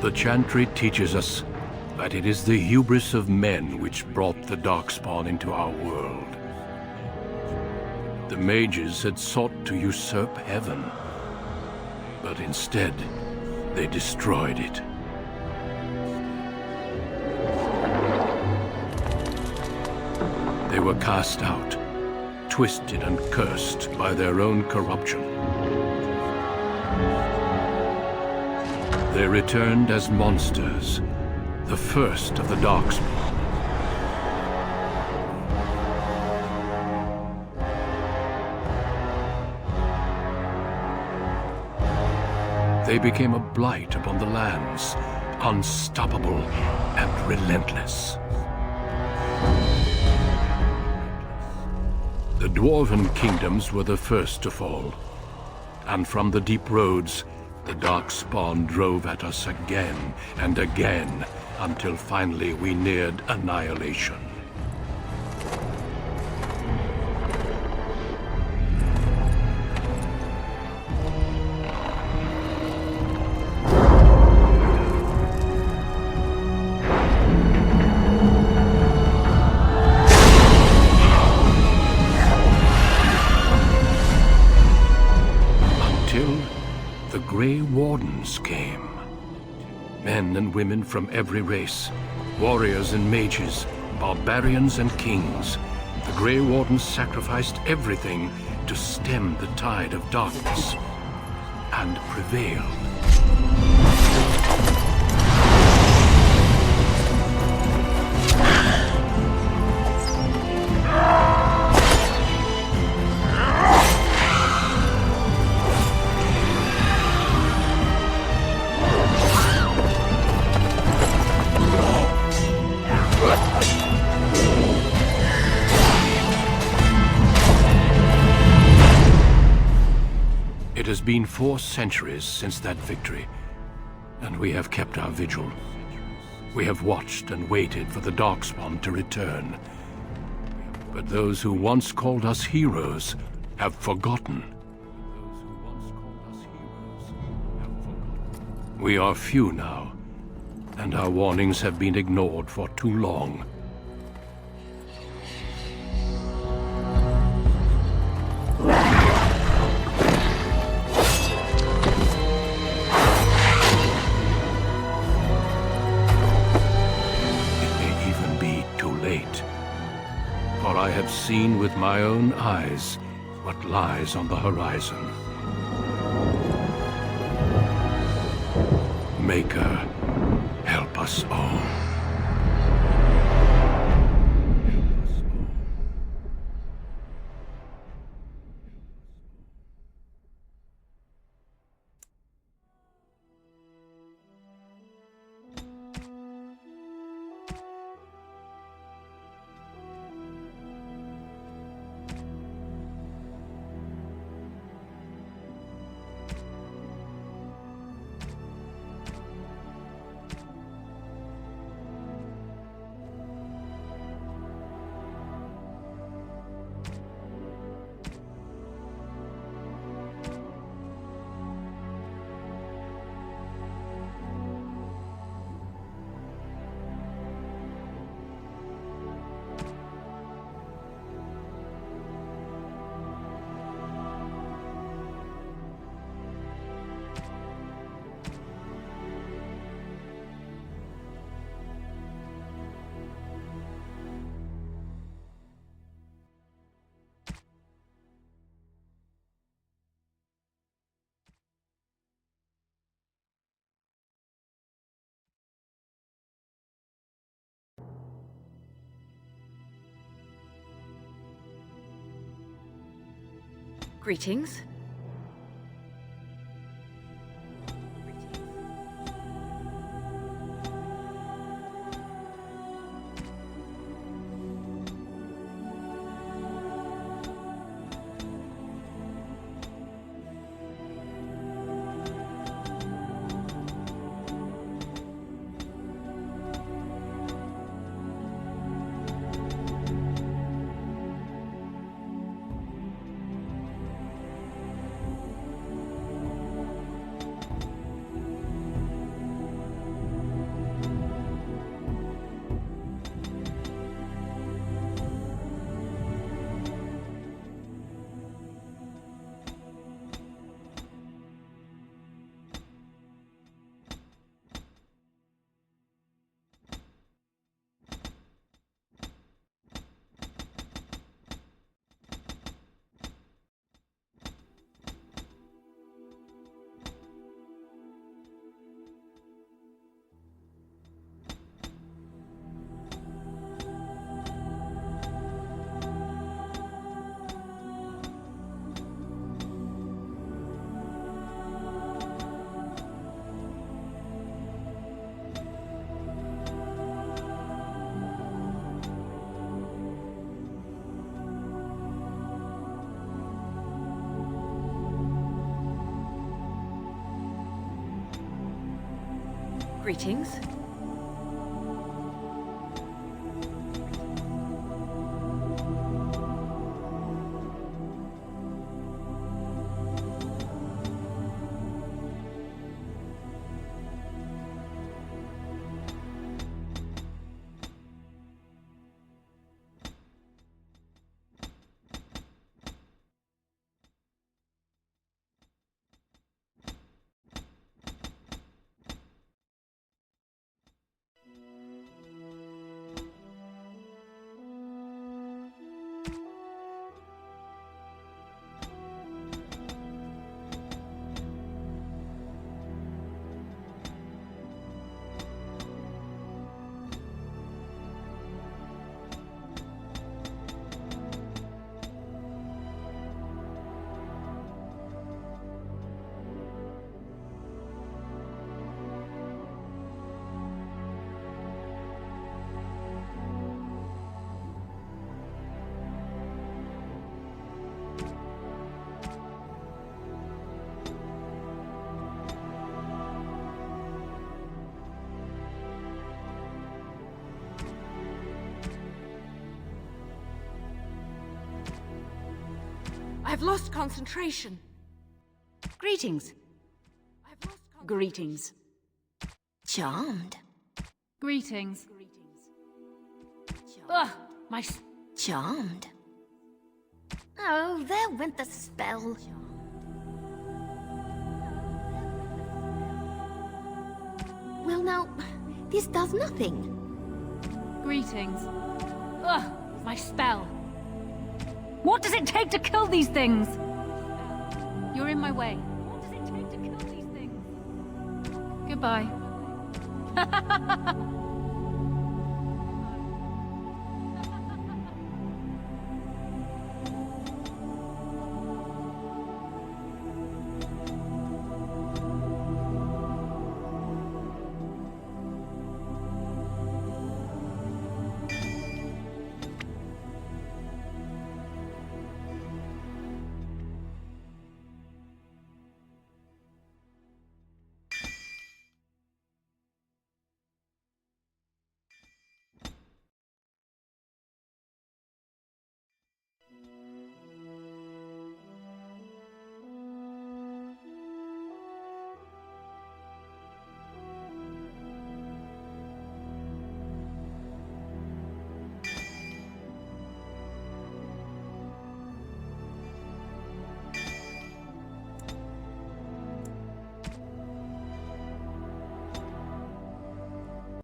The Chantry teaches us that it is the hubris of men which brought the Darkspawn into our world. The mages had sought to usurp heaven, but instead, they destroyed it. They were cast out, twisted and cursed by their own corruption. They returned as monsters, the first of the Darkspawn. They became a blight upon the lands, unstoppable and relentless. The Dwarven kingdoms were the first to fall, and from the deep roads, the Darkspawn drove at us again and again, until finally we neared annihilation. Wardens came. Men and women from every race, warriors and mages, barbarians and kings. The Grey Wardens sacrificed everything to stem the tide of darkness, and prevailed. It has been 4 centuries since that victory, and we have kept our vigil. We have watched and waited for the Darkspawn to return. But those who once called us heroes have forgotten. We are few now, and our warnings have been ignored for too long. For I have seen with my own eyes what lies on the horizon. Maker, help us all. Greetings. Greetings. I've lost concentration. Greetings. I've lost Greetings. Charmed. Greetings. Ugh, my Charmed. Oh, there went the spell. Well now, this does nothing. Greetings. Ugh, my spell. What does it take to kill these things? You're in my way. What does it take to kill these things? Goodbye.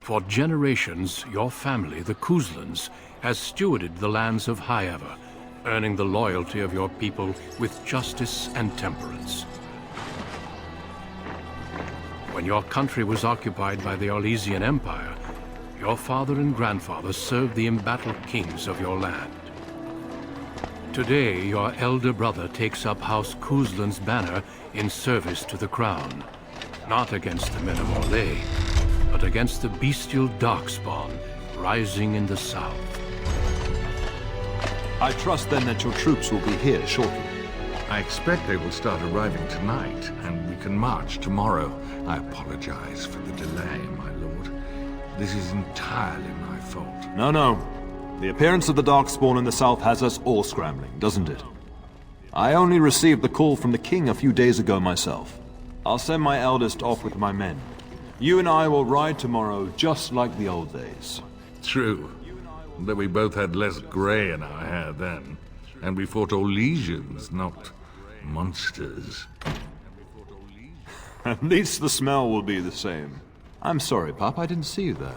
For generations, your family, the Couslands, has stewarded the lands of Highever, earning the loyalty of your people with justice and temperance. When your country was occupied by the Orlesian Empire, your father and grandfather served the embattled kings of your land. Today, your elder brother takes up House Cousland's banner in service to the crown, not against the men of Orlais, but against the bestial darkspawn rising in the south. I trust then that your troops will be here shortly. I expect they will start arriving tonight, and we can march tomorrow. I apologize for the delay, my lord. This is entirely my fault. No. The appearance of the Darkspawn in the south has us all scrambling, doesn't it? I only received the call from the king a few days ago myself. I'll send my eldest off with my men. You and I will ride tomorrow just like the old days. True. Though we both had less grey in our hair then. And we fought Orlesians, not monsters. At least the smell will be the same. I'm sorry, Pop, I didn't see you there.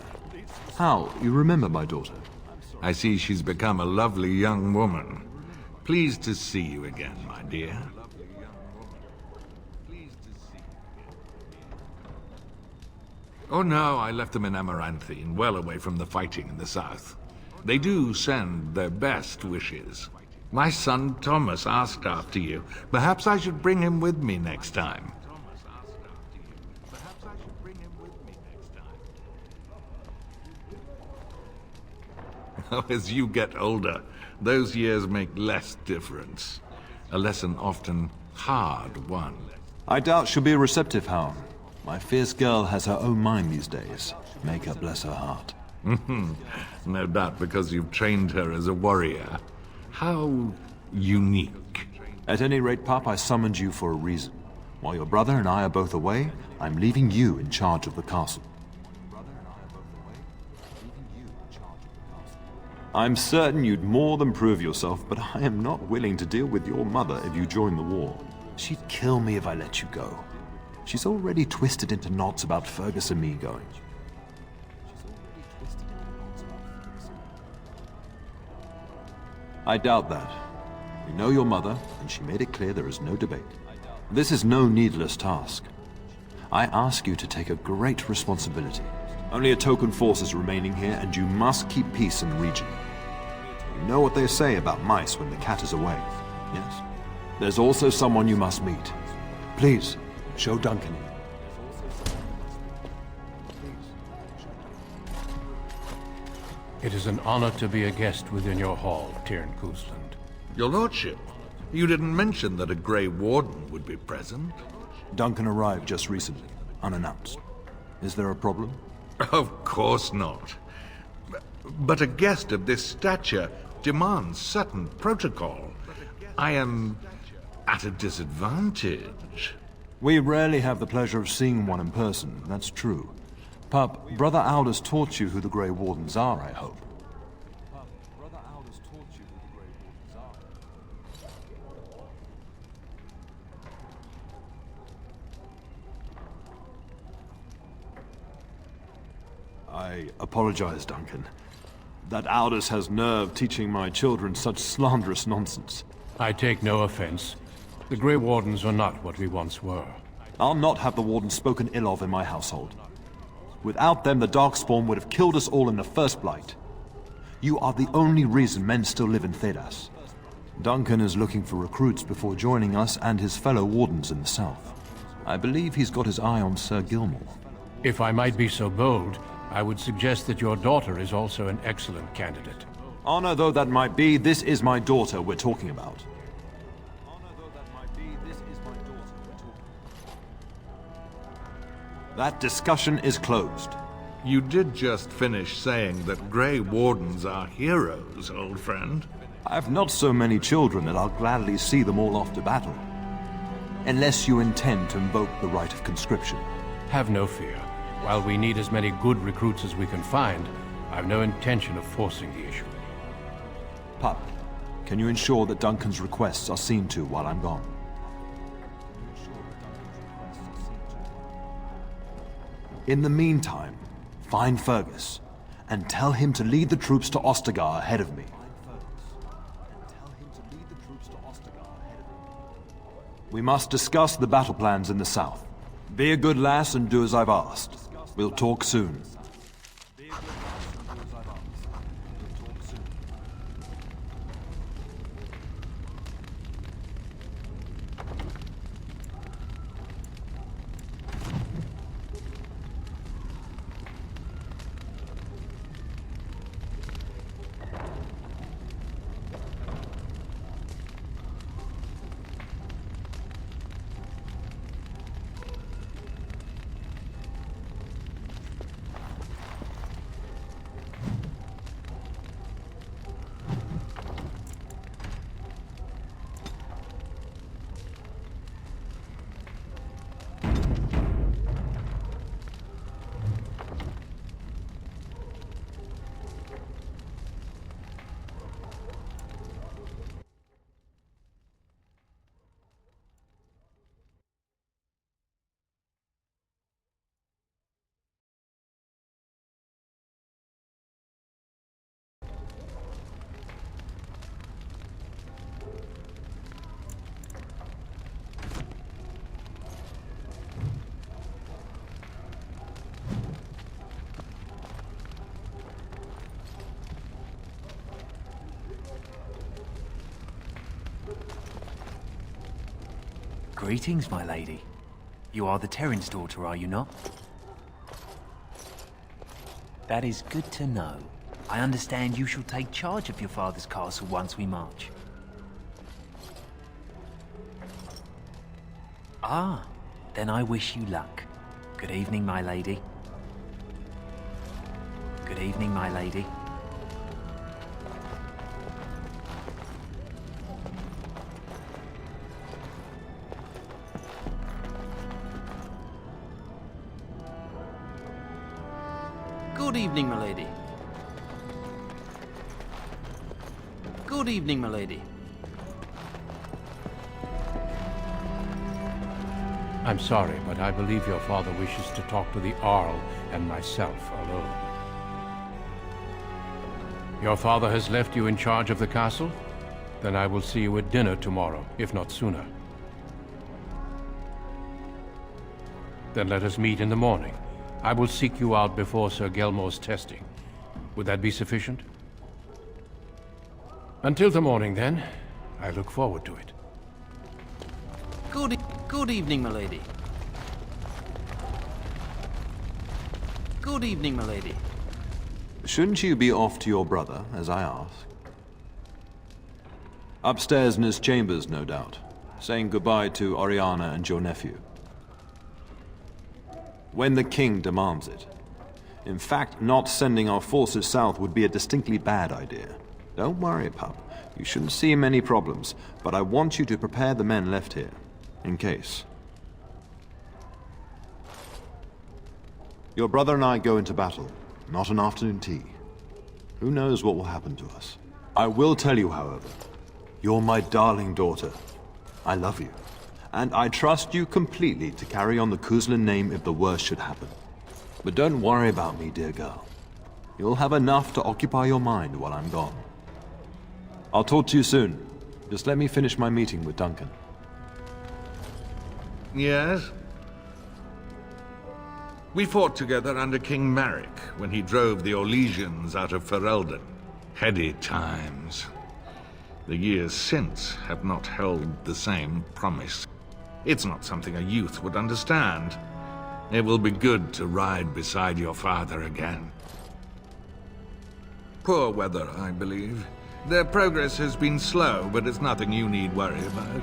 How? You remember my daughter? I see she's become a lovely young woman. Pleased to see you again, my dear. Oh no, I left them in Amaranthine, well away from the fighting in the south. They do send their best wishes. My son Thomas asked after you. Perhaps I should bring him with me next time. Oh, as you get older, those years make less difference. A lesson often hard won. I doubt she'll be receptive, Hound. My fierce girl has her own mind these days. Make her bless her heart. No doubt because you've trained her as a warrior. How unique. At any rate, Pup, I summoned you for a reason. While your brother and I are both away, I'm leaving you in charge of the castle. I'm certain you'd more than prove yourself, but I am not willing to deal with your mother if you join the war. She'd kill me if I let you go. She's already twisted into knots about Fergus and me going. I doubt that. We know your mother, and she made it clear there is no debate. This is no needless task. I ask you to take a great responsibility. Only a token force is remaining here, and you must keep peace in the region. You know what they say about mice when the cat is away, yes? There's also someone you must meet. Please, show Duncan in. It is an honor to be a guest within your hall, House Cousland. Your lordship, you didn't mention that a Grey Warden would be present. Duncan arrived just recently, unannounced. Is there a problem? Of course not. But a guest of this stature demands certain protocol. I am at a disadvantage. We rarely have the pleasure of seeing one in person, that's true. Pup, Brother Aldous taught you who the Grey Wardens are, I hope. I apologize, Duncan. That Aldous has nerve teaching my children such slanderous nonsense. I take no offense. The Grey Wardens are not what we once were. I'll not have the Wardens spoken ill of in my household. Without them, the Darkspawn would have killed us all in the first blight. You are the only reason men still live in Thedas. Duncan is looking for recruits before joining us and his fellow Wardens in the south. I believe he's got his eye on Sir Gilmore. If I might be so bold, I would suggest that your daughter is also an excellent candidate. Honor though that might be, this is my daughter we're talking about. That discussion is closed. You did just finish saying that Grey Wardens are heroes, old friend. I've not so many children that I'll gladly see them all off to battle. Unless you intend to invoke the right of conscription. Have no fear. While we need as many good recruits as we can find, I've no intention of forcing the issue. Pup, can you ensure that Duncan's requests are seen to while I'm gone? In the meantime, find Fergus, and tell him to lead the troops to Ostagar ahead of me. We must discuss the battle plans in the south. Be a good lass and do as I've asked. We'll talk soon. Greetings, my lady. You are the Terran's daughter, are you not? That is good to know. I understand you shall take charge of your father's castle once we march. Ah, then I wish you luck. Good evening, my lady. Good evening, my lady. Good evening, milady. Good evening, milady. I'm sorry, but I believe your father wishes to talk to the Arl and myself alone. Your father has left you in charge of the castle? Then I will see you at dinner tomorrow, if not sooner. Then let us meet in the morning. I will seek you out before Sir Gelmore's testing. Would that be sufficient? Until the morning, then. I look forward to it. Good evening, milady. Good evening, milady. Shouldn't you be off to your brother, as I asked? Upstairs in his chambers, no doubt, saying goodbye to Oriana and your nephew. When the king demands it. In fact, not sending our forces south would be a distinctly bad idea. Don't worry, pup. You shouldn't see many problems, but I want you to prepare the men left here, in case. Your brother and I go into battle, not an afternoon tea. Who knows what will happen to us? I will tell you, however, you're my darling daughter. I love you. And I trust you completely to carry on the Cousland name if the worst should happen. But don't worry about me, dear girl. You'll have enough to occupy your mind while I'm gone. I'll talk to you soon. Just let me finish my meeting with Duncan. Yes? We fought together under King Marek when he drove the Orlesians out of Ferelden. Heady times. The years since have not held the same promise. It's not something a youth would understand. It will be good to ride beside your father again. Poor weather, I believe. Their progress has been slow, but it's nothing you need worry about.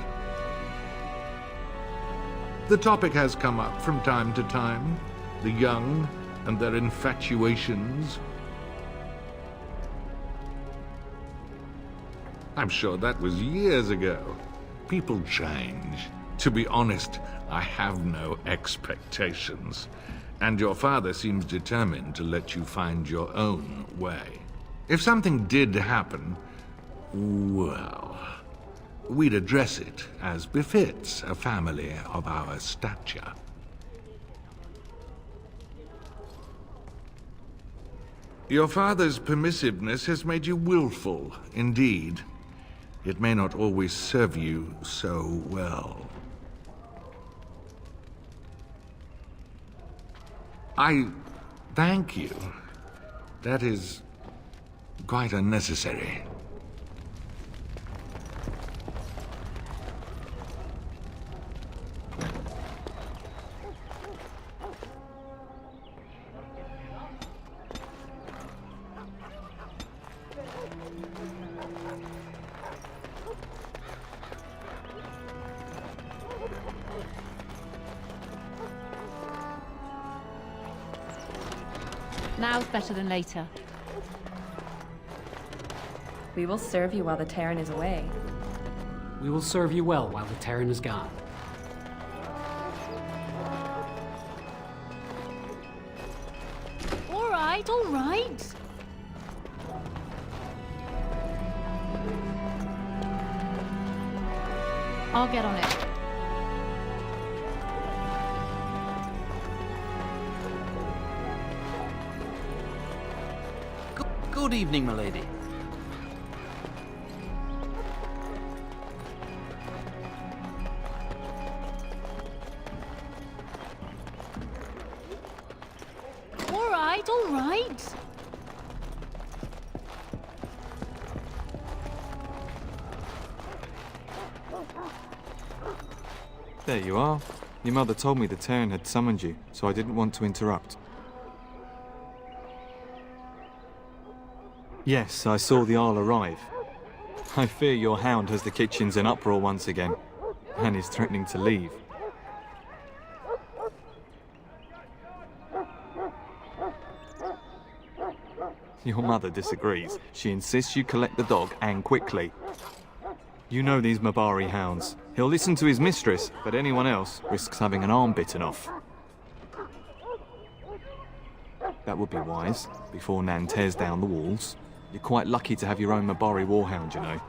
The topic has come up from time to time. The young and their infatuations. I'm sure that was years ago. People change. To be honest, I have no expectations. And your father seems determined to let you find your own way. If something did happen, well, we'd address it as befits a family of our stature. Your father's permissiveness has made you willful, indeed. It may not always serve you so well. I thank you. That is quite unnecessary. Now's better than later. We will serve you while the Terran is away. We will serve you well while the Terran is gone. All right, all right. I'll get on it. Good evening, milady. All right, all right. There you are. Your mother told me the Terran had summoned you, so I didn't want to interrupt. Yes, I saw the Arl arrive. I fear your hound has the kitchens in uproar once again, and is threatening to leave. Your mother disagrees. She insists you collect the dog, and quickly. You know these Mabari hounds. He'll listen to his mistress, but anyone else risks having an arm bitten off. That would be wise, before Nan tears down the walls. You're quite lucky to have your own Mabari warhound, you know.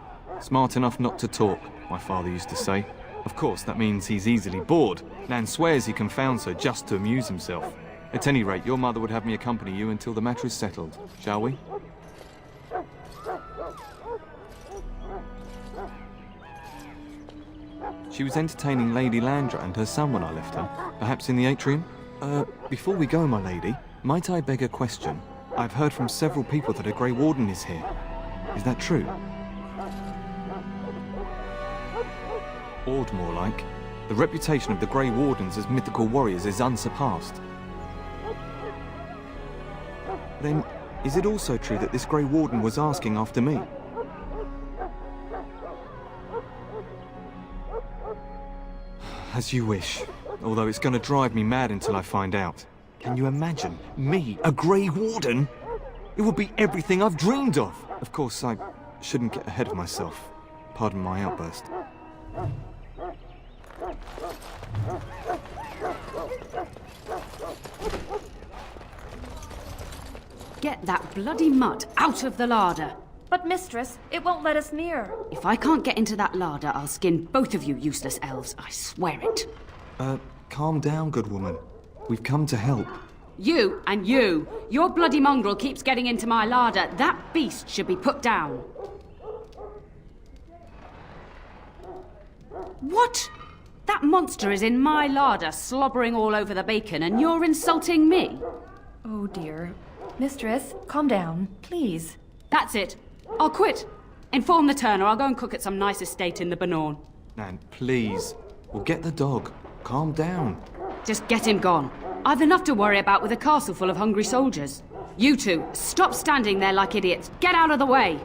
Smart enough not to talk, my father used to say. Of course, that means he's easily bored. Nan swears he confounds her just to amuse himself. At any rate, your mother would have me accompany you until the matter is settled, shall we? She was entertaining Lady Landra and her son when I left her. Perhaps in the atrium? Before we go, my lady, might I beg a question? I've heard from several people that a Grey Warden is here. Is that true? Awed, more like. The reputation of the Grey Wardens as mythical warriors is unsurpassed. Then, is it also true that this Grey Warden was asking after me? As you wish. Although it's going to drive me mad until I find out. Can you imagine? Me, a Grey Warden? It would be everything I've dreamed of. Of course, I shouldn't get ahead of myself. Pardon my outburst. Get that bloody mutt out of the larder. But mistress, it won't let us near. If I can't get into that larder, I'll skin both of you useless elves, I swear it. Calm down, good woman. We've come to help. You and you! Your bloody mongrel keeps getting into my larder. That beast should be put down. What? That monster is in my larder, slobbering all over the bacon, and you're insulting me? Oh dear. Mistress, calm down, please. That's it. I'll quit. Inform the turner. I'll go and cook at some nice estate in the Banorn. Nan, please. We'll get the dog. Calm down. Just get him gone. I've enough to worry about with a castle full of hungry soldiers. You two, stop standing there like idiots. Get out of the way.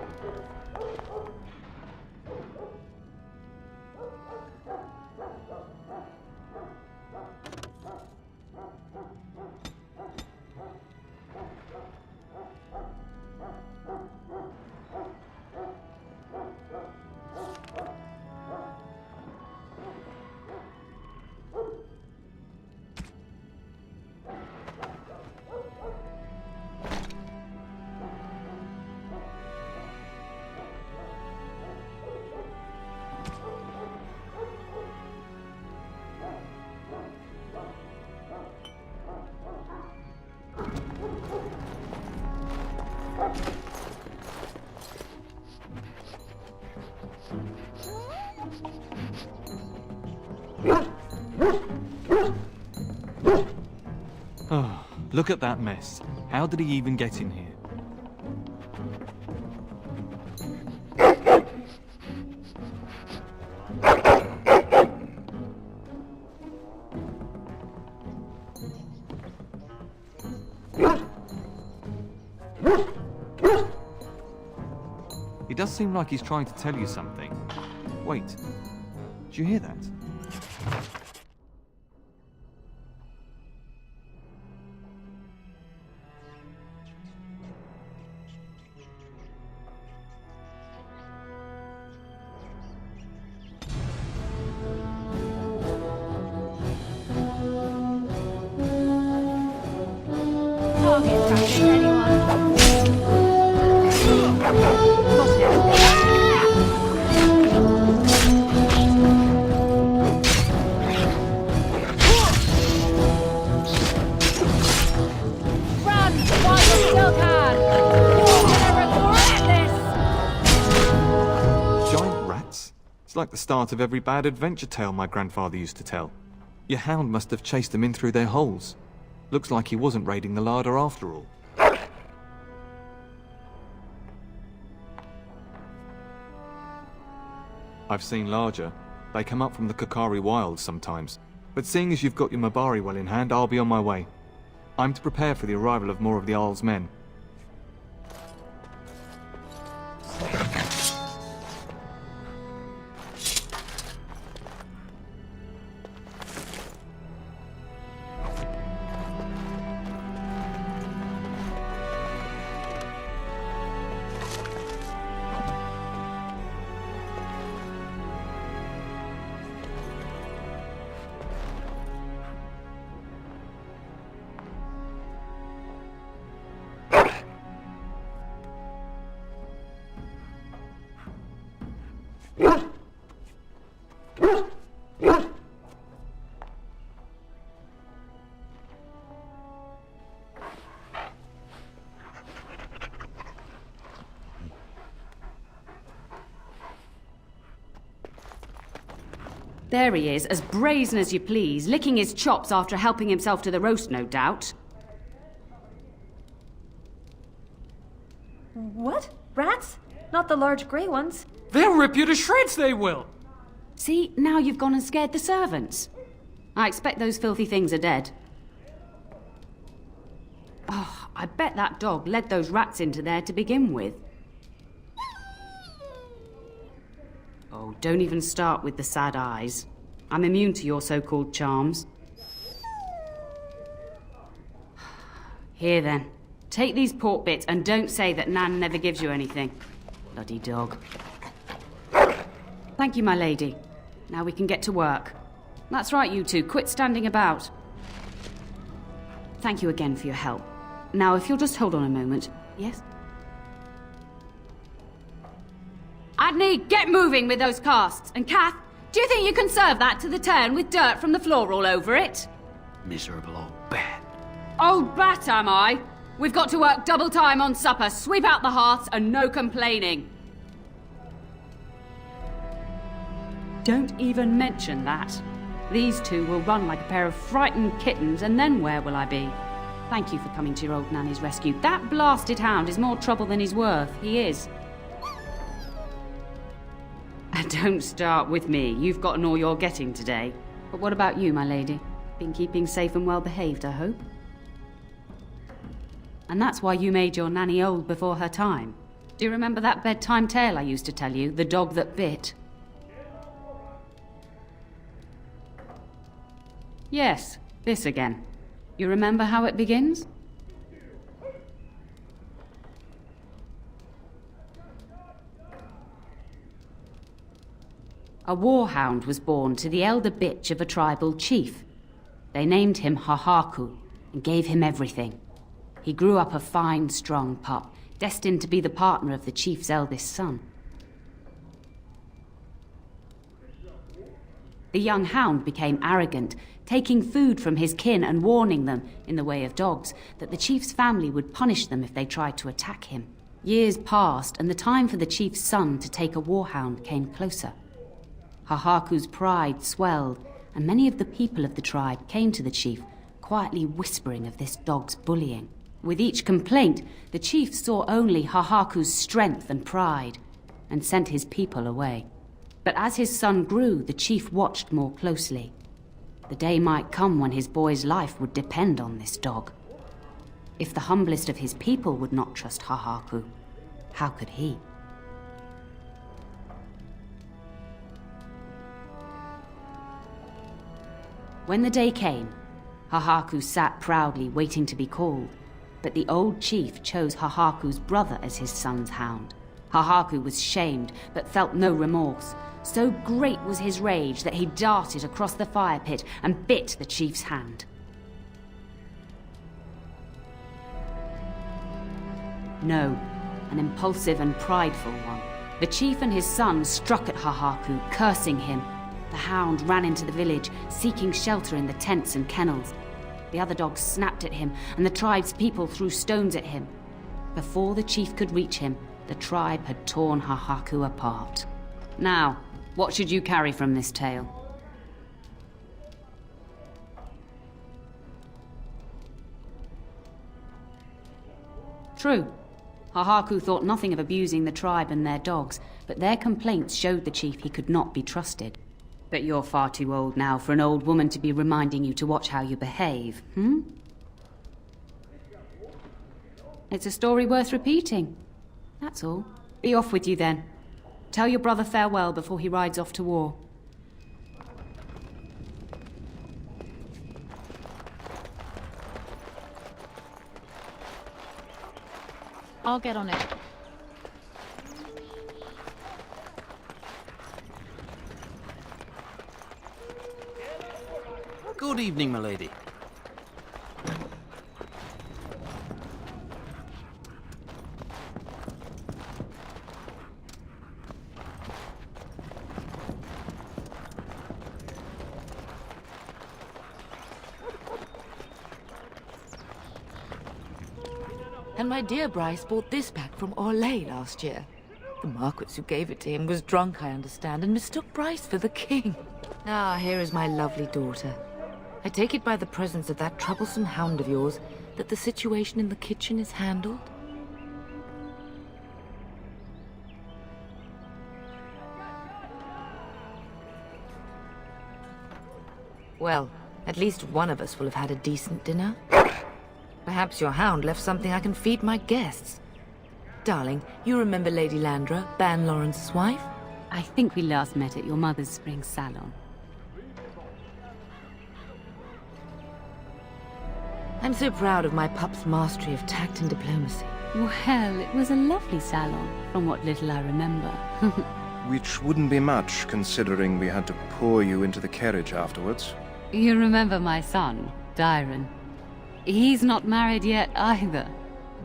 Oh, look at that mess. How did he even get in here? He does seem like he's trying to tell you something. Wait, did you hear that? Like the start of every bad adventure tale my grandfather used to tell. Your hound must have chased them in through their holes. Looks like he wasn't raiding the larder after all. I've seen larger. They come up from the Kakari wilds sometimes. But seeing as you've got your Mabari well in hand, I'll be on my way. I'm to prepare for the arrival of more of the Jarl's men. There he is, as brazen as you please, licking his chops after helping himself to the roast, no doubt. What? Rats? Not the large grey ones. They'll rip you to shreds, they will! See, now you've gone and scared the servants. I expect those filthy things are dead. Oh, I bet that dog led those rats into there to begin with. Oh, don't even start with the sad eyes. I'm immune to your so-called charms. Here then, take these pork bits and don't say that Nan never gives you anything. Bloody dog. Thank you, my lady. Now we can get to work. That's right, you two. Quit standing about. Thank you again for your help. Now, if you'll just hold on a moment. Yes? Adney, get moving with those casts. And Kath, do you think you can serve that to the turn with dirt from the floor all over it? Miserable old bat. Old bat, am I? We've got to work double time on supper, sweep out the hearths, and no complaining. Don't even mention that. These two will run like a pair of frightened kittens, and then where will I be? Thank you for coming to your old nanny's rescue. That blasted hound is more trouble than he's worth. He is. And don't start with me. You've gotten all you're getting today. But what about you, my lady? Been keeping safe and well behaved, I hope? And that's why you made your nanny old before her time. Do you remember that bedtime tale I used to tell you? The dog that bit? Yes, this again. You remember how it begins? A warhound was born to the elder bitch of a tribal chief. They named him Hahaku and gave him everything. He grew up a fine, strong pup, destined to be the partner of the chief's eldest son. The young hound became arrogant, taking food from his kin and warning them, in the way of dogs, that the chief's family would punish them if they tried to attack him. Years passed, and the time for the chief's son to take a warhound came closer. Hahaku's pride swelled, and many of the people of the tribe came to the chief, quietly whispering of this dog's bullying. With each complaint, the chief saw only Hahaku's strength and pride, and sent his people away. But as his son grew, the chief watched more closely. The day might come when his boy's life would depend on this dog. If the humblest of his people would not trust Hahaku, how could he? When the day came, Hahaku sat proudly waiting to be called, but the old chief chose Hahaku's brother as his son's hound. Hahaku was shamed, but felt no remorse. So great was his rage that he darted across the fire pit and bit the chief's hand. No, an impulsive and prideful one. The chief and his son struck at Hahaku, cursing him. The hound ran into the village, seeking shelter in the tents and kennels. The other dogs snapped at him, and the tribe's people threw stones at him. Before the chief could reach him, the tribe had torn Hahaku apart. Now, what should you carry from this tale? True. Hahaku thought nothing of abusing the tribe and their dogs, but their complaints showed the chief he could not be trusted. But you're far too old now for an old woman to be reminding you to watch how you behave, It's a story worth repeating. That's all. Be off with you then. Tell your brother farewell before he rides off to war. I'll get on it. Good evening, milady. And my dear Bryce bought this back from Orlais last year. The Marquis who gave it to him was drunk, I understand, and mistook Bryce for the king. Ah, here is my lovely daughter. I take it by the presence of that troublesome hound of yours that the situation in the kitchen is handled? Well, at least one of us will have had a decent dinner. Perhaps your hound left something I can feed my guests. Darling, you remember Lady Landra, Ban Lawrence's wife? I think we last met at your mother's spring salon. I'm so proud of my pup's mastery of tact and diplomacy. Well, it was a lovely salon, from what little I remember. Which wouldn't be much, considering we had to pour you into the carriage afterwards. You remember my son, Dyron. He's not married yet either.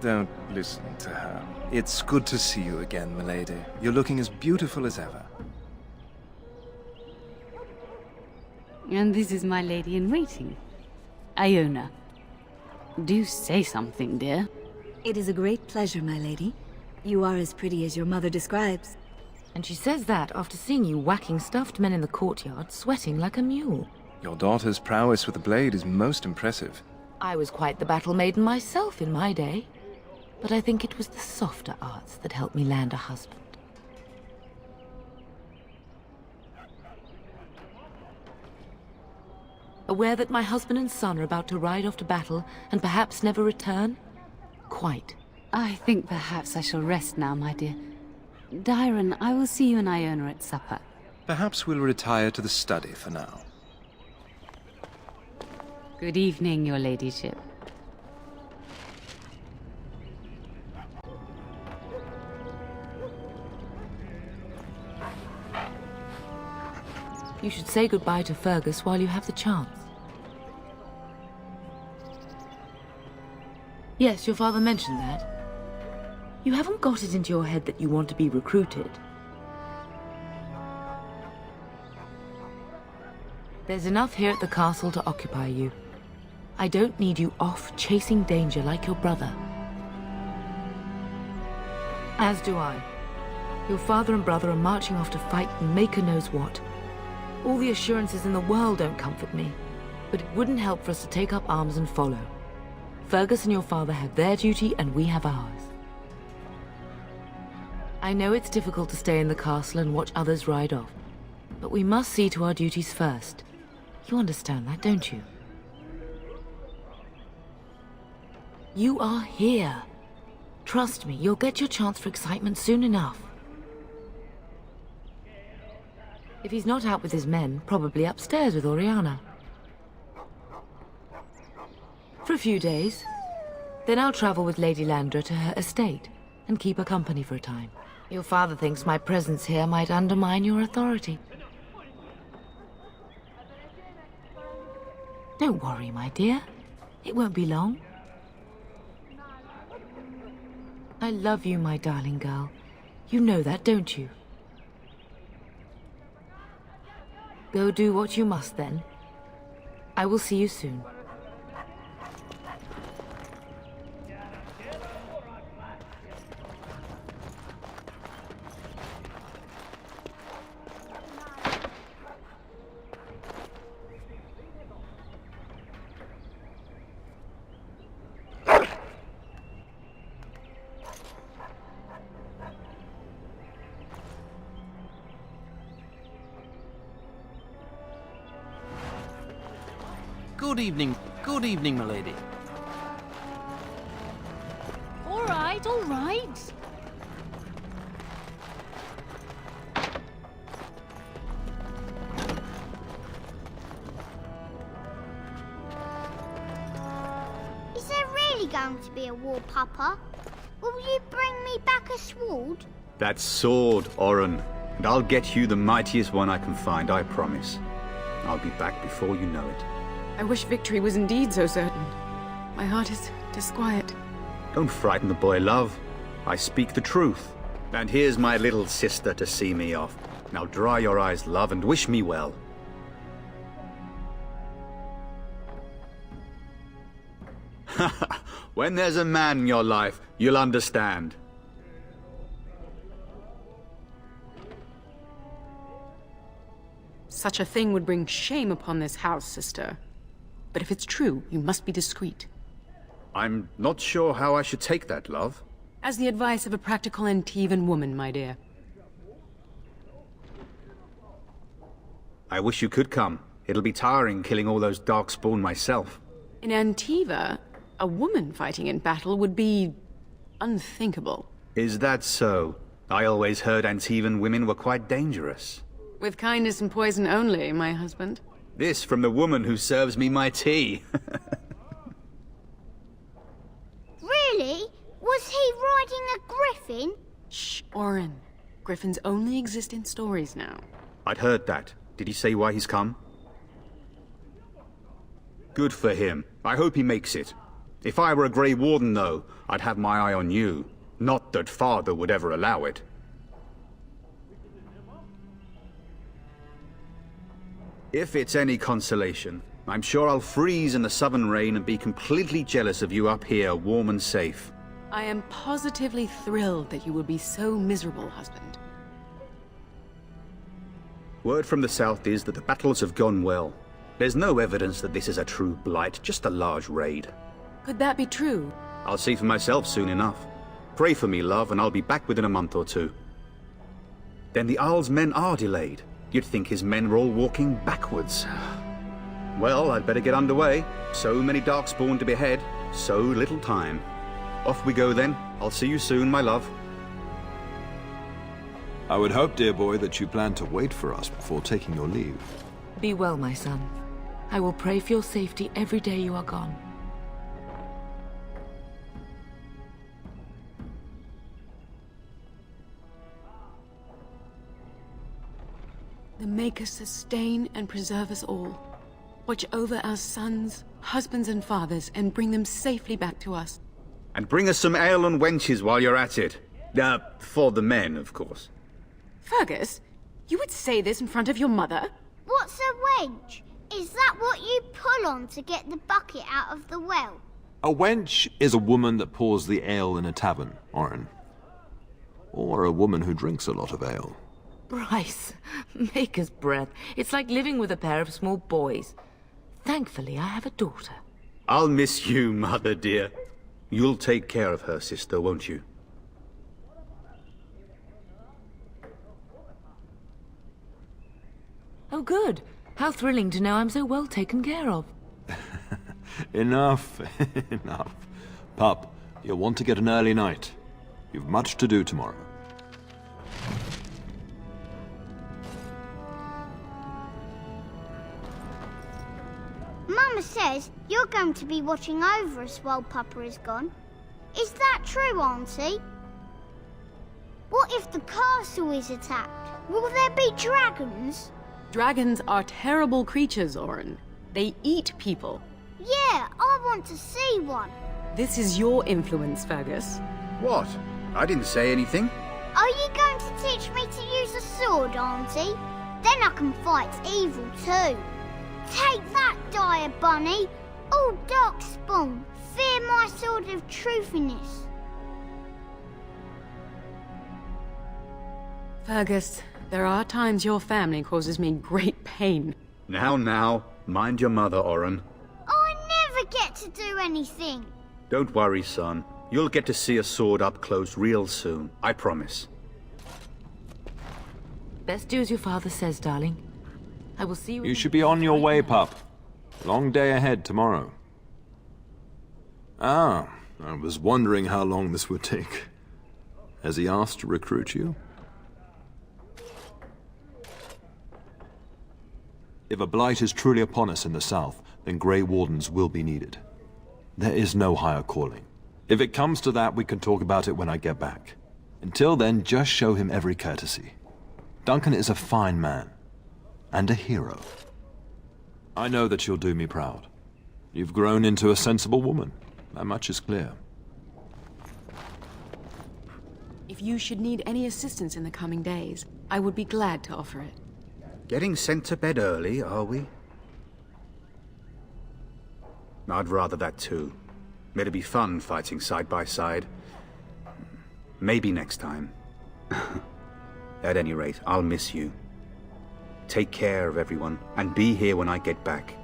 Don't listen to her. It's good to see you again, milady. You're looking as beautiful as ever. And this is my lady-in-waiting, Iona. Do say something, dear. It is a great pleasure, my lady. You are as pretty as your mother describes. And she says that after seeing you whacking stuffed men in the courtyard, sweating like a mule. Your daughter's prowess with the blade is most impressive. I was quite the battle maiden myself in my day. But I think it was the softer arts that helped me land a husband. Aware that my husband and son are about to ride off to battle and perhaps never return? Quite. I think perhaps I shall rest now, my dear. Dyron, I will see you and Iona at supper. Perhaps we'll retire to the study for now. Good evening, your ladyship. You should say goodbye to Fergus while you have the chance. Yes, your father mentioned that. You haven't got it into your head that you want to be recruited. There's enough here at the castle to occupy you. I don't need you off chasing danger like your brother. As do I. Your father and brother are marching off to fight and Maker knows what. All the assurances in the world don't comfort me, but it wouldn't help for us to take up arms and follow. Fergus and your father have their duty and we have ours. I know it's difficult to stay in the castle and watch others ride off, but we must see to our duties first. You understand that, don't you? You are here. Trust me, you'll get your chance for excitement soon enough. If he's not out with his men, probably upstairs with Oriana. For a few days. Then I'll travel with Lady Landra to her estate and keep her company for a time. Your father thinks my presence here might undermine your authority. Don't worry, my dear. It won't be long. I love you, my darling girl. You know that, don't you? Go do what you must, then. I will see you soon. Good evening, milady. All right, all right. Is there really going to be a war, Papa? Will you bring me back a sword? That sword, Oren. And I'll get you the mightiest one I can find, I promise. I'll be back before you know it. I wish victory was indeed so certain. My heart is disquiet. Don't frighten the boy, love. I speak the truth. And here's my little sister to see me off. Now dry your eyes, love, and wish me well. When there's a man in your life, You'll understand. Such a thing would bring shame upon this house, sister. But if it's true, you must be discreet. I'm not sure how I should take that, love. As the advice of a practical Antivan woman, my dear. I wish you could come. It'll be tiring killing all those darkspawn myself. In Antiva, a woman fighting in battle would be unthinkable. Is that so? I always heard Antivan women were quite dangerous. With kindness and poison only, my husband. This from the woman who serves me my tea. Really? Was he riding a griffin? Shh, Orin. Griffins only exist in stories now. I'd heard that. Did he say why he's come? Good for him. I hope he makes it. If I were a Grey Warden, though, I'd have my eye on you. Not that Father would ever allow it. If it's any consolation, I'm sure I'll freeze in the southern rain and be completely jealous of you up here, warm and safe. I am positively thrilled that you would be so miserable, husband. Word from the south is that the battles have gone well. There's no evidence that this is a true blight, just a large raid. Could that be true? I'll see for myself soon enough. Pray for me, love, and I'll be back within a month or two. Then the Isle's men are delayed. You'd think his men were all walking backwards. Well, I'd better get underway. So many darkspawn to behead, so little time. Off we go then. I'll see you soon, my love. I would hope, dear boy, that you plan to wait for us before taking your leave. Be well, my son. I will pray for your safety every day you are gone. The Maker sustain and preserve us all. Watch over our sons, husbands and fathers, and bring them safely back to us. And bring us some ale and wenches while you're at it. For the men, of course. Fergus, you would say this in front of your mother? What's a wench? Is that what you pull on to get the bucket out of the well? A wench is a woman that pours the ale in a tavern, Orin. Or a woman who drinks a lot of ale. Bryce, maker's breath. It's like living with a pair of small boys. Thankfully, I have a daughter. I'll miss you, mother dear. You'll take care of her, sister, won't you? Oh, good. How thrilling to know I'm so well taken care of. Enough, enough. Pup, you'll want to get an early night. You've much to do tomorrow. Mama says you're going to be watching over us while Papa is gone. Is that true, Auntie? What if the castle is attacked? Will there be dragons? Dragons are terrible creatures, Orin. They eat people. Yeah, I want to see one. This is your influence, Fergus. What? I didn't say anything. Are you going to teach me to use a sword, Auntie? Then I can fight evil too. Take that, dire bunny! All darkspawn, fear my sword of truthiness. Fergus, there are times your family causes me great pain. Now, mind your mother, Orin. I never get to do anything. Don't worry, son. You'll get to see a sword up close real soon, I promise. Best do as your father says, darling. I will see you... You should be on your way, pup. Long day ahead tomorrow. Ah, I was wondering how long this would take. Has he asked to recruit you? If a blight is truly upon us in the south, then Grey Wardens will be needed. There is no higher calling. If it comes to that, we can talk about it when I get back. Until then, just show him every courtesy. Duncan is a fine man. And a hero. I know that you'll do me proud. You've grown into a sensible woman. That much is clear. If you should need any assistance in the coming days, I would be glad to offer it. Getting sent to bed early, are we? I'd rather that too. It'd be fun fighting side by side. Maybe next time. At any rate, I'll miss you. Take care of everyone, and be here when I get back.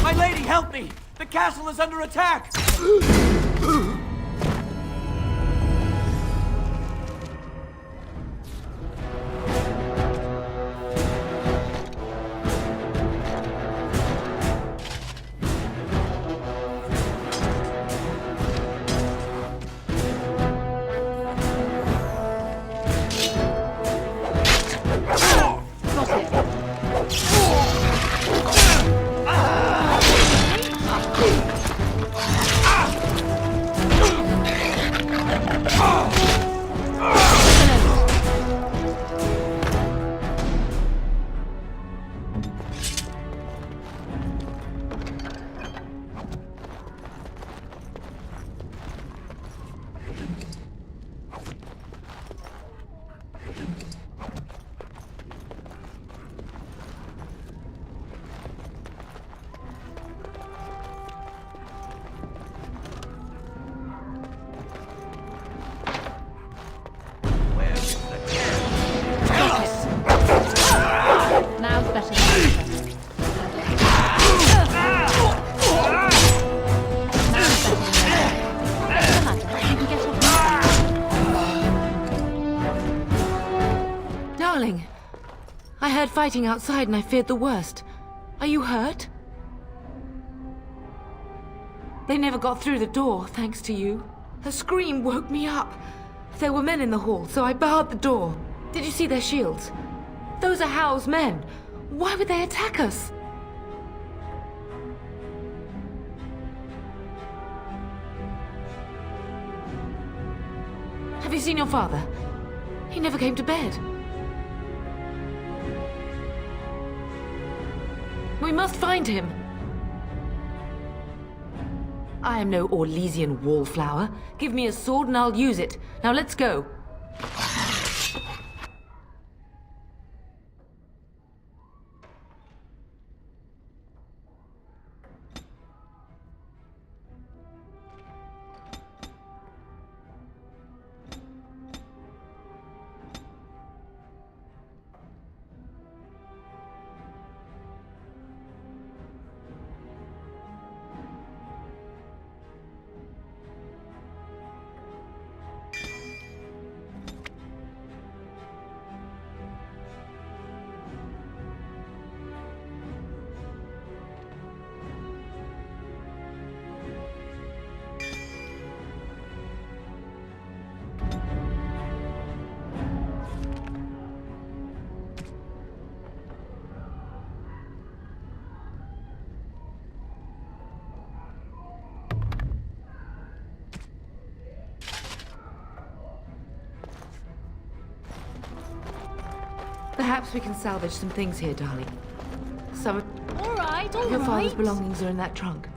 My lady, help me! The castle is under attack! I heard fighting outside and I feared the worst. Are you hurt? They never got through the door, thanks to you. Her scream woke me up. There were men in the hall, so I barred the door. Did you see their shields? Those are Howe's men. Why would they attack us? Have you seen your father? He never came to bed. We must find him. I am no Orlesian wallflower. Give me a sword and I'll use it. Now let's go. Perhaps we can salvage some things here, darling. Some of your father's belongings are in that trunk.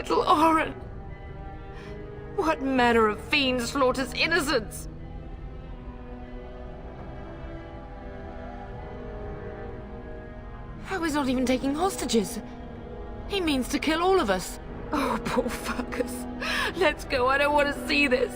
little Oren. What manner of fiend slaughters innocents? How he's not even taking hostages? He means to kill all of us. Oh, poor fuckers. Let's go, I don't want to see this.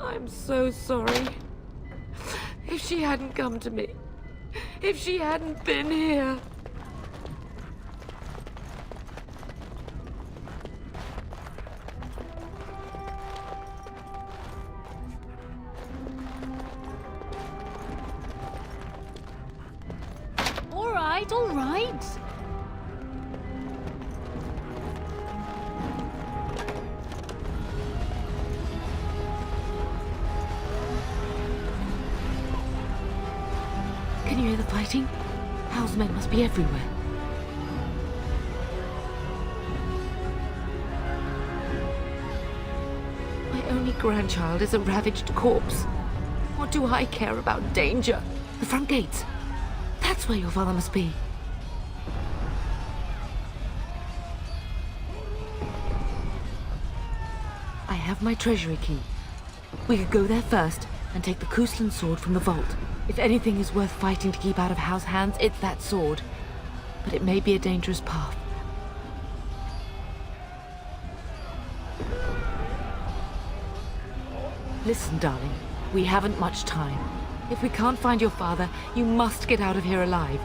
I'm so sorry. If she hadn't come to me, if she hadn't been here. All right. Can you hear the fighting? House men must be everywhere. My only grandchild is a ravaged corpse. What do I care about danger? The front gates. That's where your father must be. I have my treasury key. We could go there first and take the Cousland sword from the vault. If anything is worth fighting to keep out of House hands, it's that sword. But it may be a dangerous path. Listen, darling. We haven't much time. If we can't find your father, you must get out of here alive.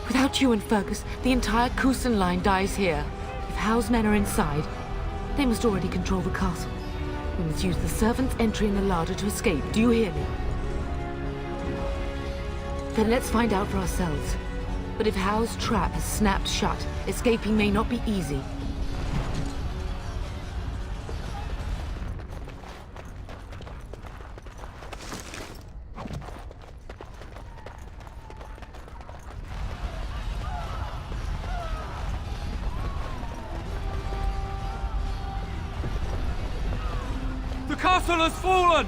Without you and Fergus, the entire Cousland line dies here. If Howe's men are inside, they must already control the castle. We must use the servants' entry in the larder to escape. Do you hear me? Then let's find out for ourselves. But if Howe's trap has snapped shut, escaping may not be easy. The castle has fallen!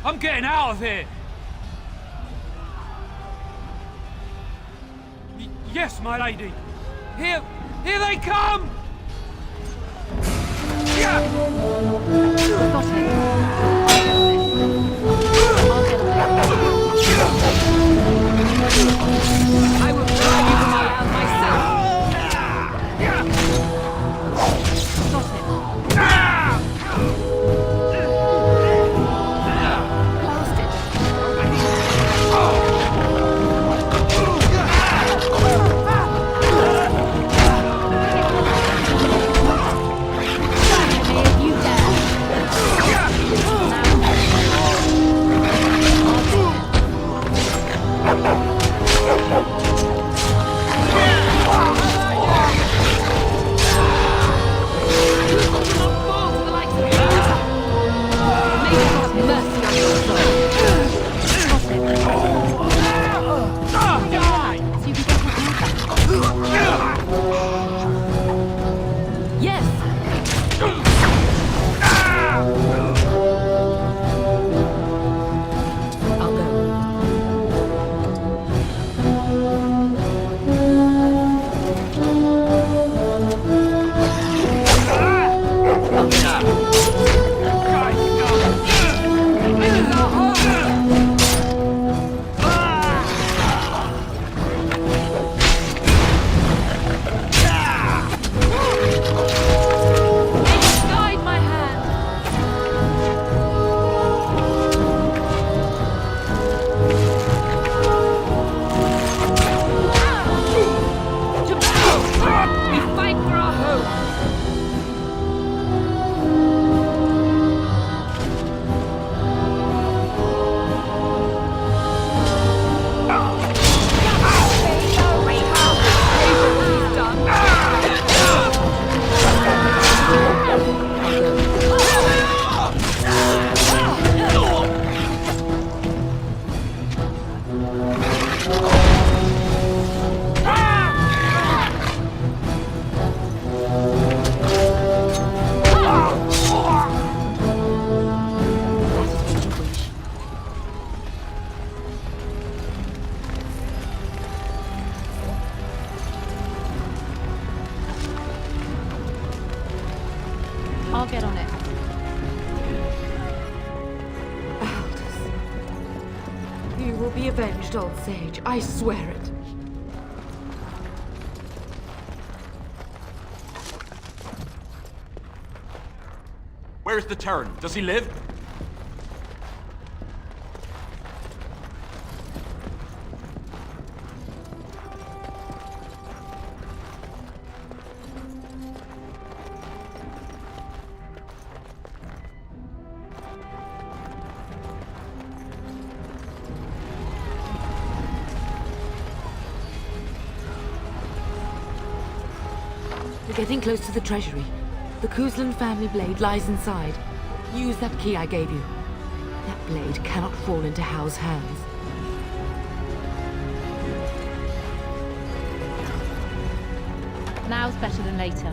I'm getting out of here! Yes, my lady! Here they come! Got I will drive you from our house myself! Got it! I'll get on it. You will be avenged, old sage. I swear it. Where's the Terran? Does he live? We're getting close to the treasury. The Cousland family blade lies inside. Use that key I gave you. That blade cannot fall into Howe's hands. Now's better than later.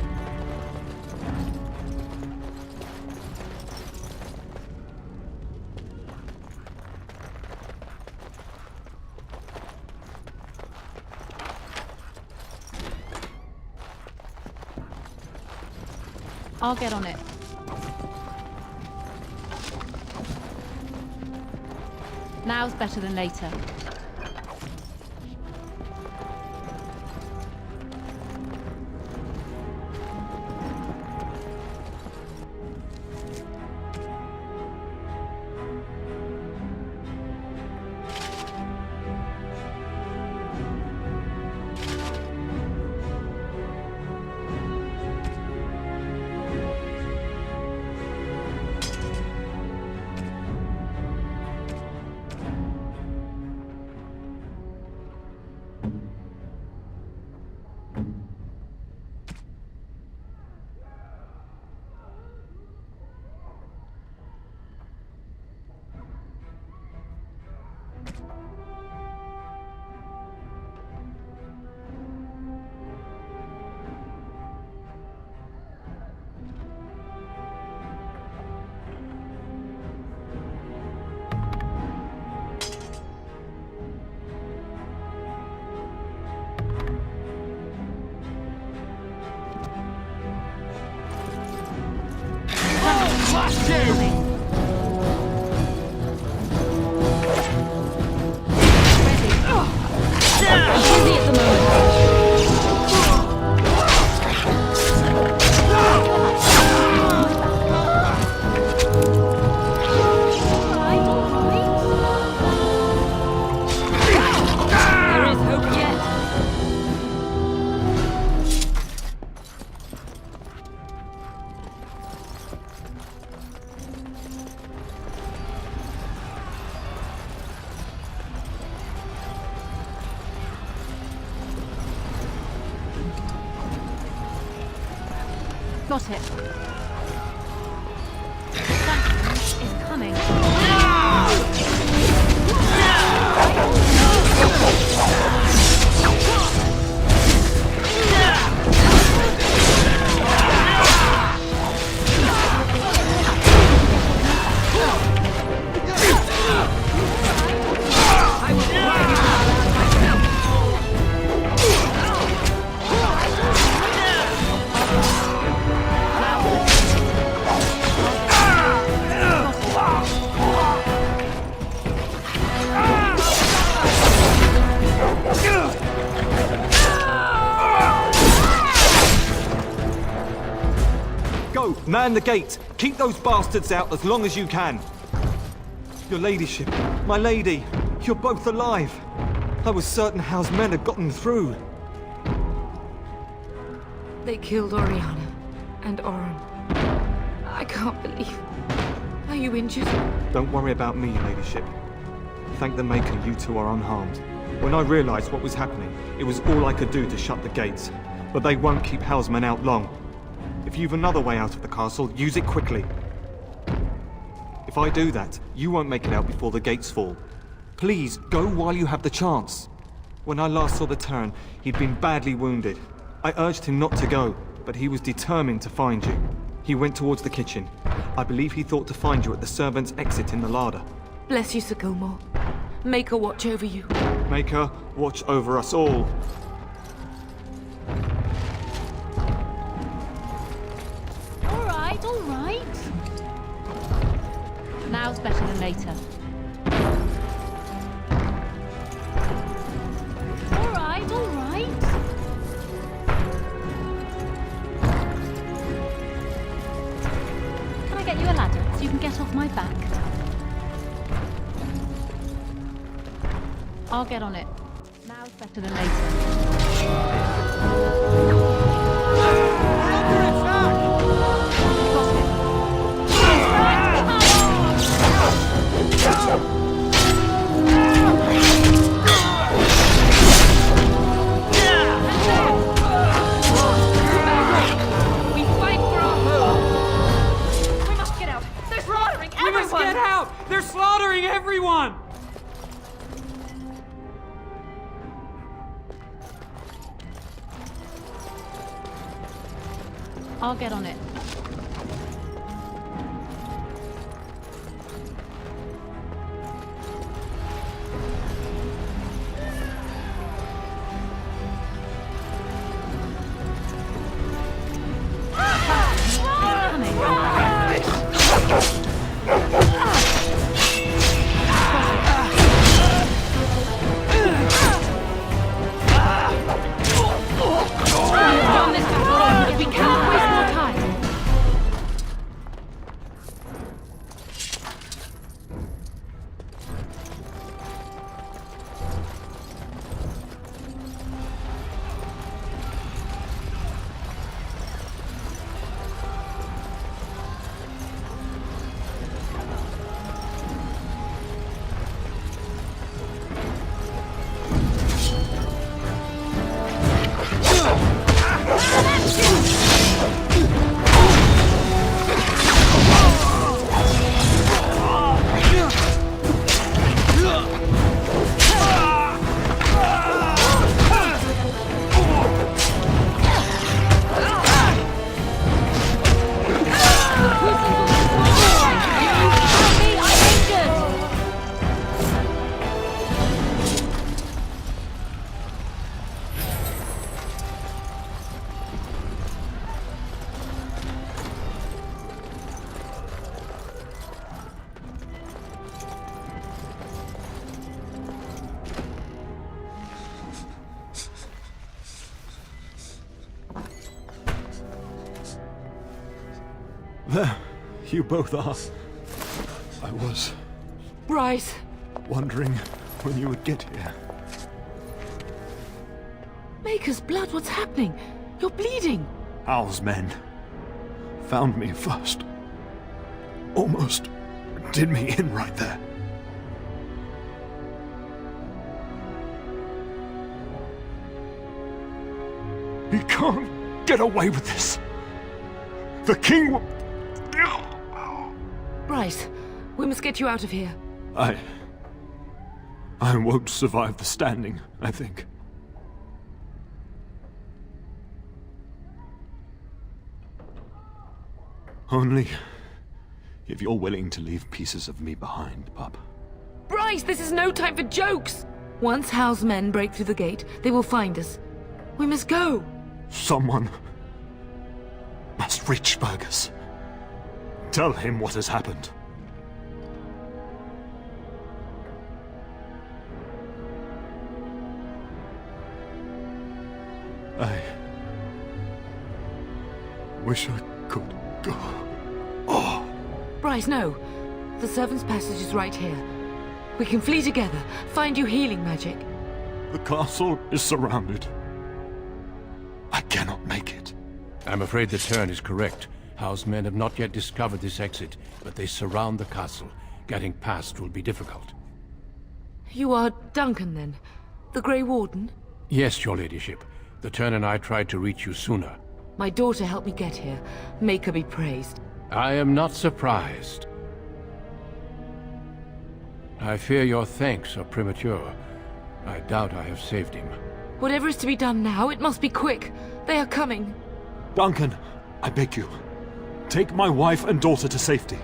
I'll get on it. Now's better than later. Got it. That is coming. Man the gate! Keep those bastards out as long as you can! Your ladyship, my lady, you're both alive! I was certain Howe's men had gotten through. They killed Oriana and Oren. I can't believe. Are you injured? Don't worry about me, ladyship. Thank the Maker you two are unharmed. When I realized what was happening, it was all I could do to shut the gates. But they won't keep Howe's men out long. If you've another way out of the castle, use it quickly. If I do that, you won't make it out before the gates fall. Please, go while you have the chance. When I last saw the Terran, he'd been badly wounded. I urged him not to go, but he was determined to find you. He went towards the kitchen. I believe he thought to find you at the servants' exit in the larder. Bless you, Sir Gilmore. Maker watch over you. Maker, watch over us all. all right. Now's better than later. All right, all right. Can I get you a ladder so you can get off my back? I'll get on it. Now's better than later. We fight for our home. We must get out. They're slaughtering everyone. We must get out! They're slaughtering everyone! I'll get on it. There, you both are. I was Bryce! wondering when you would get here. Maker's blood, what's happening? You're bleeding! Hal's men found me first. Almost did me in right there. He can't get away with this. The king will... Bryce, we must get you out of here. I won't survive the standing, I think. Only if you're willing to leave pieces of me behind, pup. Bryce, this is no time for jokes! Once House men break through the gate, they will find us. We must go! Someone must reach Fergus. Tell him what has happened. I wish I could go. Oh. Bryce, no. The servant's passage is right here. We can flee together, find you healing magic. The castle is surrounded. I cannot make it. I'm afraid the Turn is correct. House men have not yet discovered this exit, but they surround the castle. Getting past will be difficult. You are Duncan, then? The Grey Warden? Yes, your ladyship. The Turn and I tried to reach you sooner. My daughter helped me get here. Make her be praised. I am not surprised. I fear your thanks are premature. I doubt I have saved him. Whatever is to be done now, it must be quick. They are coming. Duncan, I beg you. Take my wife and daughter to safety.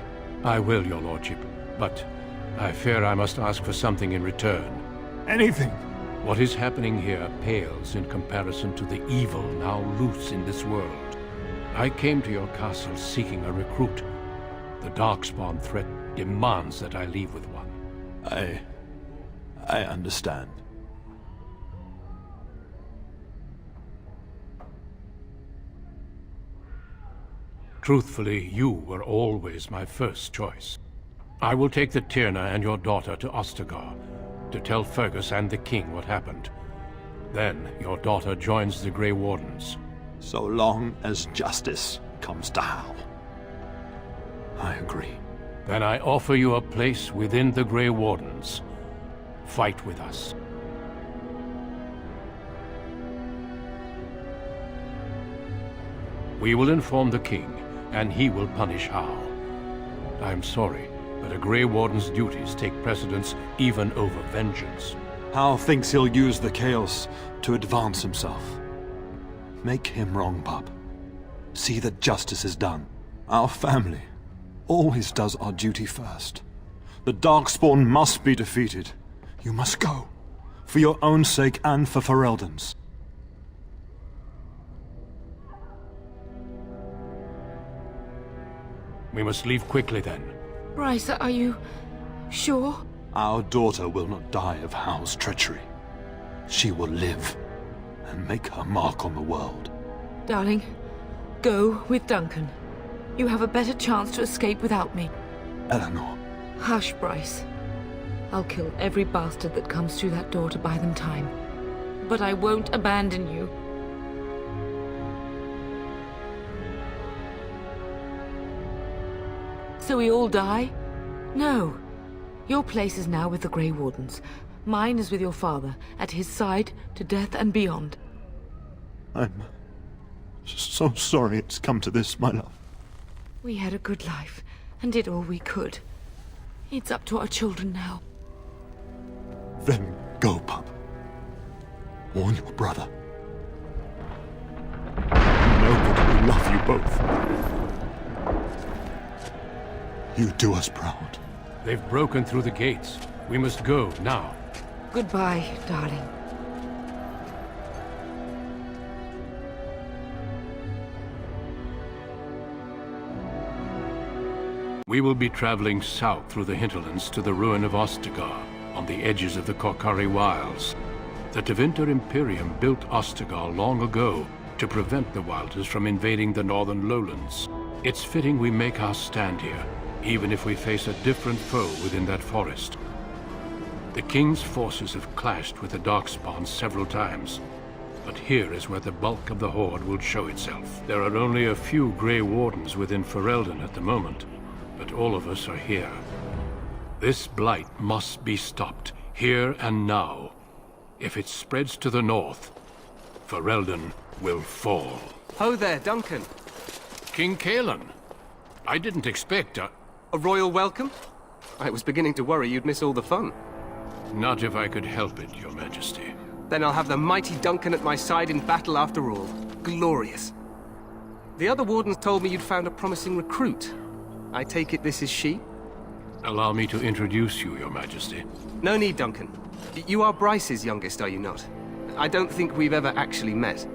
I will, your lordship. But I fear I must ask for something in return. Anything. What is happening here pales in comparison to the evil now loose in this world. I came to your castle seeking a recruit. The Darkspawn threat demands that I leave with one. I understand. Truthfully, you were always my first choice. I will take the Tyrna and your daughter to Ostagar to tell Fergus and the king what happened. Then your daughter joins the Grey Wardens. So long as justice comes to Hal. I agree. Then I offer you a place within the Grey Wardens. Fight with us. We will inform the king, and he will punish Hal. I'm sorry, but a Grey Warden's duties take precedence even over vengeance. Hal thinks he'll use the chaos to advance himself. Make him wrong, pup. See that justice is done. Our family always does our duty first. The Darkspawn must be defeated. You must go. For your own sake and for Ferelden's. We must leave quickly then. Bryce, are you sure? Our daughter will not die of Hal's treachery. She will live and make her mark on the world. Darling, go with Duncan. You have a better chance to escape without me. Eleanor. Hush, Bryce. I'll kill every bastard that comes through that door to buy them time. But I won't abandon you. So we all die? No. Your place is now with the Grey Wardens. Mine is with your father, at his side, to death and beyond. I'm so sorry it's come to this, my love. We had a good life, and did all we could. It's up to our children now. Then go, pup. Warn your brother. Know that we love you both. You do us proud. They've broken through the gates. We must go now. Goodbye, darling. We will be traveling south through the hinterlands to the ruin of Ostagar, on the edges of the Korkari Wilds. The Tevinter Imperium built Ostagar long ago to prevent the Wilders from invading the northern lowlands. It's fitting we make our stand here, even if we face a different foe within that forest. The King's forces have clashed with the Darkspawn several times, but here is where the bulk of the Horde will show itself. There are only a few Grey Wardens within Ferelden at the moment, but all of us are here. This blight must be stopped, here and now. If it spreads to the north, Ferelden will fall. Ho there, Duncan. King Kaelan. I didn't expect a royal welcome? I was beginning to worry you'd miss all the fun. Not if I could help it, Your Majesty. Then I'll have the mighty Duncan at my side in battle after all. Glorious. The other wardens told me you'd found a promising recruit. I take it this is she? Allow me to introduce you, Your Majesty. No need, Duncan. You are Bryce's youngest, are you not? I don't think we've ever actually met.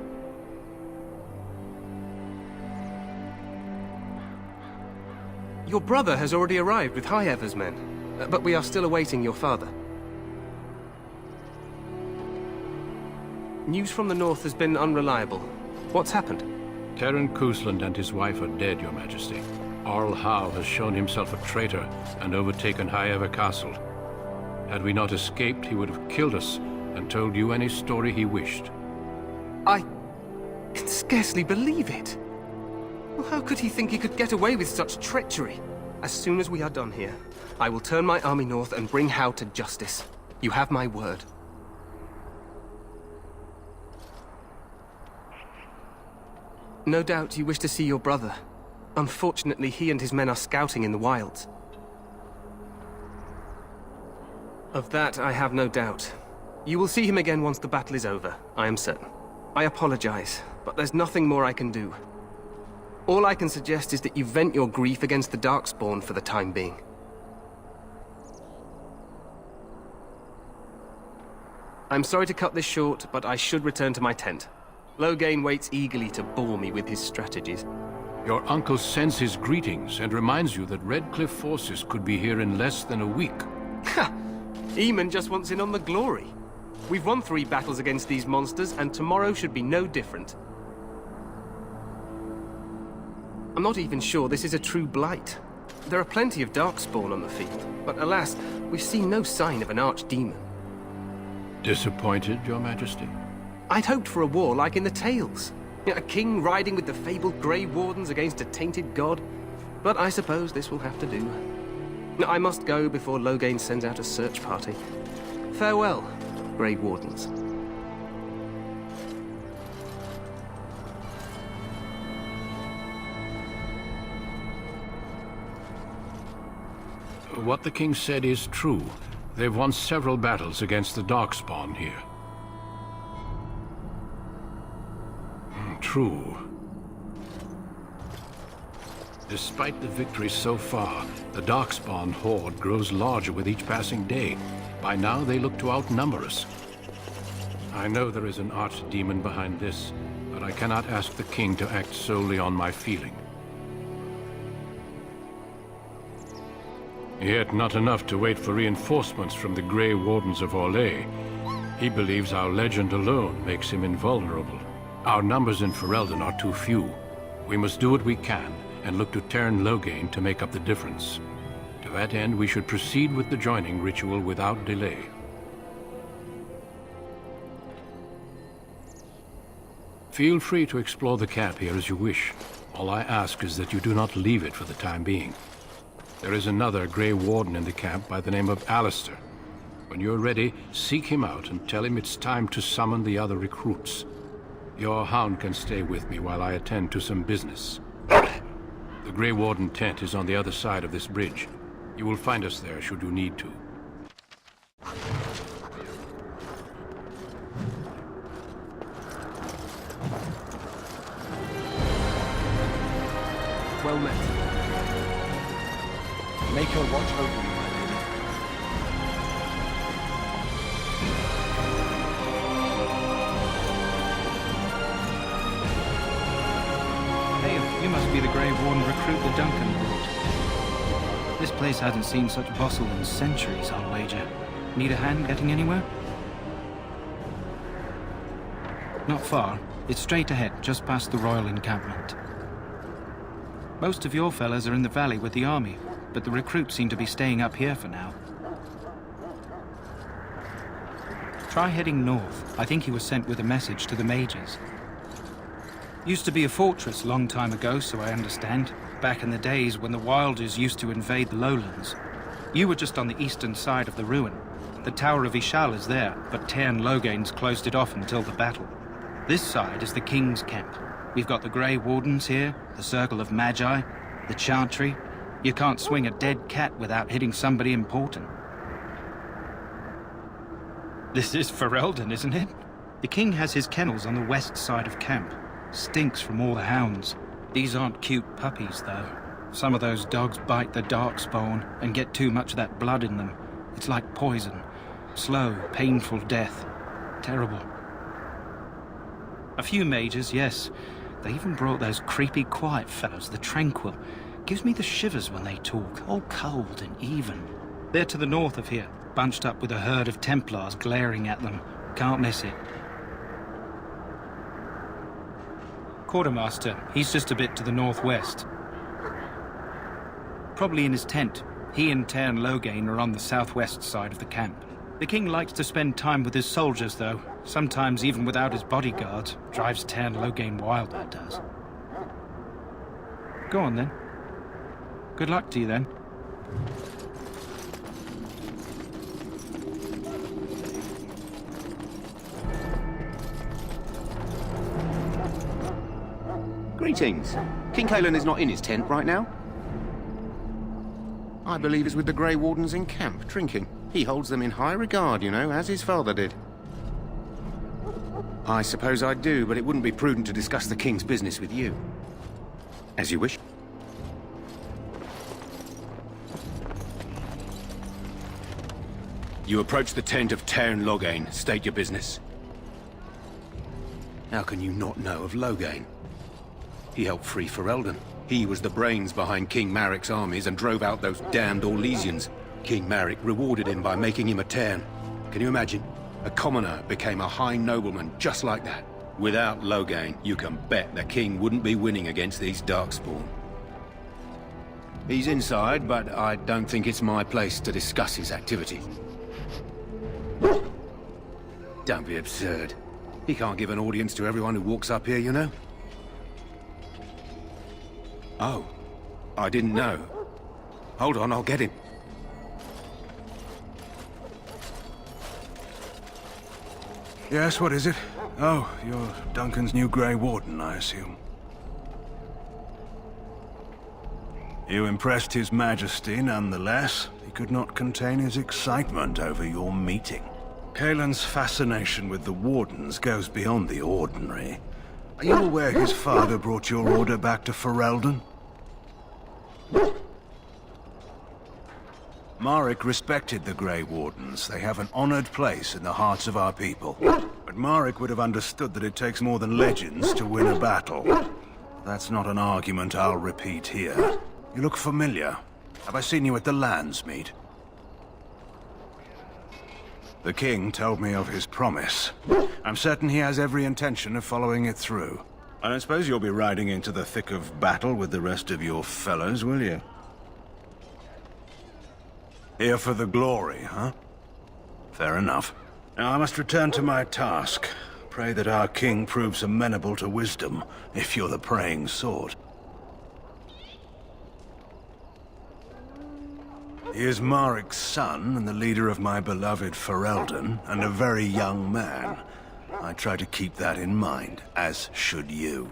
Your brother has already arrived with Highever's men, but we are still awaiting your father. News from the north has been unreliable. What's happened? House Cousland and his wife are dead, Your Majesty. Arl Howe has shown himself a traitor and overtaken Highever Castle. Had we not escaped, he would have killed us and told you any story he wished. I can scarcely believe it. Well, how could he think he could get away with such treachery? As soon as we are done here, I will turn my army north and bring Howe to justice. You have my word. No doubt you wish to see your brother. Unfortunately, he and his men are scouting in the wilds. Of that, I have no doubt. You will see him again once the battle is over, I am certain. I apologize, but there's nothing more I can do. All I can suggest is that you vent your grief against the Darkspawn for the time being. I'm sorry to cut this short, but I should return to my tent. Loghain waits eagerly to bore me with his strategies. Your uncle sends his greetings and reminds you that Redcliffe forces could be here in less than a week. Ha! Eamon just wants in on the glory. We've won 3 battles against these monsters, and tomorrow should be no different. I'm not even sure this is a true blight. There are plenty of darkspawn on the field, but alas, we've seen no sign of an archdemon. Disappointed, Your Majesty? I'd hoped for a war like in the tales. A king riding with the fabled Grey Wardens against a tainted god. But I suppose this will have to do. I must go before Loghain sends out a search party. Farewell, Grey Wardens. What the king said is true. They've won several battles against the Darkspawn here. True. Despite the victories so far, the Darkspawn horde grows larger with each passing day. By now, they look to outnumber us. I know there is an archdemon behind this, but I cannot ask the king to act solely on my feeling. Yet not enough to wait for reinforcements from the Grey Wardens of Orlais. He believes our legend alone makes him invulnerable. Our numbers in Ferelden are too few. We must do what we can, and look to Teyrn Loghain to make up the difference. To that end, we should proceed with the joining ritual without delay. Feel free to explore the camp here as you wish. All I ask is that you do not leave it for the time being. There is another Grey Warden in the camp by the name of Alistair. When you're ready, seek him out and tell him it's time to summon the other recruits. Your hound can stay with me while I attend to some business. The Grey Warden tent is on the other side of this bridge. You will find us there should you need to. Well met. Make her watch over you, my lady. Hey, you must be the Grey Warden recruit the Duncan brought. This place hasn't seen such bustle in centuries, I'll wager. Need a hand getting anywhere? Not far. It's straight ahead, just past the royal encampment. Most of your fellas are in the valley with the army, but the recruits seem to be staying up here for now. Try heading north. I think he was sent with a message to the mages. Used to be a fortress a long time ago, so I understand. Back in the days when the Wilders used to invade the lowlands. You were just on the eastern side of the ruin. The Tower of Ishal is there, but Teyrn Loghain's closed it off until the battle. This side is the King's camp. We've got the Grey Wardens here, the Circle of Magi, the Chantry. You can't swing a dead cat without hitting somebody important. This is Ferelden, isn't it? The king has his kennels on the west side of camp. Stinks from all the hounds. These aren't cute puppies, though. Some of those dogs bite the darkspawn and get too much of that blood in them. It's like poison. Slow, painful death. Terrible. A few mages, yes. They even brought those creepy quiet fellows, the Tranquil. Gives me the shivers when they talk, all cold and even. They're to the north of here, bunched up with a herd of Templars glaring at them. Can't miss it. Quartermaster, he's just a bit to the northwest. Probably in his tent. He and Teyrn Loghain are on the southwest side of the camp. The king likes to spend time with his soldiers, though. Sometimes even without his bodyguards. Drives Teyrn Loghain wild, that does. Go on, then. Good luck to you, then. Greetings. King Cailan is not in his tent right now. I believe he's with the Grey Wardens in camp, drinking. He holds them in high regard, you know, as his father did. I suppose I do, but it wouldn't be prudent to discuss the king's business with you. As you wish. You approach the tent of Teyrn Loghain. State your business. How can you not know of Loghain? He helped free Ferelden. He was the brains behind King Maric's armies and drove out those damned Orlesians. King Maric rewarded him by making him a Tern. Can you imagine? A commoner became a high nobleman just like that. Without Loghain, you can bet the king wouldn't be winning against these Darkspawn. He's inside, but I don't think it's my place to discuss his activity. Don't be absurd. He can't give an audience to everyone who walks up here, you know? Oh, I didn't know. Hold on, I'll get him. Yes, what is it? Oh, you're Duncan's new Grey Warden, I assume. You impressed His Majesty nonetheless. He could not contain his excitement over your meeting. Kaelin's fascination with the Wardens goes beyond the ordinary. Are you aware his father brought your order back to Ferelden? Maric respected the Grey Wardens. They have an honored place in the hearts of our people. But Maric would have understood that it takes more than legends to win a battle. That's not an argument I'll repeat here. You look familiar. Have I seen you at the Landsmeet? The king told me of his promise. I'm certain he has every intention of following it through. I don't suppose you'll be riding into the thick of battle with the rest of your fellows, will you? Here for the glory, huh? Fair enough. Now I must return to my task. Pray that our king proves amenable to wisdom, if you're the praying sort. He is Maric's son and the leader of my beloved Ferelden, and a very young man. I try to keep that in mind, as should you.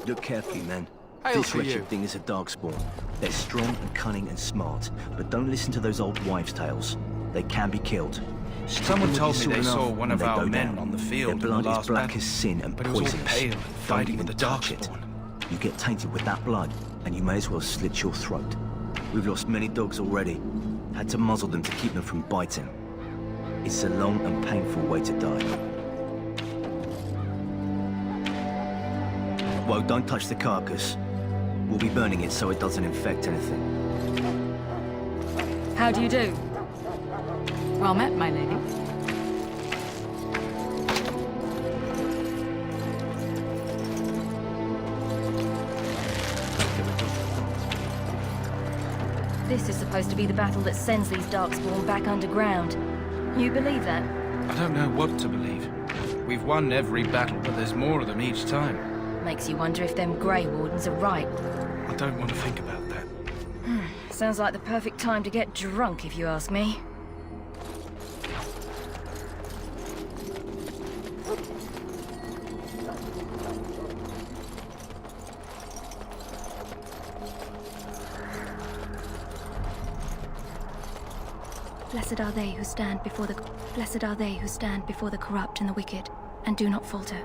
Look carefully, men. Hail This to wretched you. thing is a Darkspawn. They're strong and cunning and smart, but don't listen to those old wives' tales. They can be killed. Someone Strike told with me your they sword saw enough one and of they our go men down. on the field in Their the blood last is black battle, as sin and but it was all poisonous. pale and Don't fighting with even the touch it. You get tainted with that blood, and you may as well slit your throat. We've lost many dogs already. Had to muzzle them to keep them from biting. It's a long and painful way to die. Well, don't touch the carcass. We'll be burning it so it doesn't infect anything. How do you do? Well met, my lady. This is supposed to be the battle that sends these Darkspawn back underground. You believe that? I don't know what to believe. We've won every battle, but there's more of them each time. Makes you wonder if them Grey Wardens are right. I don't want to think about that. Sounds like the perfect time to get drunk, if you ask me. Blessed are they who stand before the corrupt and the wicked, and do not falter.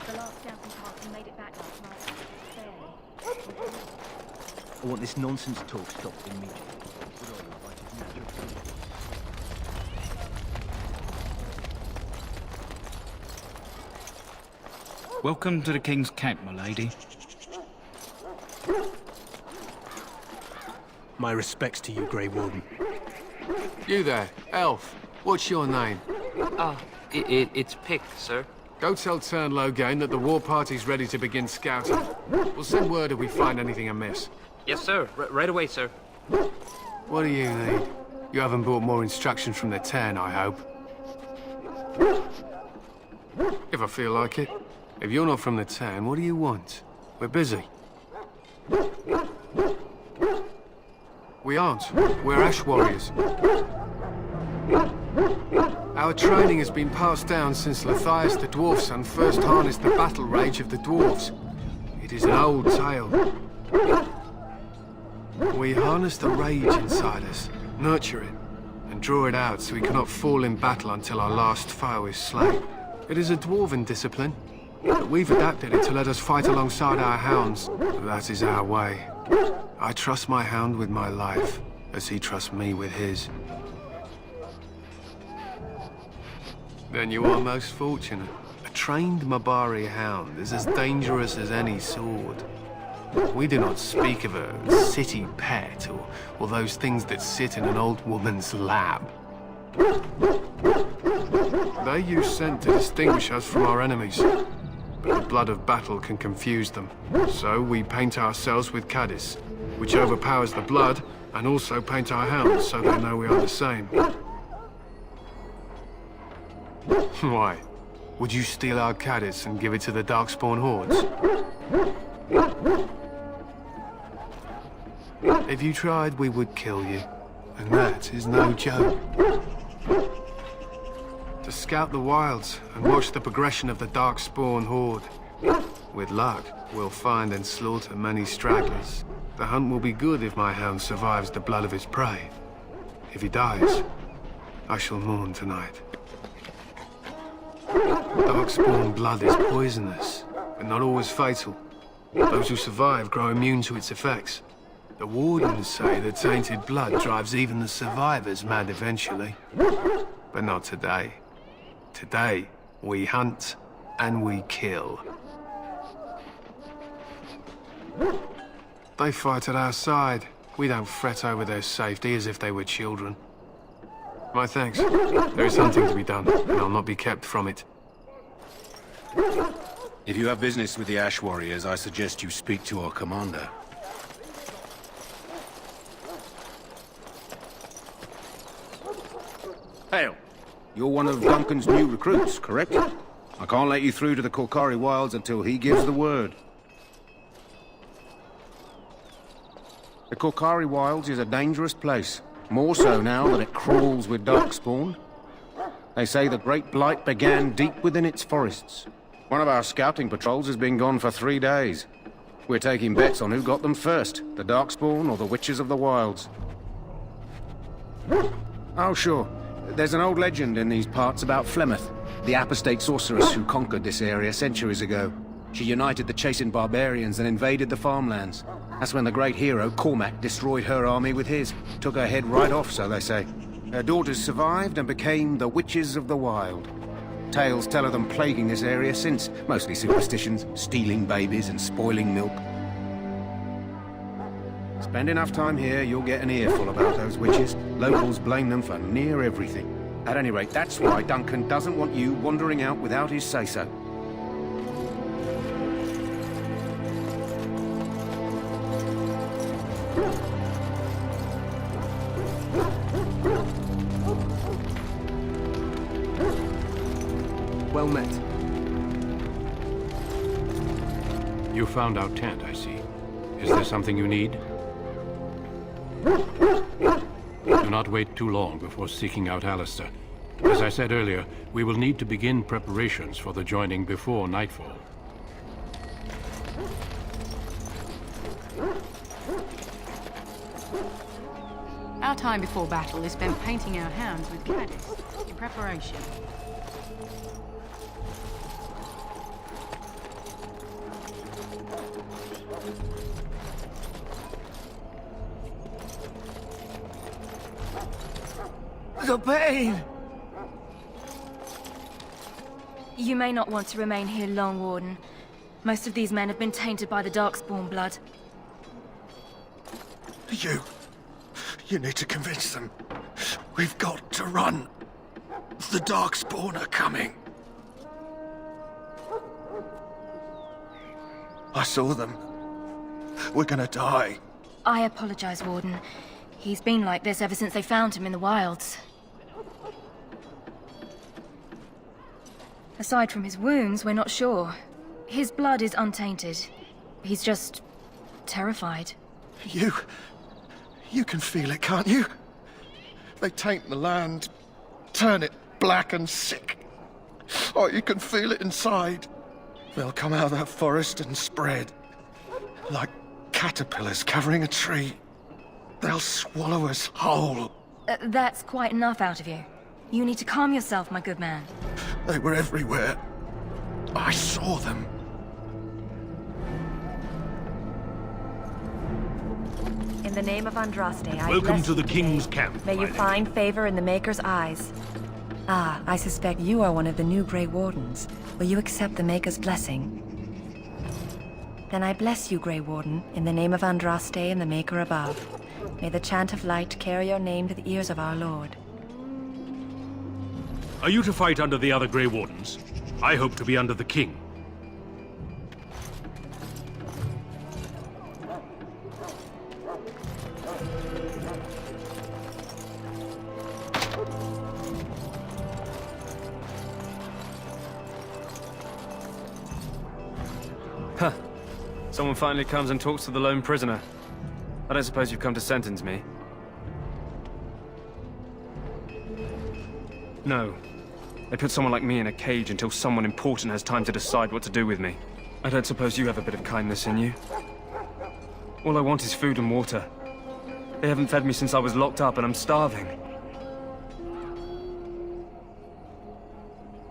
The last dancing party made it back last night. Barely. I want this nonsense talk stopped immediately. Welcome to the King's camp, my lady. My respects to you, Grey Warden. You there, elf. What's your name? It's Pick, sir. Go tell Tern Loghain that the war party's ready to begin scouting. We'll send word if we find anything amiss. Yes, sir. Right away, sir. What do you need? You haven't brought more instructions from the Tern, I hope. If I feel like it. If you're not from the town, what do you want? We're busy. We aren't. We're Ash Warriors. Our training has been passed down since Lathias the Dwarf's son first harnessed the battle rage of the dwarves. It is an old tale. We harness the rage inside us, nurture it, and draw it out so we cannot fall in battle until our last foe is slain. It is a dwarven discipline, but we've adapted it to let us fight alongside our hounds. That is our way. I trust my hound with my life, as he trusts me with his. Then you are most fortunate. A trained Mabari hound is as dangerous as any sword. We do not speak of a city pet or those things that sit in an old woman's lap. They use scent to distinguish us from our enemies, but the blood of battle can confuse them. So we paint ourselves with caddis, which overpowers the blood, and also paint our hounds so they know we are the same. Why? Would you steal our caddis and give it to the Darkspawn hordes? If you tried, we would kill you. And that is no joke. To scout the wilds and watch the progression of the Darkspawn horde. With luck, we'll find and slaughter many stragglers. The hunt will be good if my hound survives the blood of his prey. If he dies, I shall mourn tonight. Darkspawn blood is poisonous, but not always fatal. Those who survive grow immune to its effects. The Wardens say that tainted blood drives even the survivors mad eventually. But not today. Today, we hunt and we kill. They fight at our side. We don't fret over their safety as if they were children. My thanks. There is hunting to be done, and I'll not be kept from it. If you have business with the Ash Warriors, I suggest you speak to our commander. Hail! You're one of Duncan's new recruits, correct? I can't let you through to the Korkari Wilds until he gives the word. The Korkari Wilds is a dangerous place. More so now that it crawls with Darkspawn. They say the Great Blight began deep within its forests. One of our scouting patrols has been gone for 3 days. We're taking bets on who got them first, the Darkspawn or the Witches of the Wilds. Oh, sure. There's an old legend in these parts about Flemeth, the apostate sorceress who conquered this area centuries ago. She united the chasing barbarians and invaded the farmlands. That's when the great hero, Cormac, destroyed her army with his. Took her head right off, so they say. Her daughters survived and became the Witches of the Wild. Tales tell of them plaguing this area since. Mostly superstitions, stealing babies and spoiling milk. Spend enough time here, you'll get an earful about those witches. Locals blame them for near everything. At any rate, that's why Duncan doesn't want you wandering out without his say-so. Well met. You found our tent, I see. Is there something you need? Do not wait too long before seeking out Alistair. As I said earlier, we will need to begin preparations for the joining before nightfall. Our time before battle is spent painting our hounds with caddis in preparation. The pain! You may not want to remain here long, Warden. Most of these men have been tainted by the Darkspawn blood. You need to convince them. We've got to run. The Darkspawn are coming. I saw them. We're gonna die. I apologize, Warden. He's been like this ever since they found him in the wilds. Aside from his wounds, we're not sure. His blood is untainted. He's just terrified. You can feel it, can't you? They taint the land, turn it black and sick. Oh, you can feel it inside. They'll come out of that forest and spread. Like caterpillars covering a tree. They'll swallow us whole. That's quite enough out of you. You need to calm yourself, my good man. They were everywhere. I saw them. In the name of Andraste, I Welcome bless to the you King's today. camp. May you find favor in the Maker's eyes. Ah, I suspect you are one of the new Grey Wardens. Will you accept the Maker's blessing? Then I bless you, Grey Warden, in the name of Andraste and the Maker above. May the chant of light carry your name to the ears of our Lord. Are you to fight under the other Grey Wardens? I hope to be under the King. Huh. Someone finally comes and talks to the lone prisoner. I don't suppose you've come to sentence me? No. They put someone like me in a cage until someone important has time to decide what to do with me. I don't suppose you have a bit of kindness in you? All I want is food and water. They haven't fed me since I was locked up and I'm starving.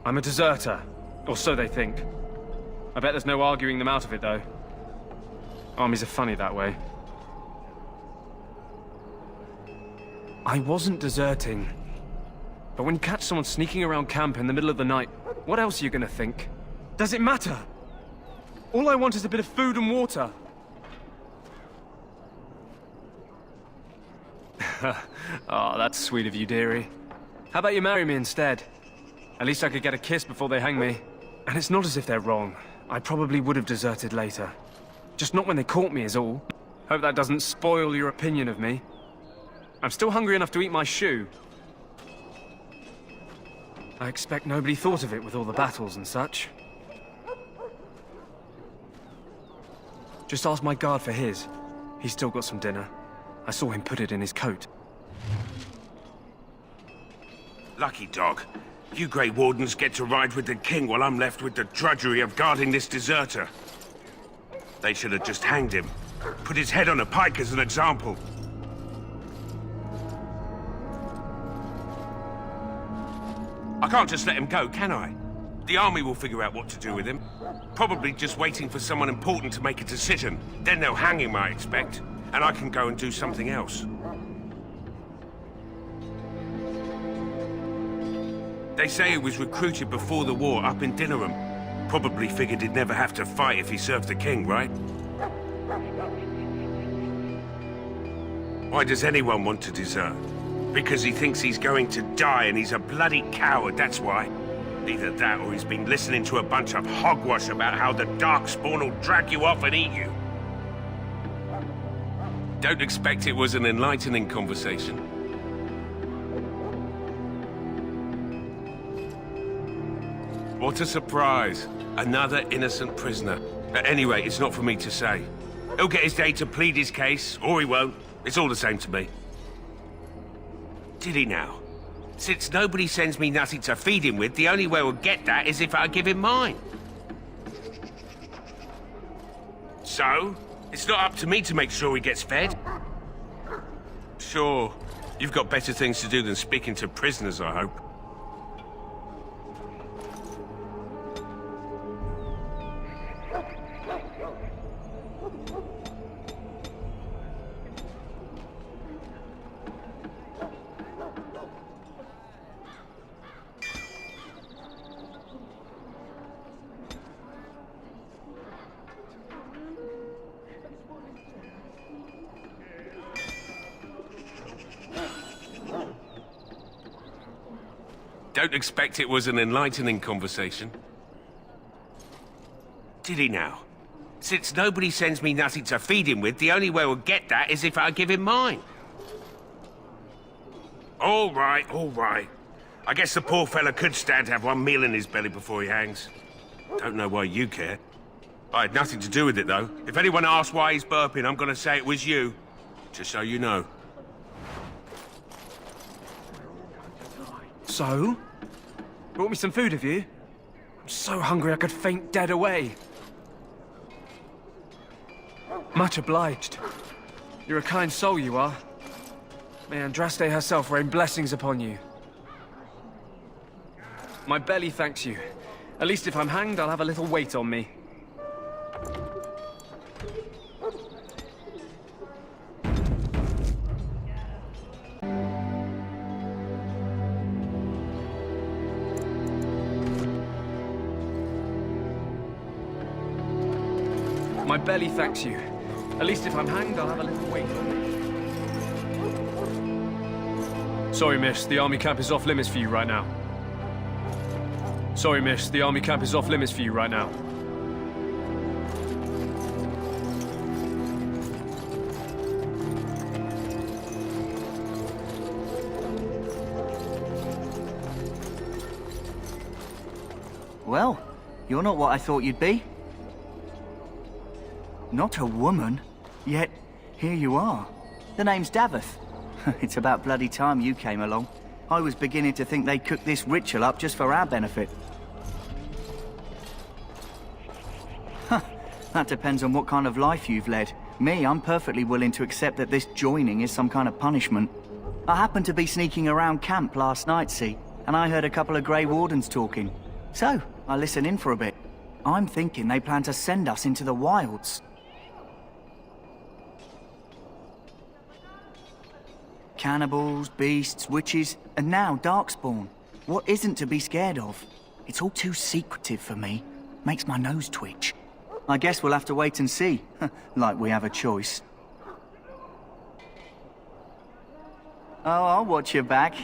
I'm a deserter, or so they think. I bet there's no arguing them out of it, though. Armies are funny that way. I wasn't deserting. But when you catch someone sneaking around camp in the middle of the night, what else are you gonna think? Does it matter? All I want is a bit of food and water. Oh, that's sweet of you, dearie. How about you marry me instead? At least I could get a kiss before they hang me. And it's not as if they're wrong. I probably would have deserted later. Just not when they caught me is all. Hope that doesn't spoil your opinion of me. I'm still hungry enough to eat my shoe. I expect nobody thought of it with all the battles and such. Just ask my guard for his. He's still got some dinner. I saw him put it in his coat. Lucky dog. You Grey Wardens get to ride with the King while I'm left with the drudgery of guarding this deserter. They should have just hanged him. Put his head on a pike as an example. I can't just let him go, can I? The army will figure out what to do with him. Probably just waiting for someone important to make a decision. Then they'll hang him, I expect. And I can go and do something else. They say he was recruited before the war up in Dinnerham. Probably figured he'd never have to fight if he served the King, right? Why does anyone want to desert? Because he thinks he's going to die and he's a bloody coward, that's why. Either that or he's been listening to a bunch of hogwash about how the Darkspawn will drag you off and eat you. Don't expect it was an enlightening conversation. What a surprise. Another innocent prisoner. At any rate, it's not for me to say. He'll get his day to plead his case, or he won't. It's all the same to me. Did he now? Since nobody sends me nothing to feed him with, the only way we'll get that is if I give him mine. So? It's not up to me to make sure he gets fed? Sure. You've got better things to do than speaking to prisoners, I hope. Don't expect it was an enlightening conversation. Did he now? Since nobody sends me nothing to feed him with, the only way we'll get that is if I give him mine. All right, all right. I guess the poor fella could stand to have one meal in his belly before he hangs. Don't know why you care. I had nothing to do with it, though. If anyone asks why he's burping, I'm gonna say it was you. Just so you know. So? Brought me some food, have you? I'm so hungry I could faint dead away. Much obliged. You're a kind soul, you are. May Andraste herself rain blessings upon you. My belly thanks you. At least if I'm hanged, I'll have a little weight on me. My belly thanks you. At least if I'm hanged, I'll have a little weight on me. Sorry, miss. The army camp is off limits for you right now. Sorry, miss. The army camp is off limits for you right now. Well, you're not what I thought you'd be. Not a woman, yet here you are. The name's Daveth. It's about bloody time you came along. I was beginning to think they'd cooked this ritual up just for our benefit. Huh, that depends on what kind of life you've led. Me, I'm perfectly willing to accept that this joining is some kind of punishment. I happened to be sneaking around camp last night, see, and I heard a couple of Grey Wardens talking. So, I listened in for a bit. I'm thinking they plan to send us into the wilds. Cannibals, beasts, witches, and now Darkspawn. What isn't to be scared of? It's all too secretive for me. Makes my nose twitch. I guess we'll have to wait and see. Like we have a choice. Oh, I'll watch your back.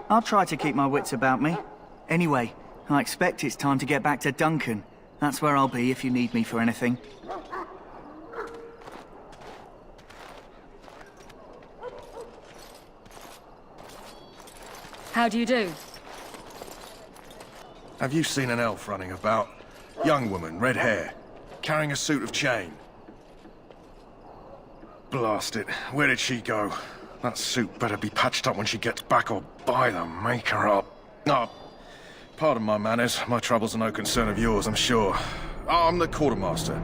I'll try to keep my wits about me. Anyway, I expect it's time to get back to Duncan. That's where I'll be if you need me for anything. How do you do? Have you seen an elf running about? Young woman, red hair, carrying a suit of chain. Blast it. Where did she go? That suit better be patched up when she gets back, or by the maker up. Oh, pardon my manners. My troubles are no concern of yours, I'm sure. Oh, I'm the quartermaster.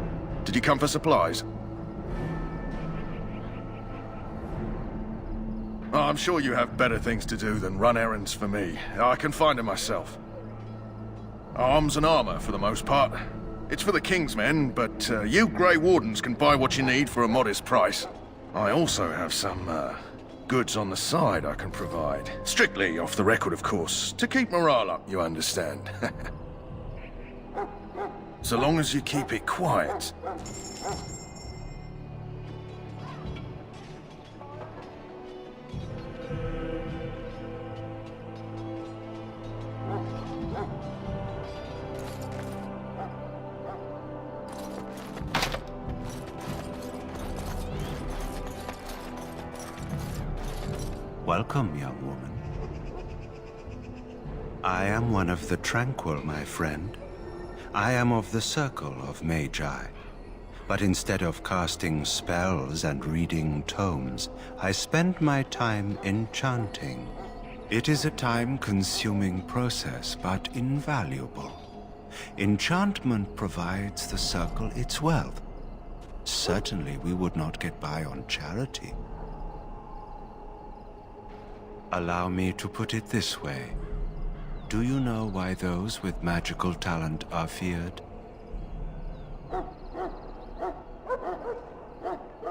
Did you come for supplies? Oh, I'm sure you have better things to do than run errands for me. I can find them myself. Arms and armor, for the most part. It's for the King's men, but you Grey Wardens can buy what you need for a modest price. I also have some, goods on the side I can provide. Strictly off the record, of course. To keep morale up, you understand. So long as you keep it quiet. Welcome, young woman. I am one of the Tranquil, my friend. I am of the Circle of Magi. But instead of casting spells and reading tomes, I spend my time enchanting. It is a time-consuming process, but invaluable. Enchantment provides the Circle its wealth. Certainly we would not get by on charity. Allow me to put it this way. Do you know why those with magical talent are feared?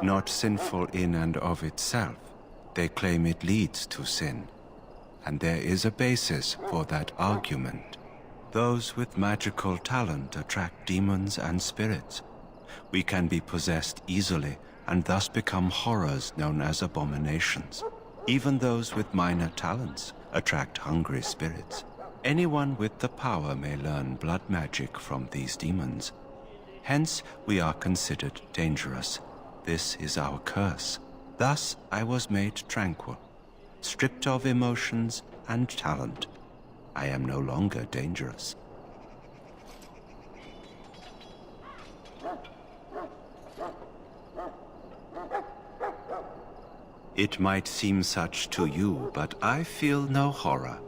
Not sinful in and of itself. They claim it leads to sin. And there is a basis for that argument. Those with magical talent attract demons and spirits. We can be possessed easily and thus become horrors known as abominations. Even those with minor talents attract hungry spirits. Anyone with the power may learn blood magic from these demons. Hence, we are considered dangerous. This is our curse. Thus, I was made tranquil, stripped of emotions and talent. I am no longer dangerous. It might seem such to you, but I feel no horror.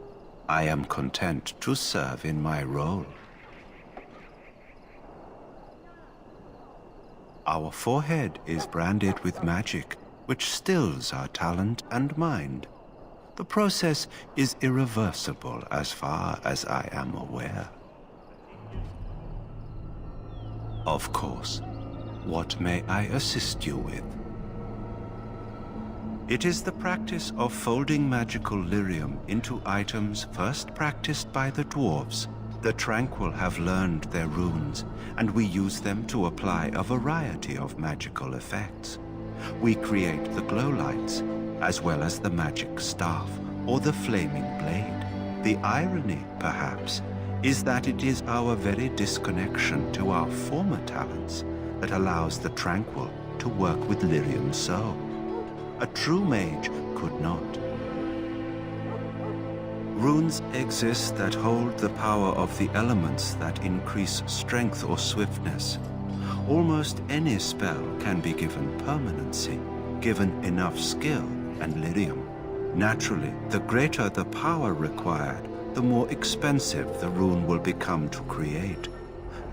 I am content to serve in my role. Our forehead is branded with magic, which stills our talent and mind. The process is irreversible as far as I am aware. Of course. What may I assist you with? It is the practice of folding magical lyrium into items first practiced by the dwarves. The Tranquil have learned their runes, and we use them to apply a variety of magical effects. We create the glow lights, as well as the magic staff, or the flaming blade. The irony, perhaps, is that it is our very disconnection to our former talents that allows the Tranquil to work with lyrium so. A true mage could not. Runes exist that hold the power of the elements that increase strength or swiftness. Almost any spell can be given permanency, given enough skill and lyrium. Naturally, the greater the power required, the more expensive the rune will become to create.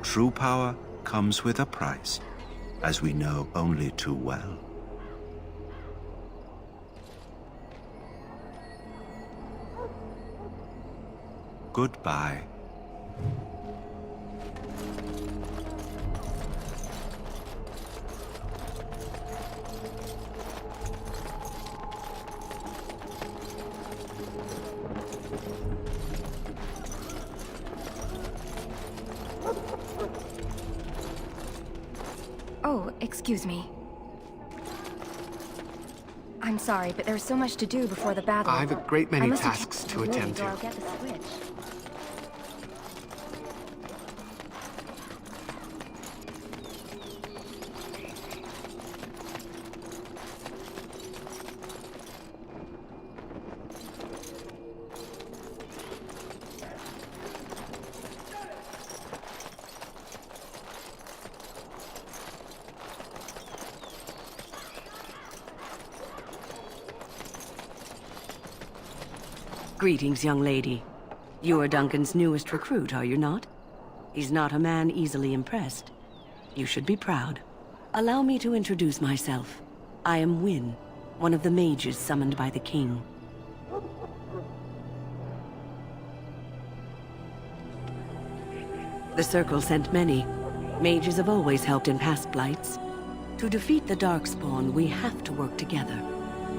True power comes with a price, as we know only too well. Goodbye. Oh, excuse me. I'm sorry, but there's so much to do before the battle. I have a great many I must tasks to attend to. Or I'll get the switch. Greetings, young lady. You are Duncan's newest recruit, are you not? He's not a man easily impressed. You should be proud. Allow me to introduce myself. I am Wynne, one of the mages summoned by the king. The Circle sent many. Mages have always helped in past blights. To defeat the Darkspawn, we have to work together.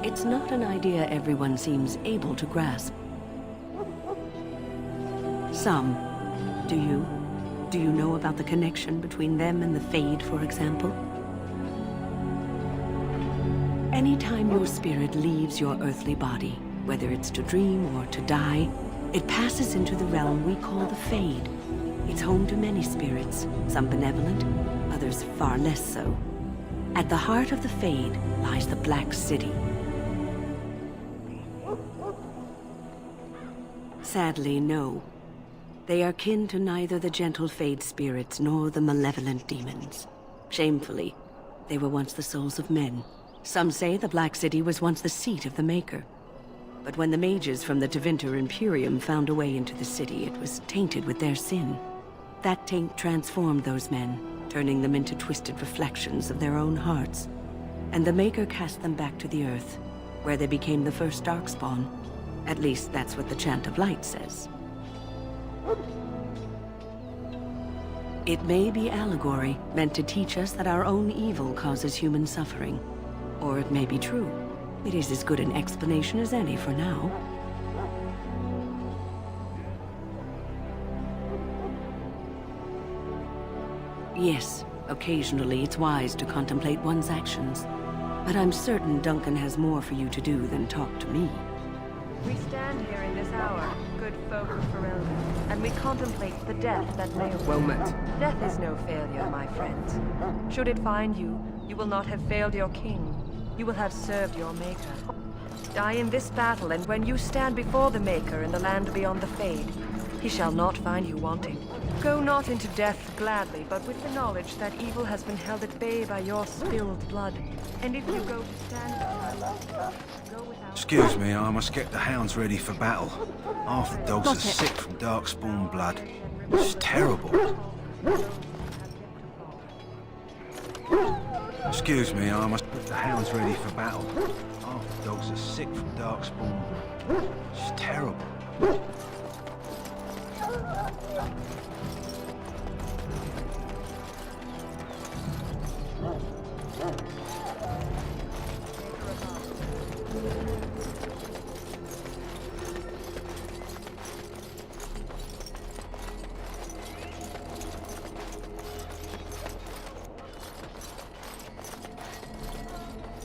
It's not an idea everyone seems able to grasp. Some. Do you? Do you know about the connection between them and the Fade, for example? Anytime your spirit leaves your earthly body, whether it's to dream or to die, it passes into the realm we call the Fade. It's home to many spirits, some benevolent, others far less so. At the heart of the Fade lies the Black City. Sadly, no. They are kin to neither the gentle Fade spirits nor the malevolent demons. Shamefully, they were once the souls of men. Some say the Black City was once the seat of the Maker. But when the mages from the Tevinter Imperium found a way into the city, it was tainted with their sin. That taint transformed those men, turning them into twisted reflections of their own hearts. And the Maker cast them back to the Earth, where they became the first Darkspawn. At least that's what the Chant of Light says. It may be allegory, meant to teach us that our own evil causes human suffering. Or it may be true. It is as good an explanation as any for now. Yes, occasionally it's wise to contemplate one's actions. But I'm certain Duncan has more for you to do than talk to me. We stand here in this hour, good folk of Ferelden, and we contemplate the death that may await. Well met. Death is no failure, my friends. Should it find you, you will not have failed your king. You will have served your Maker. Die in this battle, and when you stand before the Maker in the land beyond the Fade, he shall not find you wanting. Go not into death gladly, but with the knowledge that evil has been held at bay by your spilled blood. And if you go to stand... go without... Excuse me, I must get the hounds ready for battle. Half the dogs are sick from Darkspawn blood. It's terrible. Excuse me, I must put the hounds ready for battle. Half the dogs are sick from darkspawn. It's terrible.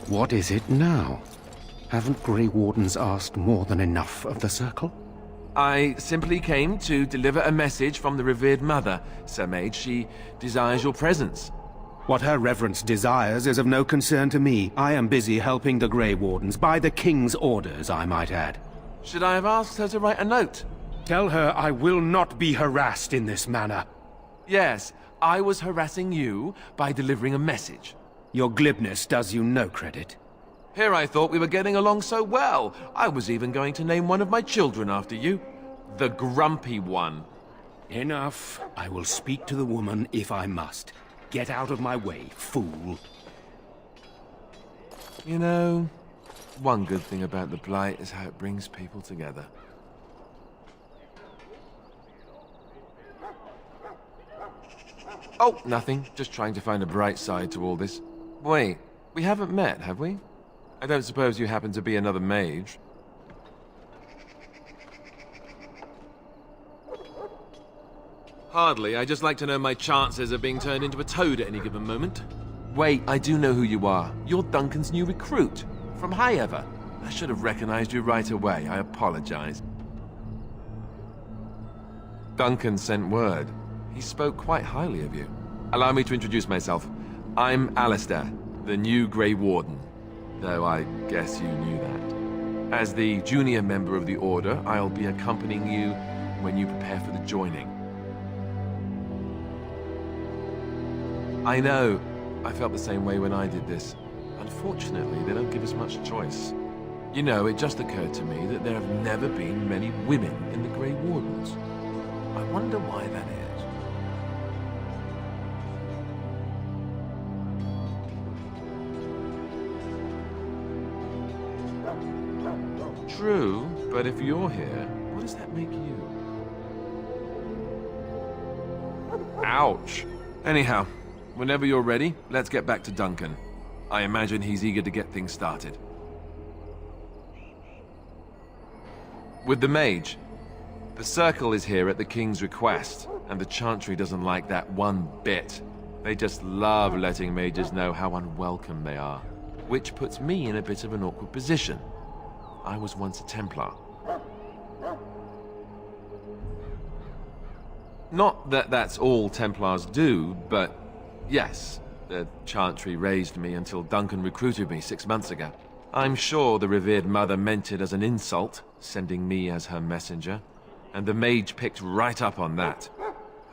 What is it now? Haven't Grey Wardens asked more than enough of the Circle? I simply came to deliver a message from the revered mother, Sir Mage. She desires your presence. What her reverence desires is of no concern to me. I am busy helping the Grey Wardens, by the King's orders, I might add. Should I have asked her to write a note? Tell her I will not be harassed in this manner. Yes, I was harassing you by delivering a message. Your glibness does you no credit. Here I thought we were getting along so well. I was even going to name one of my children after you. The Grumpy One. Enough. I will speak to the woman if I must. Get out of my way, fool. You know, one good thing about the Blight is how it brings people together. Oh, nothing. Just trying to find a bright side to all this. Wait, we haven't met, have we? I don't suppose you happen to be another mage? Hardly. I just like to know my chances of being turned into a toad at any given moment. Wait, I do know who you are. You're Duncan's new recruit, from Highever. I should have recognized you right away. I apologize. Duncan sent word. He spoke quite highly of you. Allow me to introduce myself. I'm Alistair, the new Grey Warden. Though I guess you knew that. As the junior member of the Order, I'll be accompanying you when you prepare for the joining. I know. I felt the same way when I did this. Unfortunately, they don't give us much choice. You know, it just occurred to me that there have never been many women in the Grey Wardens. I wonder why that is. True, but if you're here, what does that make you? Ouch. Anyhow, whenever you're ready, let's get back to Duncan. I imagine he's eager to get things started. With the mage, the Circle is here at the King's request, and the Chantry doesn't like that one bit. They just love letting mages know how unwelcome they are, which puts me in a bit of an awkward position. I was once a Templar. Not that that's all Templars do, but yes, the Chantry raised me until Duncan recruited me 6 months ago. I'm sure the revered mother meant it as an insult, sending me as her messenger, and the mage picked right up on that.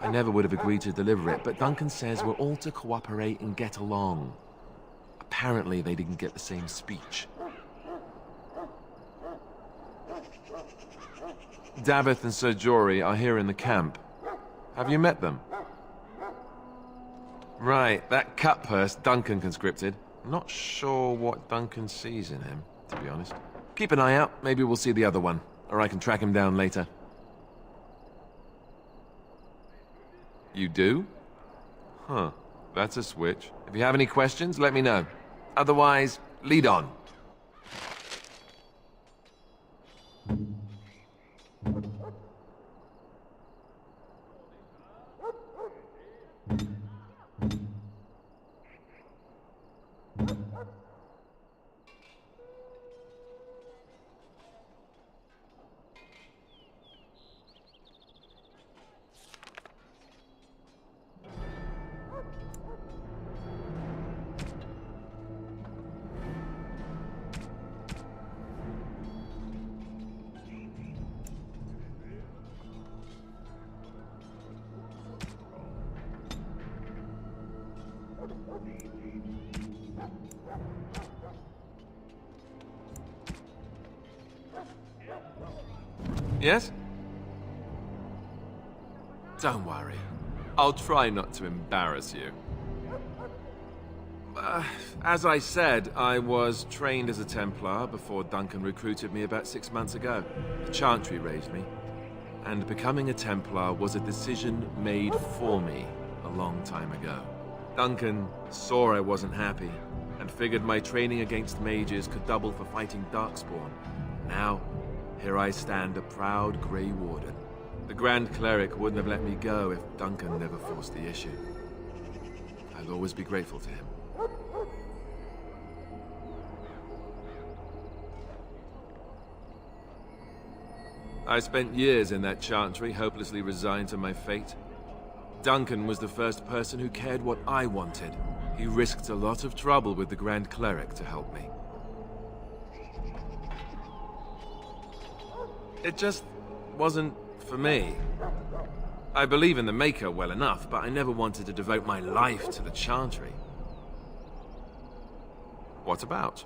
I never would have agreed to deliver it, but Duncan says we're all to cooperate and get along. Apparently they didn't get the same speech. Davith and Sir Jory are here in the camp. Have you met them? Right, that cut purse Duncan conscripted. I'm not sure what Duncan sees in him, to be honest. Keep an eye out, maybe we'll see the other one, or I can track him down later. You do? Huh, that's a switch. If you have any questions, let me know. Otherwise, lead on. Yes? Don't worry. I'll try not to embarrass you. As I said, I was trained as a Templar before Duncan recruited me about 6 months ago. The Chantry raised me. And becoming a Templar was a decision made for me a long time ago. Duncan saw I wasn't happy, and figured my training against mages could double for fighting Darkspawn. Now, here I stand, a proud Grey Warden. The Grand Cleric wouldn't have let me go if Duncan never forced the issue. I'll always be grateful to him. I spent years in that Chantry, hopelessly resigned to my fate. Duncan was the first person who cared what I wanted. He risked a lot of trouble with the Grand Cleric to help me. It just wasn't for me. I believe in the Maker well enough, but I never wanted to devote my life to the Chantry. What about?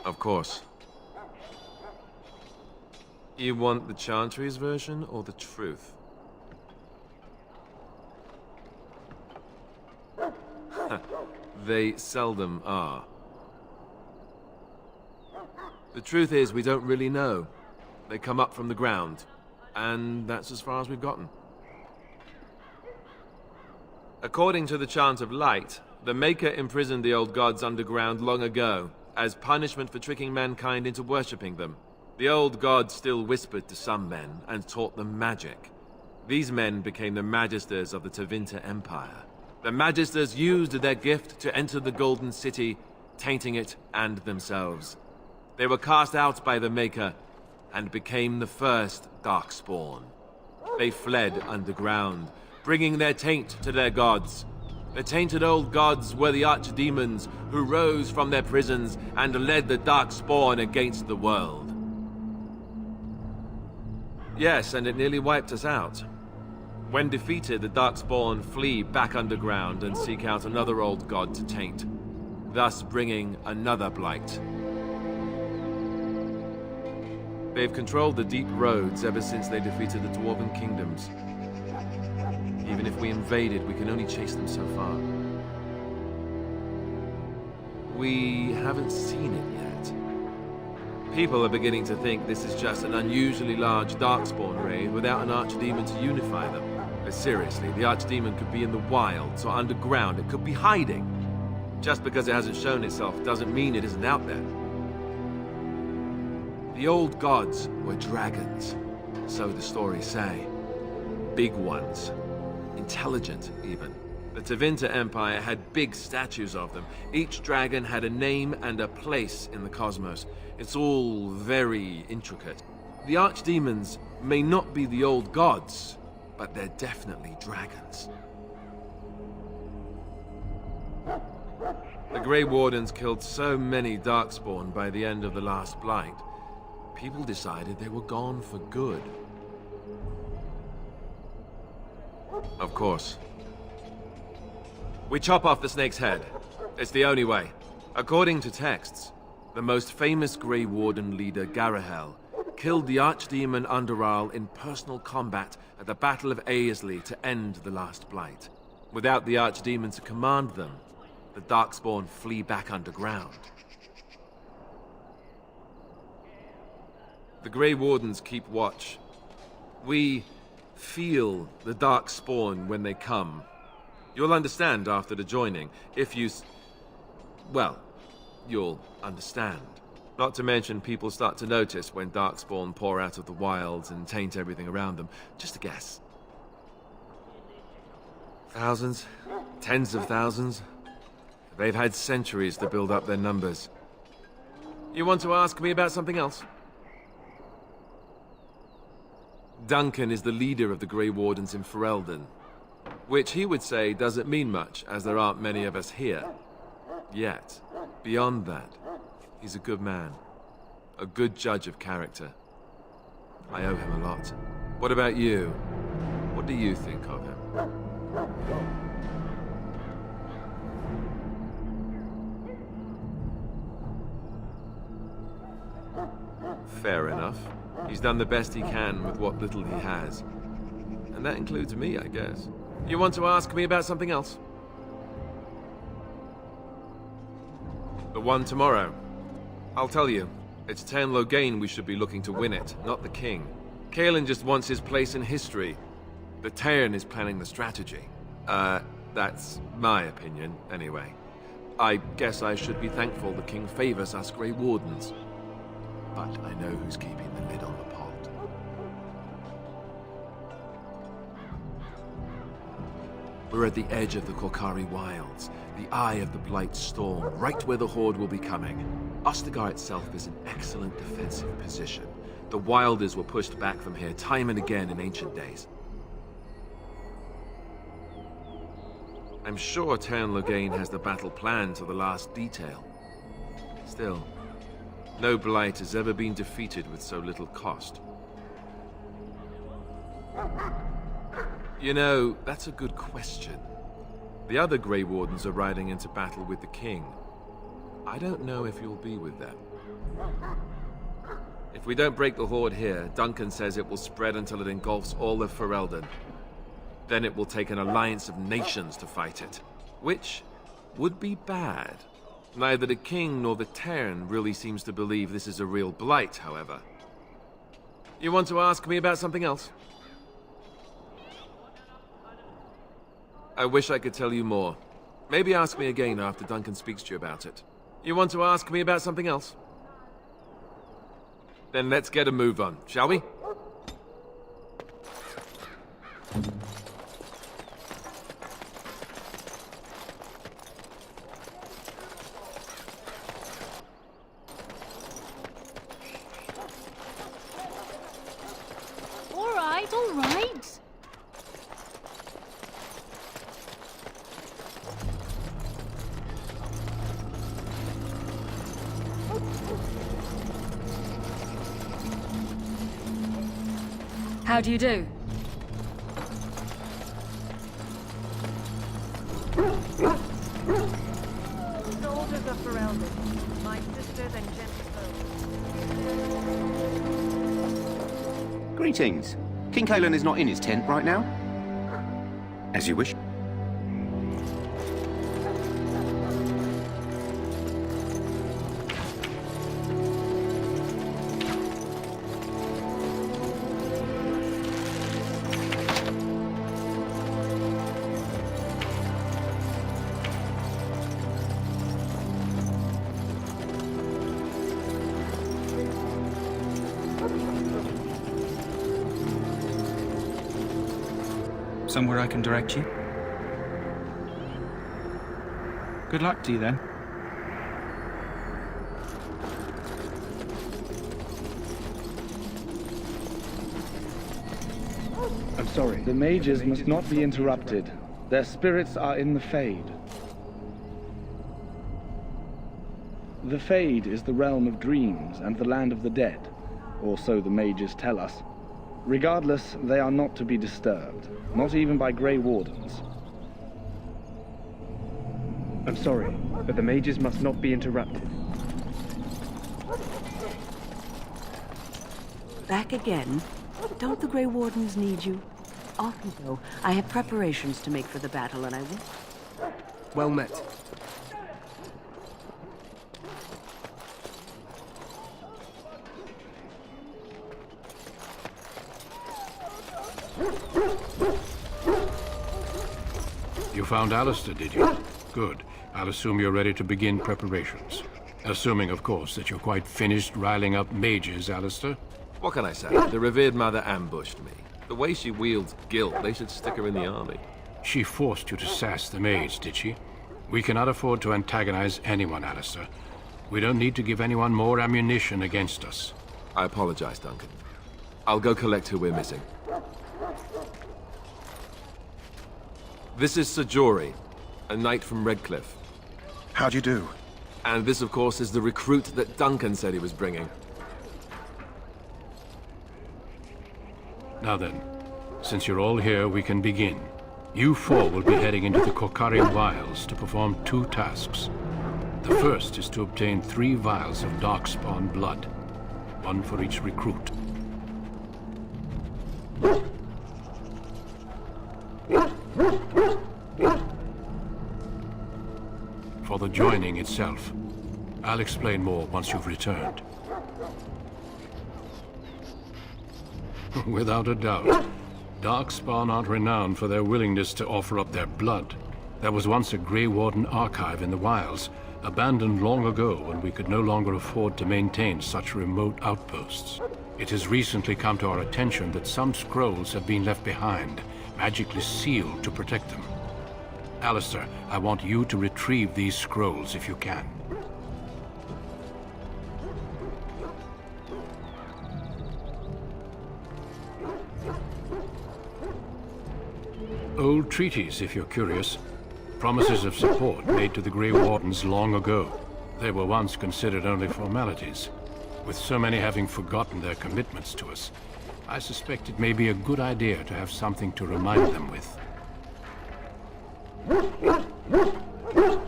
Of course. You want the Chantry's version or the truth? They seldom are. The truth is, we don't really know. They come up from the ground, and that's as far as we've gotten. According to the Chant of Light, the Maker imprisoned the old gods underground long ago, as punishment for tricking mankind into worshipping them. The old gods still whispered to some men, and taught them magic. These men became the magisters of the Tevinter Empire. The magisters used their gift to enter the Golden City, tainting it and themselves. They were cast out by the Maker, and became the first Darkspawn. They fled underground, bringing their taint to their gods. The tainted old gods were the archdemons who rose from their prisons and led the Darkspawn against the world. Yes, and it nearly wiped us out. When defeated, the Darkspawn flee back underground and seek out another old god to taint, thus bringing another blight. They've controlled the deep roads ever since they defeated the Dwarven kingdoms. Even if we invaded, we can only chase them so far. We haven't seen it yet. People are beginning to think this is just an unusually large Darkspawn raid without an archdemon to unify them. But seriously, the archdemon could be in the wilds or underground. It could be hiding. Just because it hasn't shown itself doesn't mean it isn't out there. The old gods were dragons, so the stories say. Big ones. Intelligent, even. The Tevinter Empire had big statues of them. Each dragon had a name and a place in the cosmos. It's all very intricate. The archdemons may not be the old gods, but they're definitely dragons. The Grey Wardens killed so many Darkspawn by the end of the last Blight. People decided they were gone for good. Of course. We chop off the snake's head. It's the only way. According to texts, the most famous Grey Warden leader, Garahel, killed the Archdemon Underal in personal combat at the Battle of Aesley to end the last Blight. Without the Archdemon to command them, the Darkspawn flee back underground. The Grey Wardens keep watch. We feel the Darkspawn when they come. You'll understand after the joining, if you... well, you'll understand. Not to mention, people start to notice when Darkspawn pour out of the wilds and taint everything around them. Just a guess. Thousands? Tens of thousands? They've had centuries to build up their numbers. You want to ask me about something else? Duncan is the leader of the Grey Wardens in Ferelden, which he would say doesn't mean much, as there aren't many of us here. Yet, beyond that, he's a good man, a good judge of character. I owe him a lot. What about you? What do you think of him? Fair enough. He's done the best he can with what little he has. And that includes me, I guess. You want to ask me about something else? The one tomorrow. I'll tell you, it's Tairn Loghain we should be looking to win it, not the king. Caelan just wants his place in history. The Tairn is planning the strategy. That's my opinion, anyway. I guess I should be thankful the king favors us Grey Wardens. But I know who's keeping the lid on the pot. We're at the edge of the Korkari Wilds, the eye of the Blight Storm, right where the Horde will be coming. Ostagar itself is an excellent defensive position. The Wilders were pushed back from here time and again in ancient days. I'm sure Tairn Loghain has the battle planned to the last detail. Still, no Blight has ever been defeated with so little cost. You know, that's a good question. The other Grey Wardens are riding into battle with the king. I don't know if you'll be with them. If we don't break the Horde here, Duncan says it will spread until it engulfs all of Ferelden. Then it will take an alliance of nations to fight it, which would be bad. Neither the king nor the Tairn really seems to believe this is a real blight, however. You want to ask me about something else? I wish I could tell you more. Maybe ask me again after Duncan speaks to you about it. You want to ask me about something else? Then let's get a move on, shall we? All right. How do you do? Soldiers of Ferelden, my sisters and gentlefolk. Greetings. King Caelan is not in his tent right now. As you wish. Somewhere I can direct you? Good luck to you, then. I'm sorry. The mages must not be interrupted. Their spirits are in the Fade. The Fade is the realm of dreams and the land of the dead, or so the mages tell us. Regardless, they are not to be disturbed, not even by Grey Wardens. I'm sorry, but the mages must not be interrupted. Back again? Don't the Grey Wardens need you? Off you go. I have preparations to make for the battle, and I will... Well met. You found Alistair, did you? Good. I'll assume you're ready to begin preparations. Assuming, of course, that you're quite finished riling up mages, Alistair. What can I say? The revered mother ambushed me. The way she wields guilt, they should stick her in the army. She forced you to sass the maids, did she? We cannot afford to antagonize anyone, Alistair. We don't need to give anyone more ammunition against us. I apologize, Duncan. I'll go collect who we're missing. This is Sir Jory, a knight from Redcliffe. How'd you do? And this, of course, is the recruit that Duncan said he was bringing. Now then, since you're all here, we can begin. You four will be heading into the Korkari Wilds to perform 2 tasks. The first is to obtain 3 vials of Darkspawn blood, 1 for each recruit. For the joining itself, I'll explain more once you've returned. Without a doubt. Darkspawn aren't renowned for their willingness to offer up their blood. There was once a Grey Warden archive in the wilds, abandoned long ago when we could no longer afford to maintain such remote outposts. It has recently come to our attention that some scrolls have been left behind, magically sealed to protect them. Alistair, I want you to retrieve these scrolls if you can. Old treaties, if you're curious. Promises of support made to the Grey Wardens long ago. They were once considered only formalities. With so many having forgotten their commitments to us, I suspect it may be a good idea to have something to remind them with.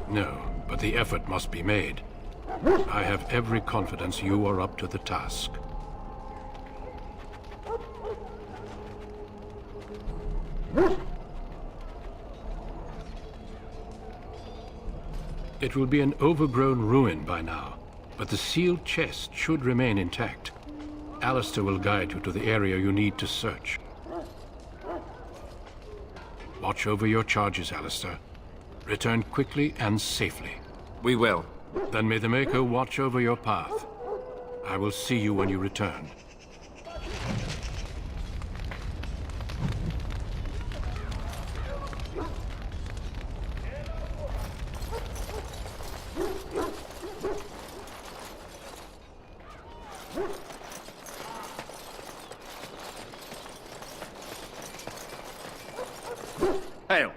No, but the effort must be made. I have every confidence you are up to the task. It will be an overgrown ruin by now, but the sealed chest should remain intact. Alistair will guide you to the area you need to search. Watch over your charges, Alistair. Return quickly and safely. We will. Then may the Maker watch over your path. I will see you when you return. Hail.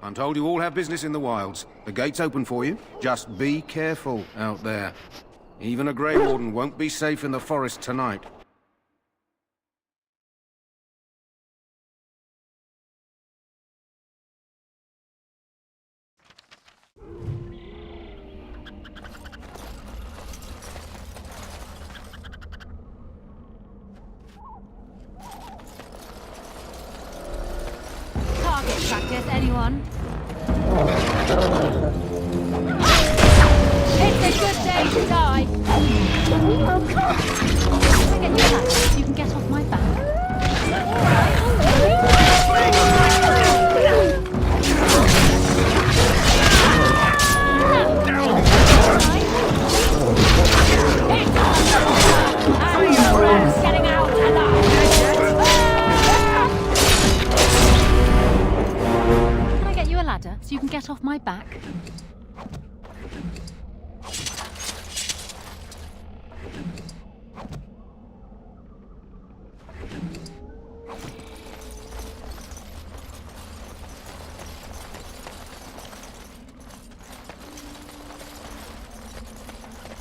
I'm told you all have business in the wilds. The gate's open for you. Just be careful out there. Even a Grey Warden won't be safe in the forest tonight. Target practice, anyone? It's a good day to die. Can I get you back so you can get off my back? Getting out alive. Can I get you a ladder so you can get off my back?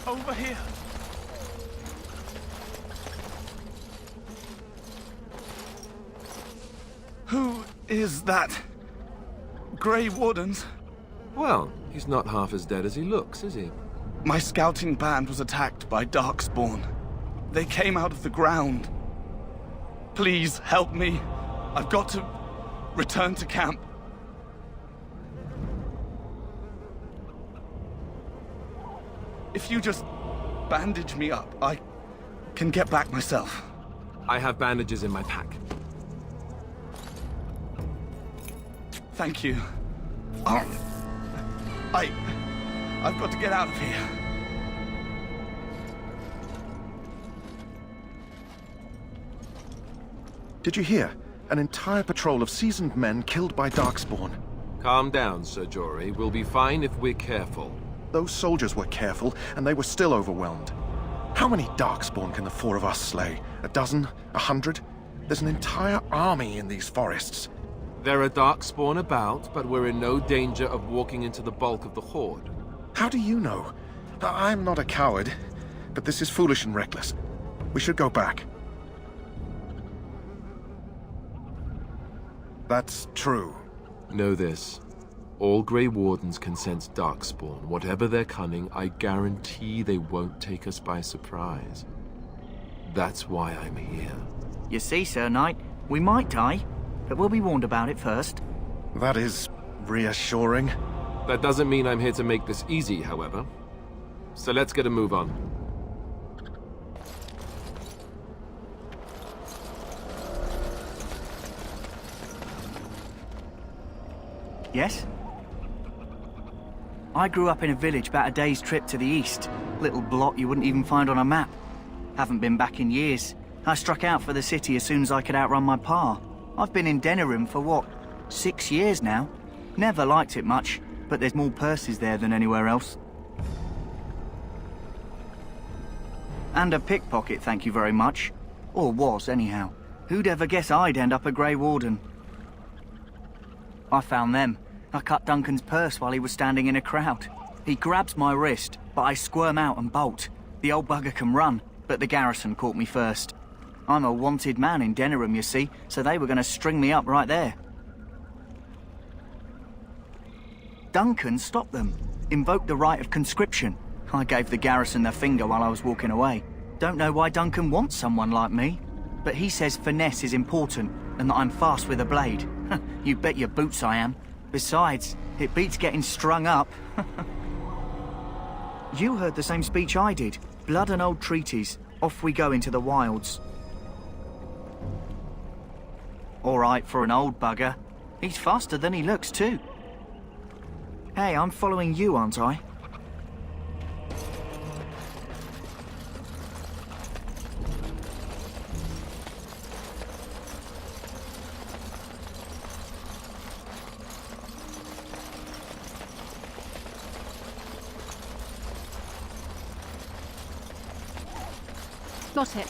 Over here. Who is that? Grey Wardens? Well, he's not half as dead as he looks, is he? My scouting band was attacked by Darkspawn. They came out of the ground. Please help me. I've got to return to camp. If you just bandage me up, I can get back myself. I have bandages in my pack. Thank you. I've got to get out of here. Did you hear? An entire patrol of seasoned men killed by Darkspawn. Calm down, Sir Jory. We'll be fine if we're careful. Those soldiers were careful, and they were still overwhelmed. How many Darkspawn can the four of us slay? A dozen? 100? There's an entire army in these forests. There are Darkspawn about, but we're in no danger of walking into the bulk of the Horde. How do you know? I'm not a coward, but this is foolish and reckless. We should go back. That's true. Know this. All Grey Wardens can sense Darkspawn. Whatever their cunning, I guarantee they won't take us by surprise. That's why I'm here. You see, Sir Knight, we might die, but we'll be warned about it first. That is reassuring. That doesn't mean I'm here to make this easy, however. So let's get a move on. Yes? I grew up in a village about a day's trip to the east. Little blot you wouldn't even find on a map. Haven't been back in years. I struck out for the city as soon as I could outrun my pa. I've been in Denerim for what, 6 years now? Never liked it much, but there's more purses there than anywhere else. And a pickpocket, thank you very much. Or was, anyhow. Who'd ever guess I'd end up a Grey Warden? I found them. I cut Duncan's purse while he was standing in a crowd. He grabs my wrist, but I squirm out and bolt. The old bugger can run, but the garrison caught me first. I'm a wanted man in Denerim, you see, so they were going to string me up right there. Duncan stopped them, invoked the right of conscription. I gave the garrison the finger while I was walking away. Don't know why Duncan wants someone like me, but he says finesse is important and that I'm fast with a blade. You bet your boots I am. Besides, it beats getting strung up. You heard the same speech I did. Blood and old treaties. Off we go into the wilds. All right for an old bugger. He's faster than he looks, too. Hey, I'm following you, aren't I? Got it.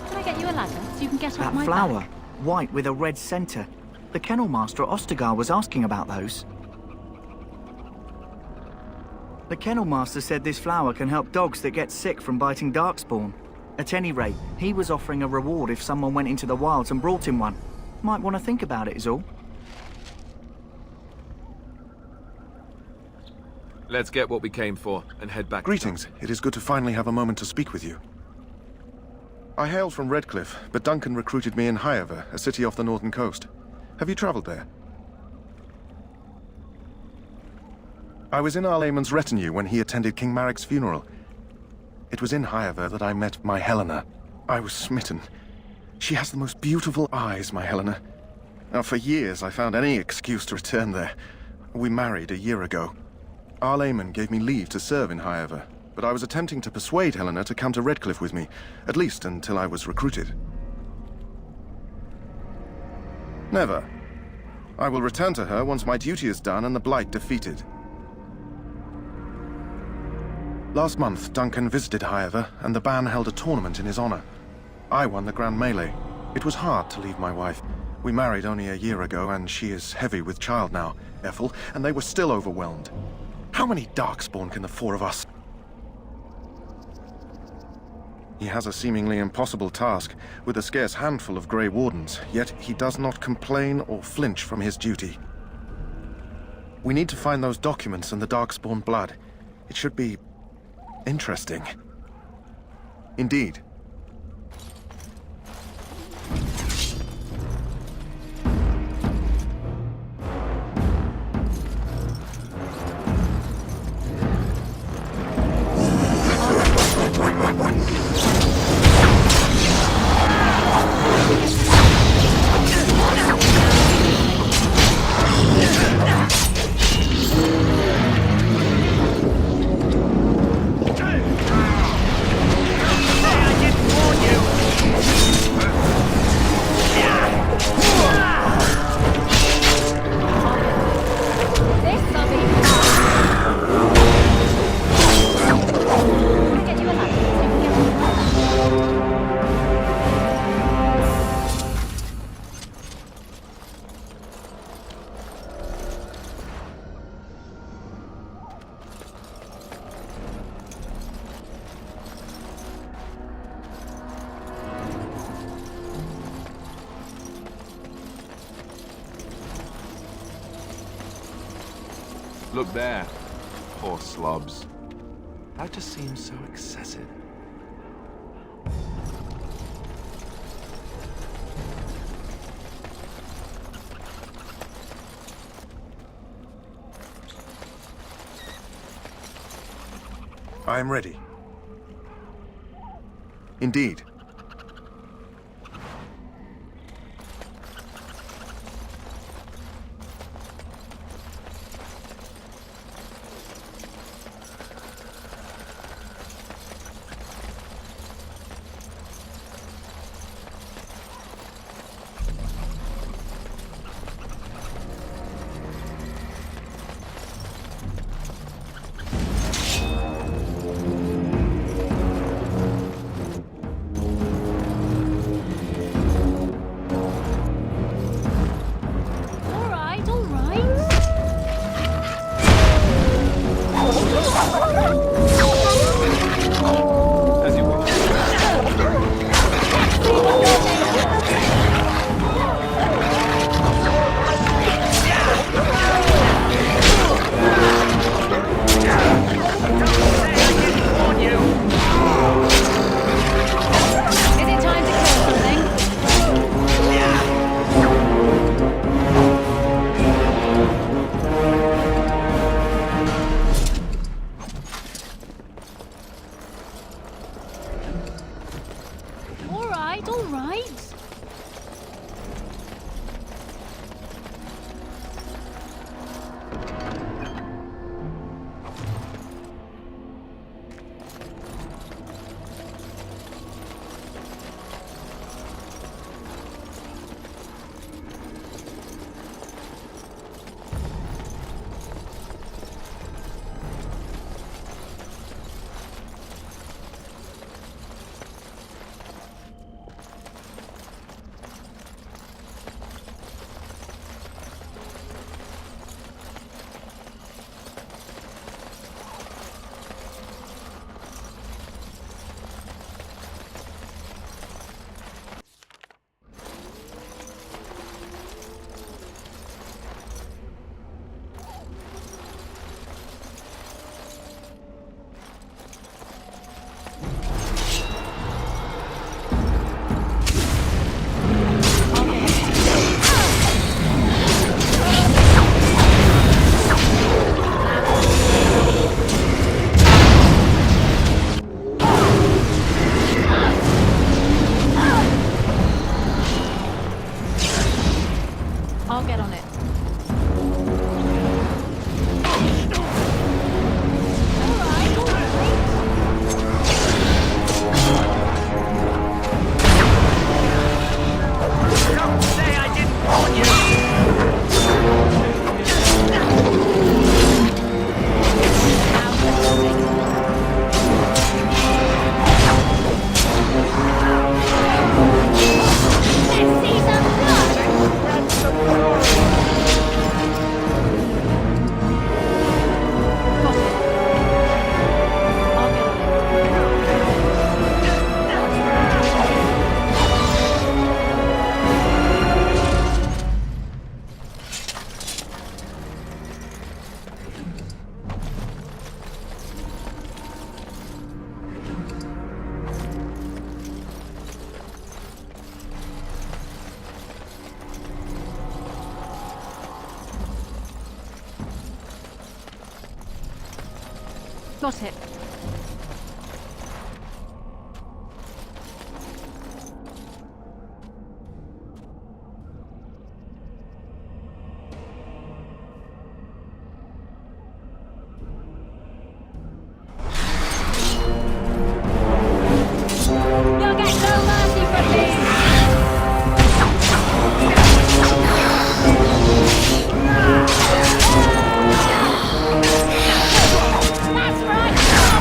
Can I get you a ladder so you can get off my That flower, back? white with a red centre. The kennel master at Ostagar was asking about those. The kennel master said this flower can help dogs that get sick from biting darkspawn. At any rate, he was offering a reward if someone went into the wilds and brought him one. Might want to think about it is all. Let's get what we came for and head back. Greetings. It is good to finally have a moment to speak with you. I hail from Redcliffe, but Duncan recruited me in Highever, a city off the northern coast. Have you traveled there? I was in Arlayman's retinue when he attended King Maric's funeral. It was in Highever that I met my Helena. I was smitten. She has the most beautiful eyes, my Helena. Now, for years I found any excuse to return there. We married a year ago. Arlayman gave me leave to serve in Highever, but I was attempting to persuade Helena to come to Redcliffe with me, at least until I was recruited. Never. I will return to her once my duty is done and the Blight defeated. Last month, Duncan visited Highever, and the band held a tournament in his honor. I won the Grand Melee. It was hard to leave my wife. We married only a year ago, and she is heavy with child now, Ethel, and they were still overwhelmed. How many Darkspawn can the four of us? He has a seemingly impossible task, with a scarce handful of Grey Wardens, yet he does not complain or flinch from his duty. We need to find those documents and the Darkspawn blood. It should be interesting. Indeed. I did Look there. Poor slobs. That just seems so excessive. I am ready. Indeed. I'll get on it. Don't say I didn't warn you! Let's see some blood! Got it. You'll get no mercy from me! That's right!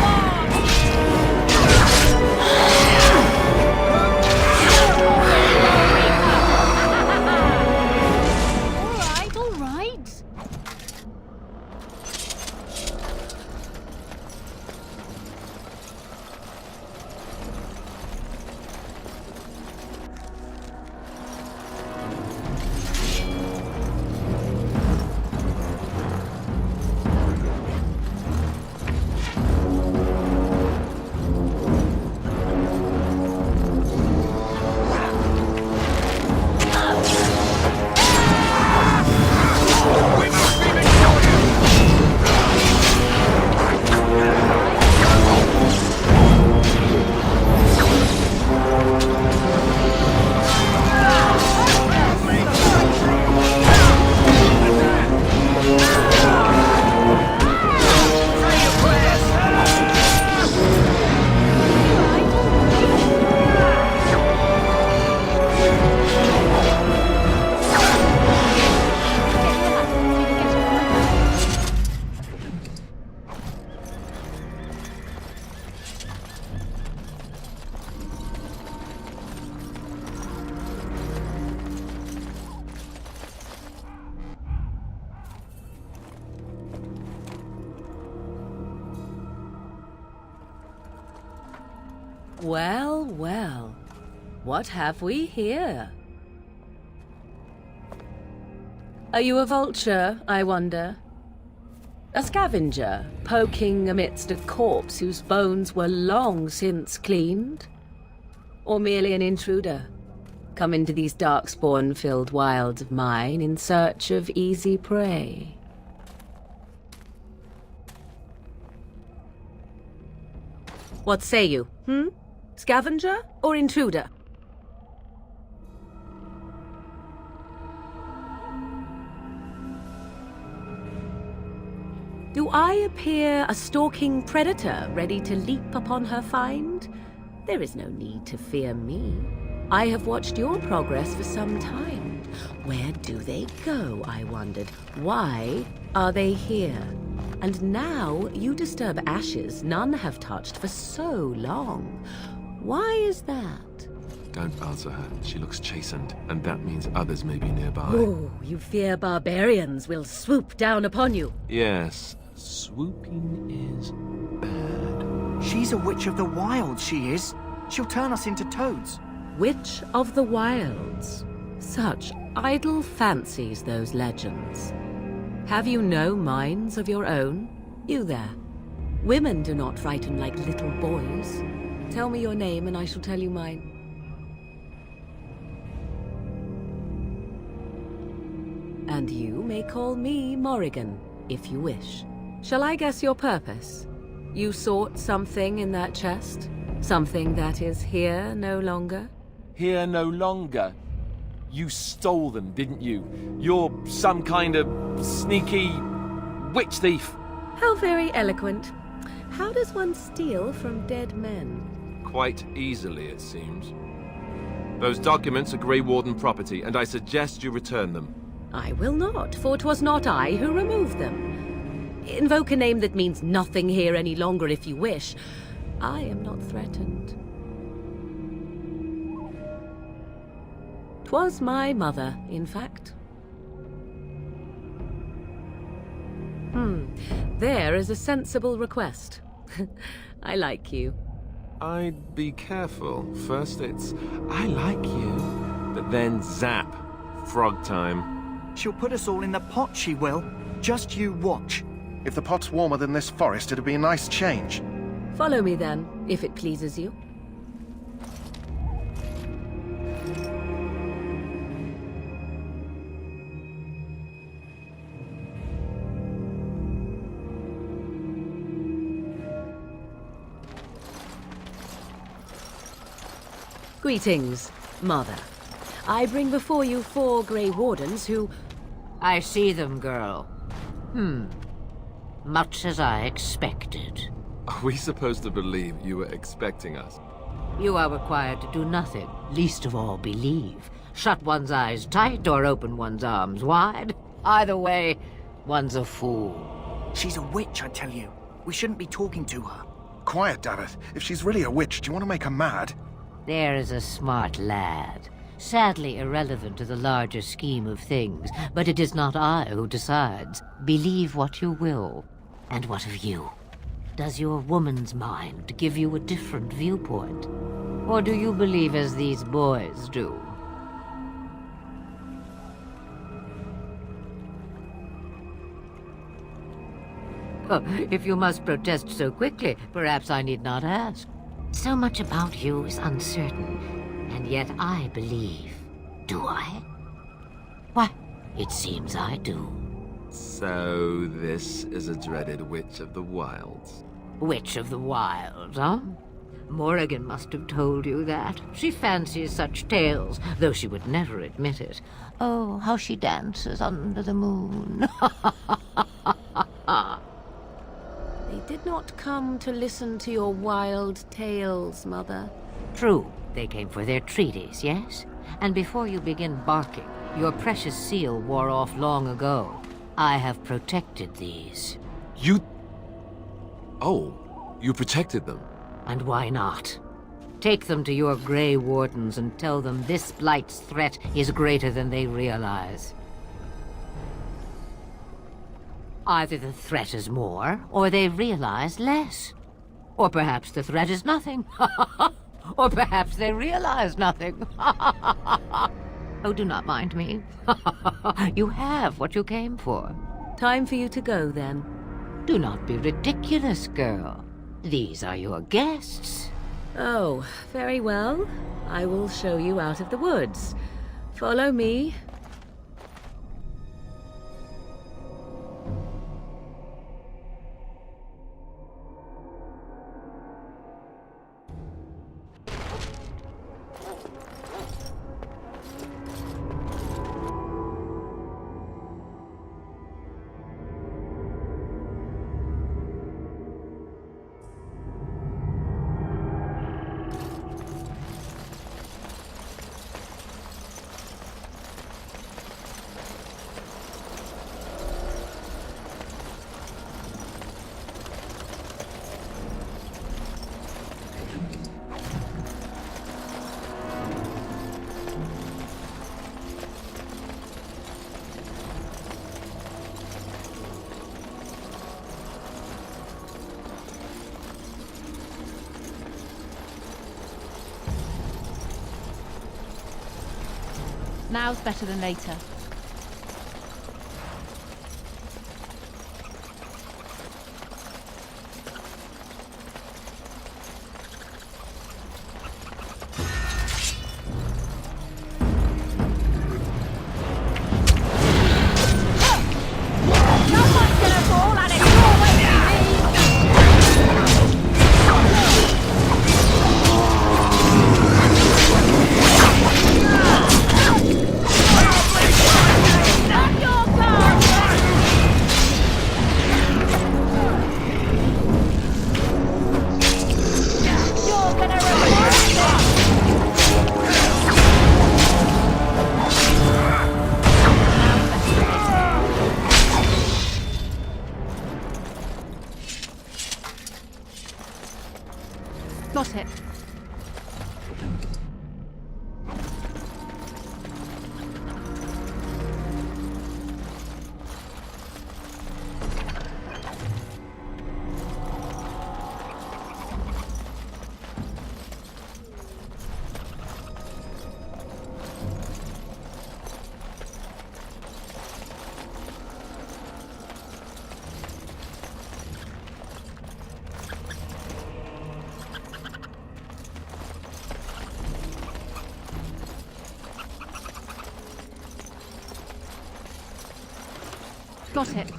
Well, well. What have we here? Are you a vulture, I wonder? A scavenger, poking amidst a corpse whose bones were long since cleaned? Or merely an intruder, come into these darkspawn-filled wilds of mine in search of easy prey? What say you, Scavenger or intruder? Do I appear a stalking predator ready to leap upon her find? There is no need to fear me. I have watched your progress for some time. Where do they go, I wondered? Why are they here? And now you disturb ashes none have touched for so long. Why is that? Don't answer her. She looks chastened, and that means others may be nearby. Oh, you fear barbarians will swoop down upon you. Yes, swooping is bad. She's a witch of the wild, she is. She'll turn us into toads. Witch of the Wilds. Such idle fancies, those legends. Have you no minds of your own? You there. Women do not frighten like little boys. Tell me your name and I shall tell you mine. And you may call me Morrigan, if you wish. Shall I guess your purpose? You sought something in that chest? Something that is here no longer? Here no longer? You stole them, didn't you? You're some kind of sneaky witch thief. How very eloquent. How does one steal from dead men? Quite easily, it seems. Those documents are Grey Warden property, and I suggest you return them. I will not, for 'twas not I who removed them. Invoke a name that means nothing here any longer if you wish. I am not threatened. 'Twas my mother, in fact. There is a sensible request. I like you. I'd be careful. First it's, I like you. But then zap. Frog time. She'll put us all in the pot, she will. Just you watch. If the pot's warmer than this forest, it'd be a nice change. Follow me then, if it pleases you. Greetings, Mother. I bring before you 4 Grey Wardens who... I see them, girl. Much as I expected. Are we supposed to believe you were expecting us? You are required to do nothing, least of all believe. Shut one's eyes tight or open one's arms wide. Either way, one's a fool. She's a witch, I tell you. We shouldn't be talking to her. Quiet, Davith. If she's really a witch, do you want to make her mad? There is a smart lad. Sadly irrelevant to the larger scheme of things, but it is not I who decides. Believe what you will. And what of you? Does your woman's mind give you a different viewpoint? Or do you believe as these boys do? Oh, if you must protest so quickly, perhaps I need not ask. So much about you is uncertain, and yet I believe. Do I? Why, it seems I do. So this is a dreaded Witch of the Wilds. Witch of the Wilds, huh? Morrigan must have told you that. She fancies such tales, though she would never admit it. Oh, how she dances under the moon. They did not come to listen to your wild tales, Mother. True, they came for their treaties, yes? And before you begin barking, your precious seal wore off long ago. I have protected these. You... Oh, you protected them? And why not? Take them to your Grey Wardens and tell them this Blight's threat is greater than they realize. Either the threat is more, or they realize less. Or perhaps the threat is nothing. Or perhaps they realize nothing. Oh, do not mind me. You have what you came for. Time for you to go, then. Do not be ridiculous, girl. These are your guests. Oh, very well. I will show you out of the woods. Follow me. Now's better than later. Got it. Got it.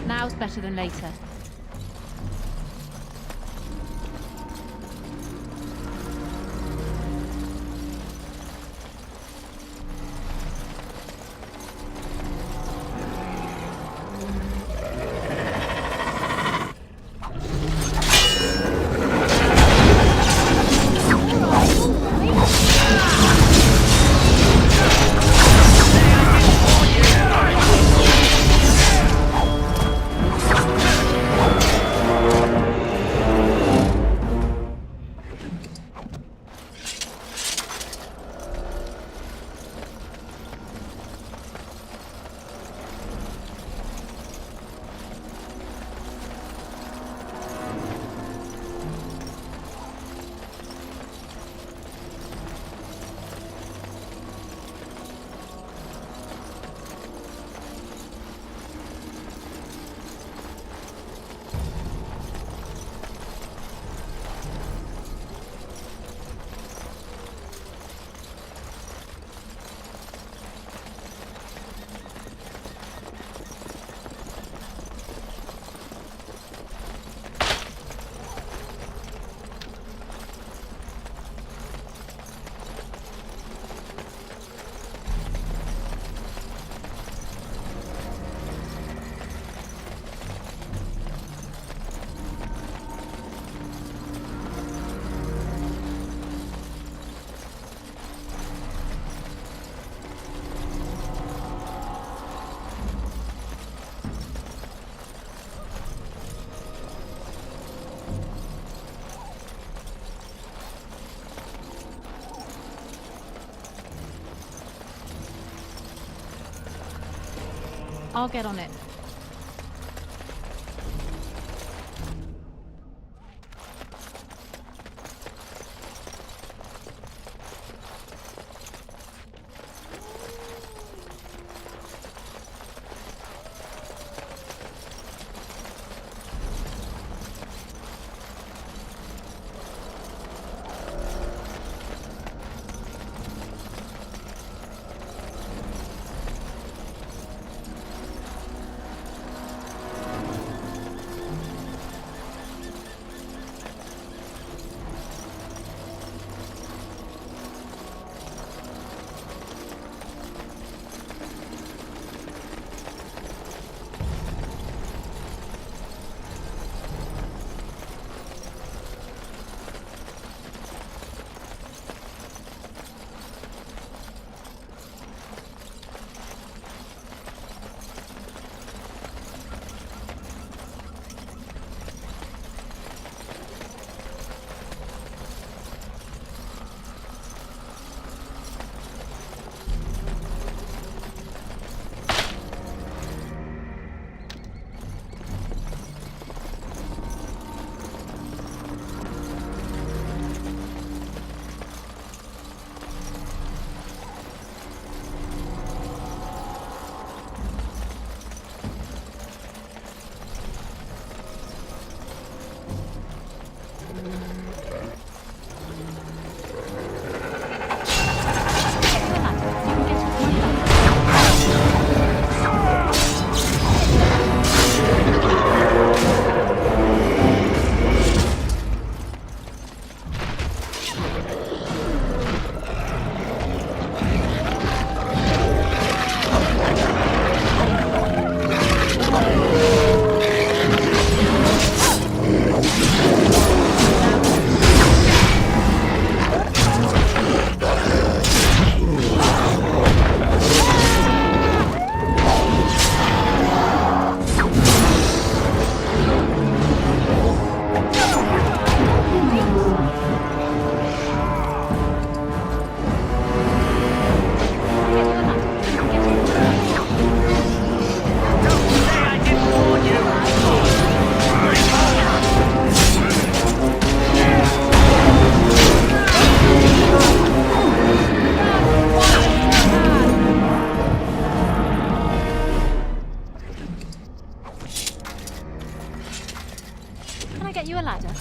Now's better than later. I'll get on it.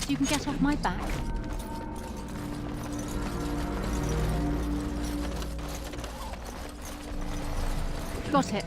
You can get off my back. Got it.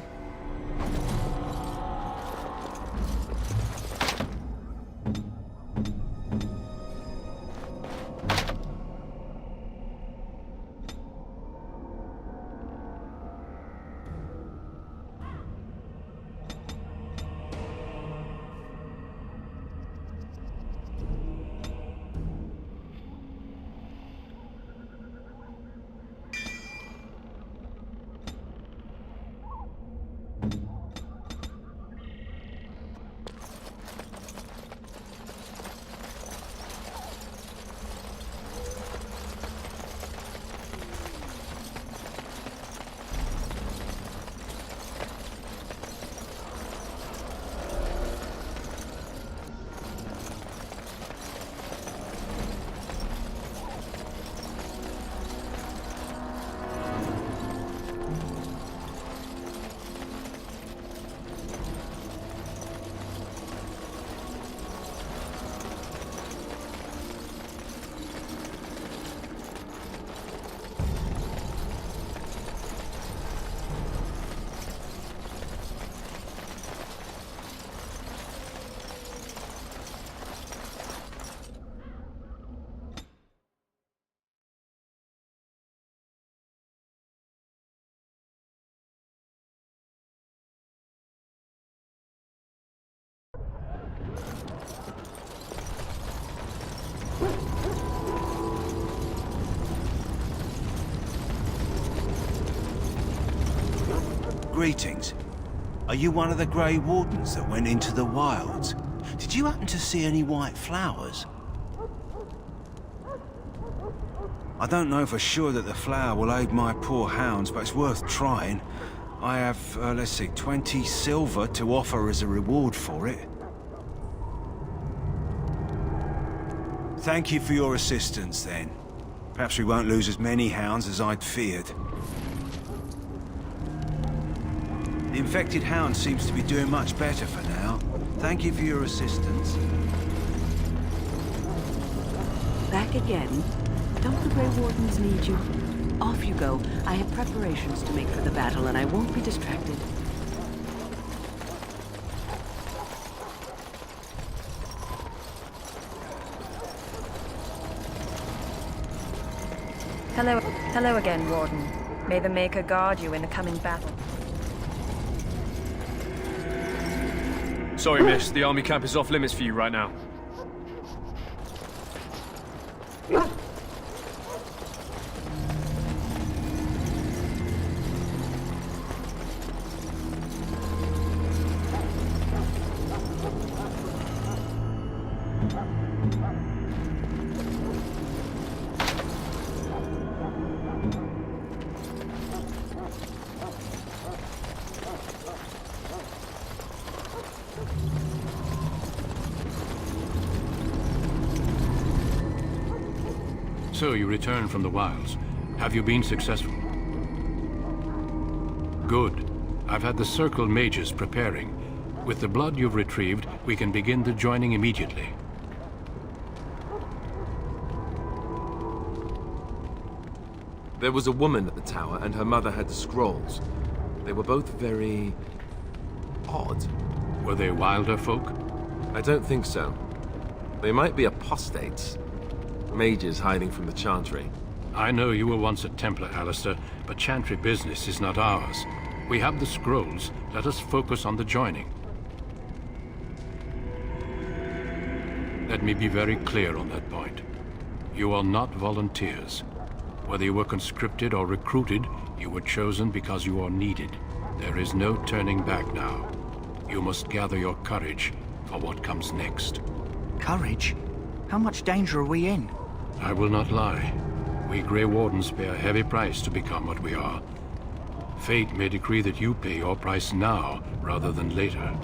Greetings. Are you one of the Grey Wardens that went into the wilds? Did you happen to see any white flowers? I don't know for sure that the flower will aid my poor hounds, but it's worth trying. I have, let's see, 20 silver to offer as a reward for it. Thank you for your assistance, then. Perhaps we won't lose as many hounds as I'd feared. The infected hound seems to be doing much better for now. Thank you for your assistance. Back again? Don't the Grey Wardens need you? Off you go. I have preparations to make for the battle, and I won't be distracted. Hello again, Warden. May the Maker guard you in the coming battle. Sorry, miss. The army camp is off limits for you right now. So you returned from the wilds. Have you been successful? Good. I've had the Circle mages preparing. With the blood you've retrieved, we can begin the joining immediately. There was a woman at the tower, and her mother had the scrolls. They were both very... odd. Were they wilder folk? I don't think so. They might be apostates. Mages hiding from the Chantry. I know you were once a Templar, Alistair, but Chantry business is not ours. We have the scrolls. Let us focus on the joining. Let me be very clear on that point. You are not volunteers. Whether you were conscripted or recruited, you were chosen because you are needed. There is no turning back now. You must gather your courage for what comes next. Courage? How much danger are we in? I will not lie. We Grey Wardens pay a heavy price to become what we are. Fate may decree that you pay your price now, rather than later.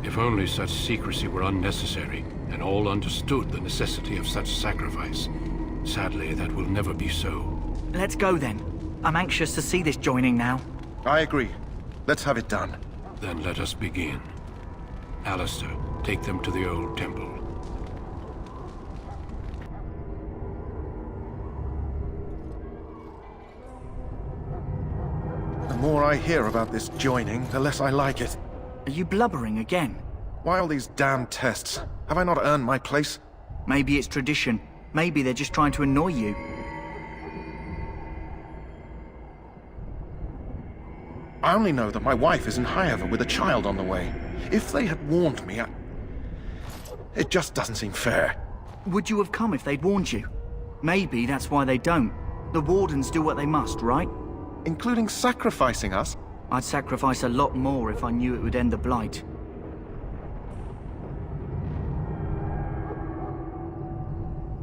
If only such secrecy were unnecessary, and all understood the necessity of such sacrifice. Sadly, that will never be so. Let's go then. I'm anxious to see this joining now. I agree. Let's have it done. Then let us begin. Alistair, take them to the old temple. The more I hear about this joining, the less I like it. Are you blubbering again? Why all these damn tests? Have I not earned my place? Maybe it's tradition. Maybe they're just trying to annoy you. I only know that my wife is in Highever with a child on the way. If they had warned me, it just doesn't seem fair. Would you have come if they'd warned you? Maybe that's why they don't. The Wardens do what they must, right? Including sacrificing us? I'd sacrifice a lot more if I knew it would end the Blight.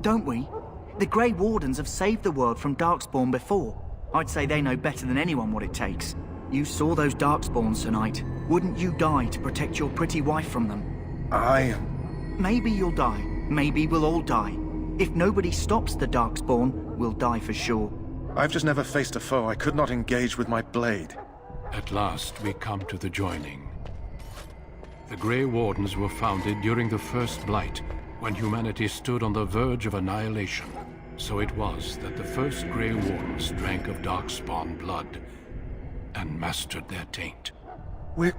Don't we? The Grey Wardens have saved the world from Darkspawn before. I'd say they know better than anyone what it takes. You saw those Darkspawns tonight. Wouldn't you die to protect your pretty wife from them? Maybe you'll die. Maybe we'll all die. If nobody stops the Darkspawn, we'll die for sure. I've just never faced a foe I could not engage with my blade. At last, we come to the joining. The Grey Wardens were founded during the First Blight, when humanity stood on the verge of annihilation. So it was that the first Grey Wardens drank of Darkspawn blood and mastered their taint. We're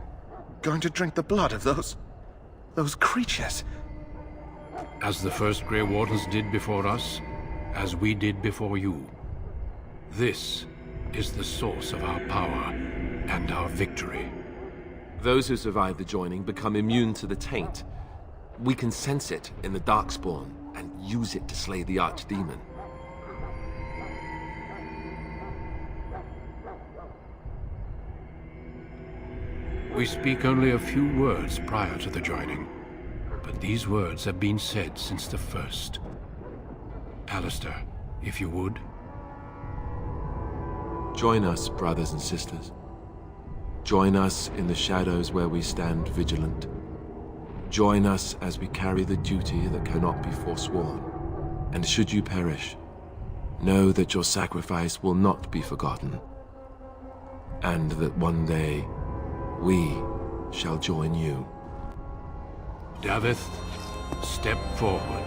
going to drink the blood of those creatures. As the first Grey Wardens did before us, as we did before you. This is the source of our power and our victory. Those who survive the joining become immune to the taint. We can sense it in the Darkspawn and use it to slay the Archdemon. We speak only a few words prior to the joining, but these words have been said since the first. Alistair, if you would. Join us, brothers and sisters. Join us in the shadows where we stand vigilant. Join us as we carry the duty that cannot be forsworn. And should you perish, know that your sacrifice will not be forgotten, and that one day we shall join you. Davith, step forward.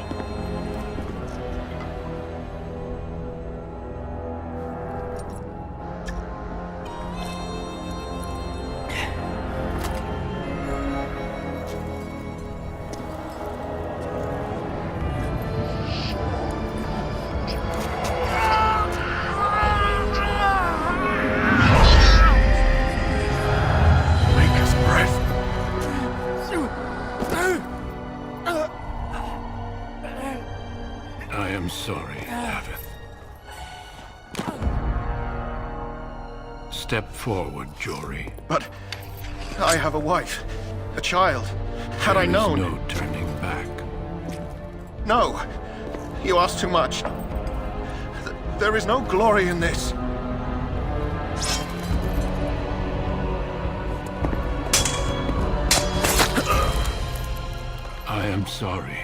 I am sorry, Davith. Step forward, Jory. But I have a wife, a child. Had I known... There is no turning back. No! You ask too much. There is no glory in this. I am sorry.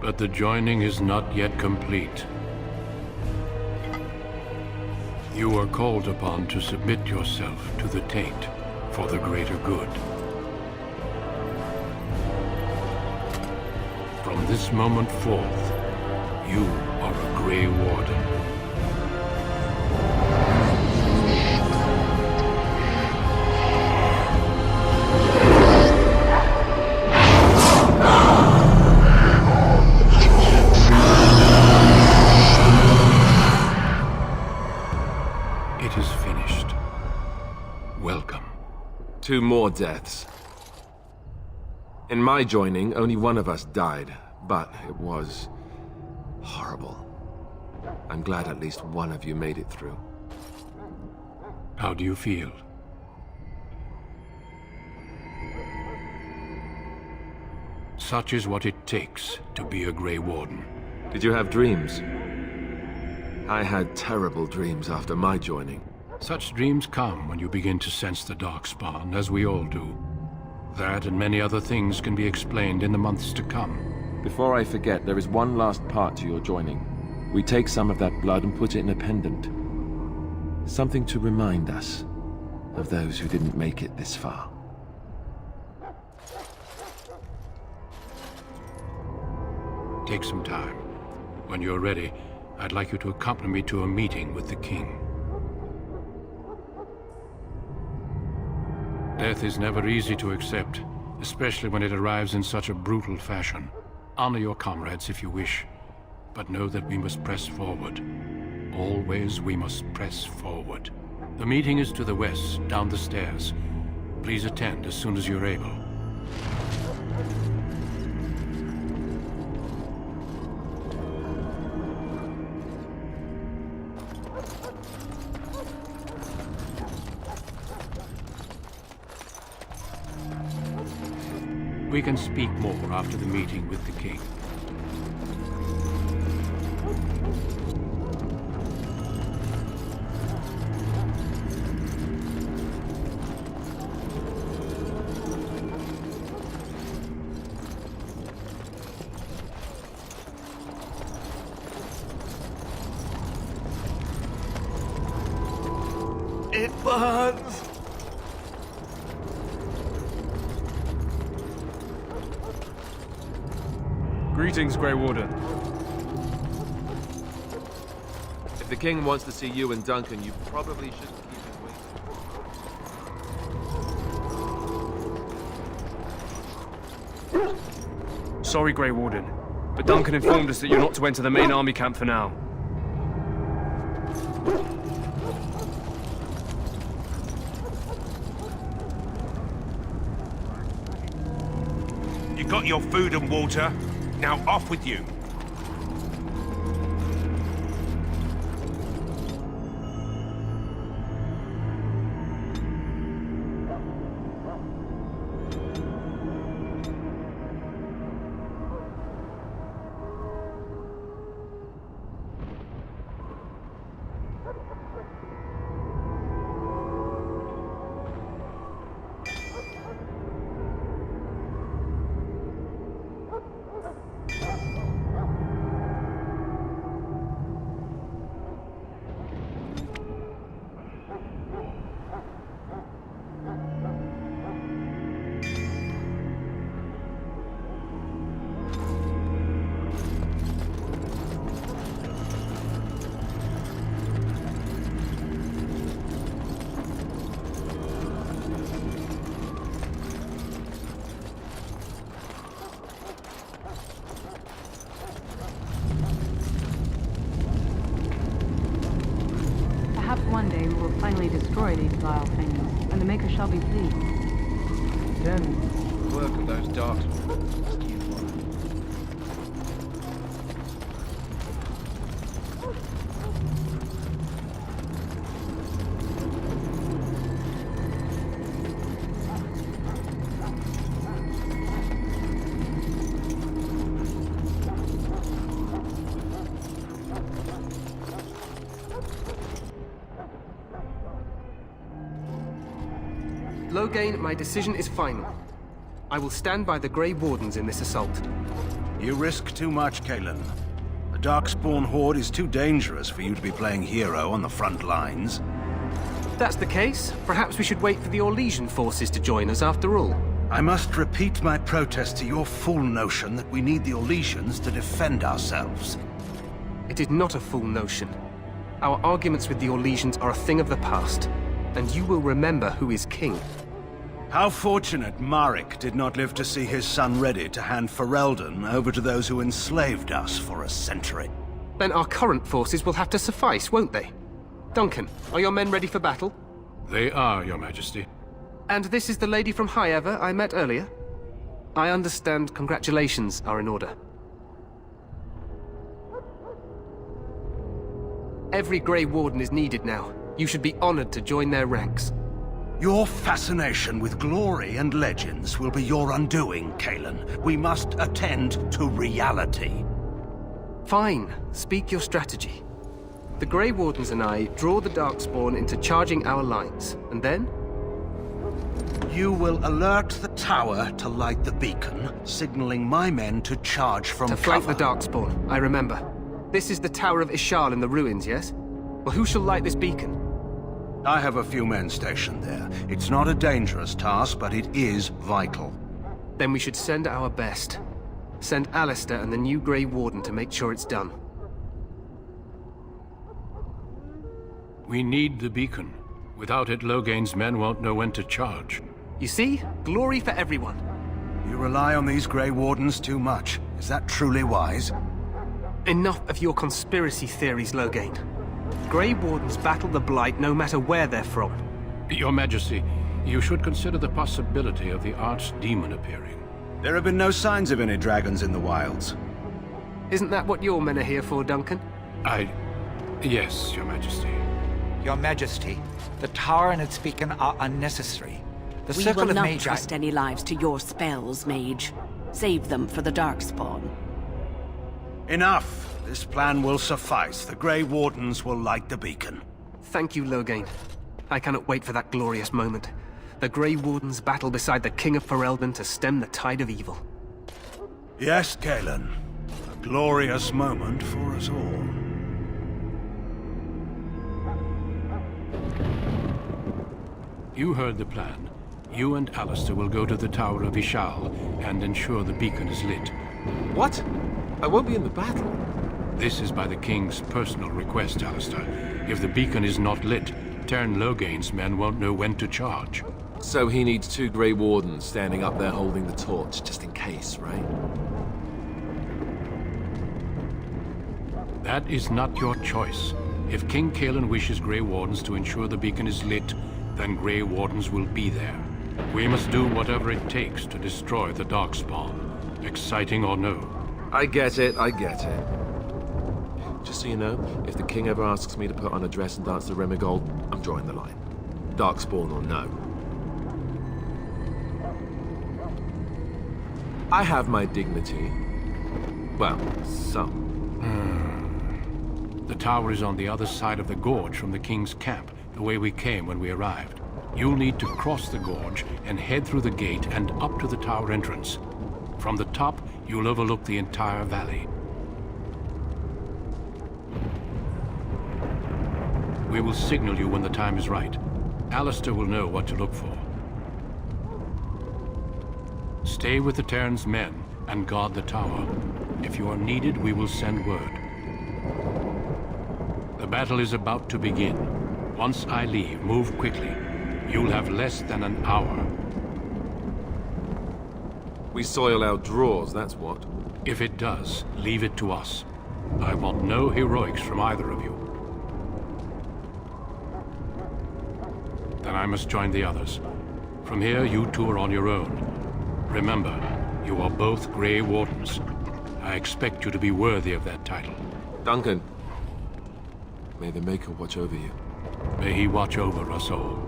But the joining is not yet complete. You are called upon to submit yourself to the taint for the greater good. From this moment forth, you are a Grey Warden. It is finished. Welcome. 2 more deaths. In my joining, only one of us died, but it was horrible. I'm glad at least one of you made it through. How do you feel? Such is what it takes to be a Grey Warden. Did you have dreams? I had terrible dreams after my joining. Such dreams come when you begin to sense the Darkspawn, as we all do. That and many other things can be explained in the months to come. Before I forget, there is one last part to your joining. We take some of that blood and put it in a pendant. Something to remind us of those who didn't make it this far. Take some time. When you're ready, I'd like you to accompany me to a meeting with the king. Death is never easy to accept, especially when it arrives in such a brutal fashion. Honor your comrades if you wish, but know that we must press forward. Always we must press forward. The meeting is to the west, down the stairs. Please attend as soon as you're able. We can speak more after the meeting with the king. It burns! Greetings, Grey Warden. If the king wants to see you and Duncan, you probably shouldn't keep him waiting. Sorry, Grey Warden, but Duncan informed us that you're not to enter the main army camp for now. You got your food and water. Now off with you. finally destroy these vile things, and the Maker shall be pleased. Then, the work of those darkspawn. Loghain, my decision is final. I will stand by the Grey Wardens in this assault. You risk too much, Cailan. The Darkspawn Horde is too dangerous for you to be playing hero on the front lines. If that's the case, perhaps we should wait for the Orlesian forces to join us after all. I must repeat my protest to your fool notion that we need the Orlesians to defend ourselves. It is not a fool notion. Our arguments with the Orlesians are a thing of the past, and you will remember who is king. How fortunate Marek did not live to see his son ready to hand Ferelden over to those who enslaved us for a century. Then our current forces will have to suffice, won't they? Duncan, are your men ready for battle? They are, Your Majesty. And this is the lady from Highever I met earlier? I understand congratulations are in order. Every Grey Warden is needed now. You should be honored to join their ranks. Your fascination with glory and legends will be your undoing, Cailan. We must attend to reality. Fine. Speak your strategy. The Grey Wardens and I draw the Darkspawn into charging our lines, and then? You will alert the tower to light the beacon, signaling my men to charge from cover. To flank the Darkspawn, I remember. This is the Tower of Ishal in the ruins, yes? Well, who shall light this beacon? I have a few men stationed there. It's not a dangerous task, but it is vital. Then we should send our best. Send Alistair and the new Grey Warden to make sure it's done. We need the beacon. Without it, Loghain's men won't know when to charge. You see? Glory for everyone. You rely on these Grey Wardens too much. Is that truly wise? Enough of your conspiracy theories, Loghain. Grey Wardens battle the Blight no matter where they're from. Your Majesty, you should consider the possibility of the Archdemon appearing. There have been no signs of any dragons in the wilds. Isn't that what your men are here for, Duncan? Yes, Your Majesty. Your Majesty, the tower and its beacon are unnecessary. The We circle will of not Magi... trust any lives to your spells, Mage. Save them for the Darkspawn. Enough! This plan will suffice. The Grey Wardens will light the beacon. Thank you, Loghain. I cannot wait for that glorious moment. The Grey Wardens battle beside the King of Ferelden to stem the tide of evil. Yes, Cailan. A glorious moment for us all. You heard the plan. You and Alistair will go to the Tower of Ishal and ensure the beacon is lit. What? I won't be in the battle. This is by the King's personal request, Alistair. If the beacon is not lit, Tern Loghain's men won't know when to charge. So he needs 2 Grey Wardens standing up there holding the torch, just in case, right? That is not your choice. If King Cailan wishes Grey Wardens to ensure the beacon is lit, then Grey Wardens will be there. We must do whatever it takes to destroy the Darkspawn, exciting or no. I get it, I get it. Just so you know, if the King ever asks me to put on a dress and dance the Remigold, I'm drawing the line. Darkspawn or no. I have my dignity. Well, some. The tower is on the other side of the gorge from the King's camp, the way we came when we arrived. You'll need to cross the gorge and head through the gate and up to the tower entrance. From the top, you'll overlook the entire valley. We will signal you when the time is right. Alistair will know what to look for. Stay with the Terran's men and guard the tower. If you are needed, we will send word. The battle is about to begin. Once I leave, move quickly. You'll have less than an hour. We soil our drawers, that's what. If it does, leave it to us. I want no heroics from either of you. Then I must join the others. From here, you two are on your own. Remember, you are both Grey Wardens. I expect you to be worthy of that title. Duncan, may the Maker watch over you. May he watch over us all.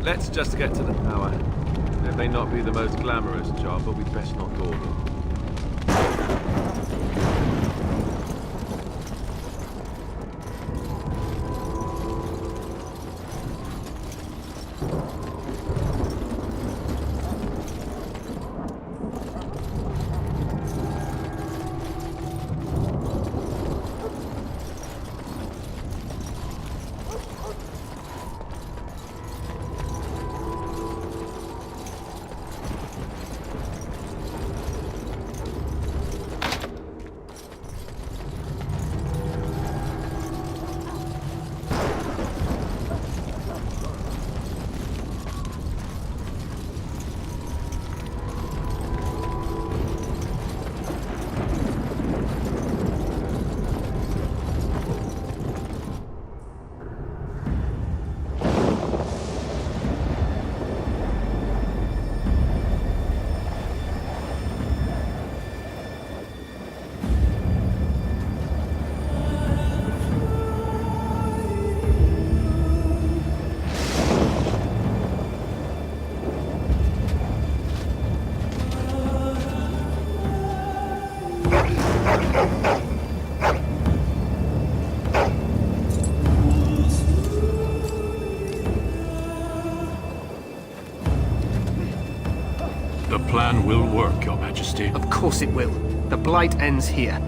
Let's just get to the tower. It may not be the most glamorous job, but we'd best not dawdle. The plan will work, Your Majesty. Of course it will. The Blight ends here.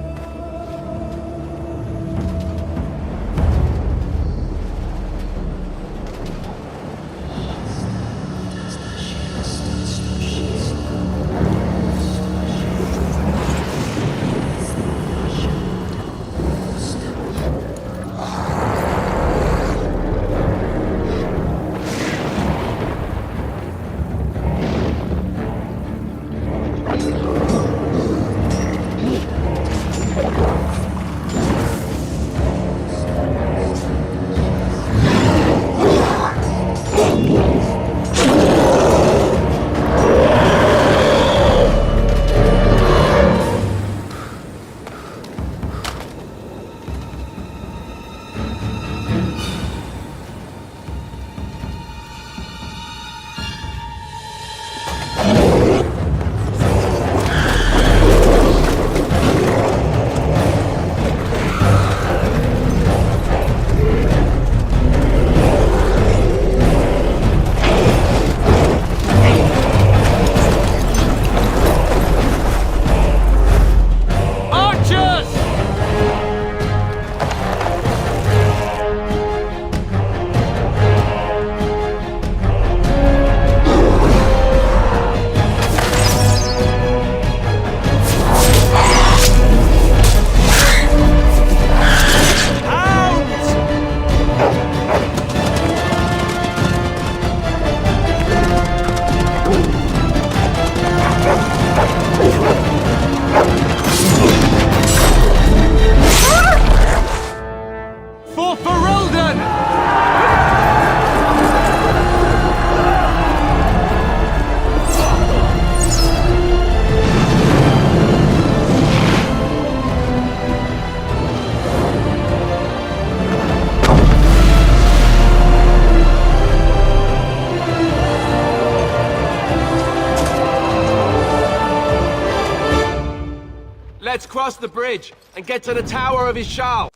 Let's cross the bridge and get to the Tower of Ishal.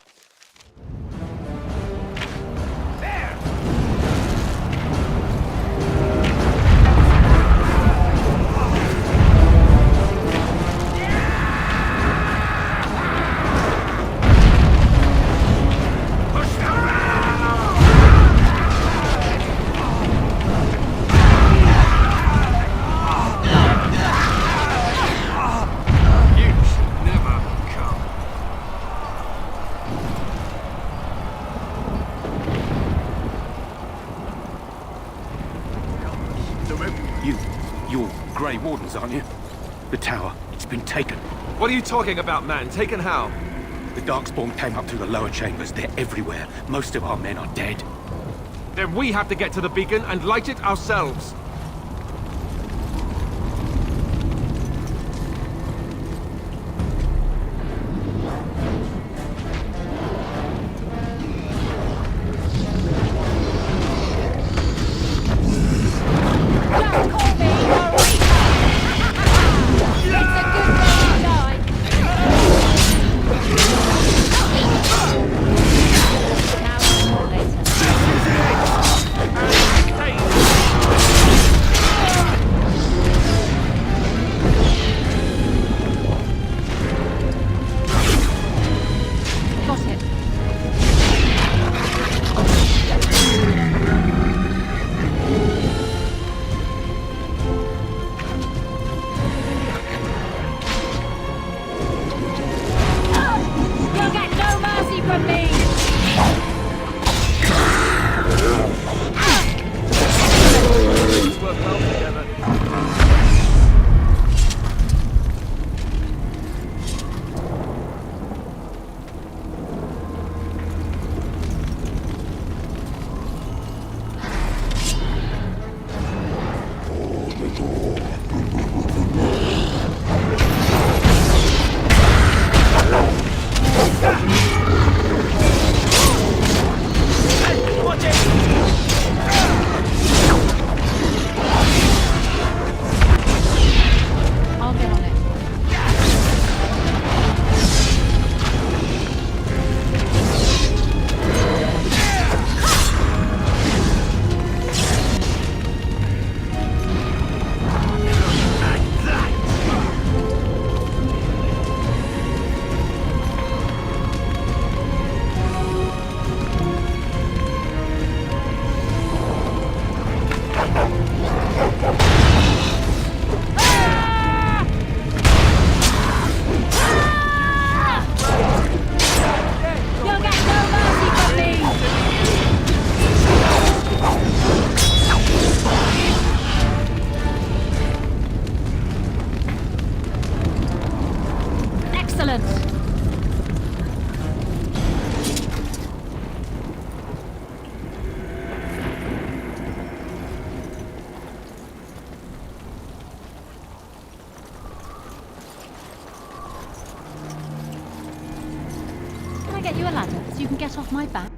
You're Grey Wardens, aren't you? The tower, it's been taken. What are you talking about, man? Taken how? The Darkspawn came up through the lower chambers. They're everywhere. Most of our men are dead. Then we have to get to the beacon and light it ourselves. Get you a ladder so you can get off my back?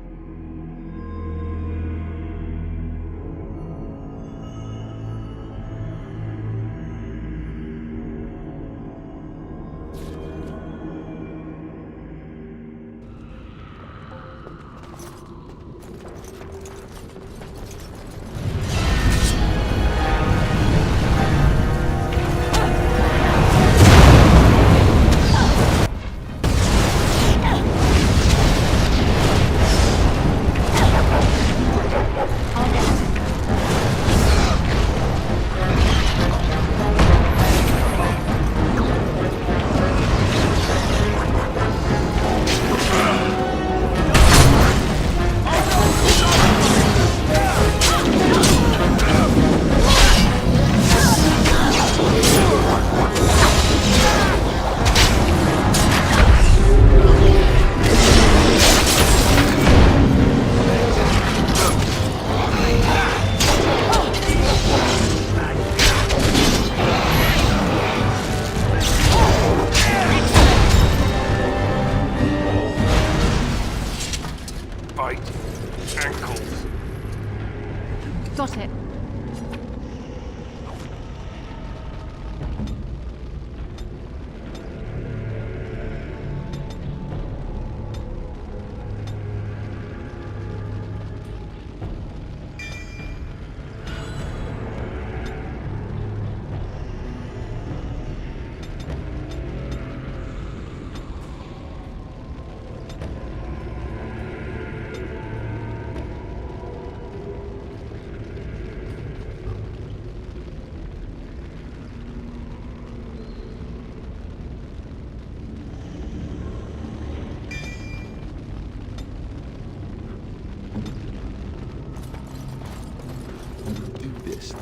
Got it.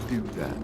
Do that.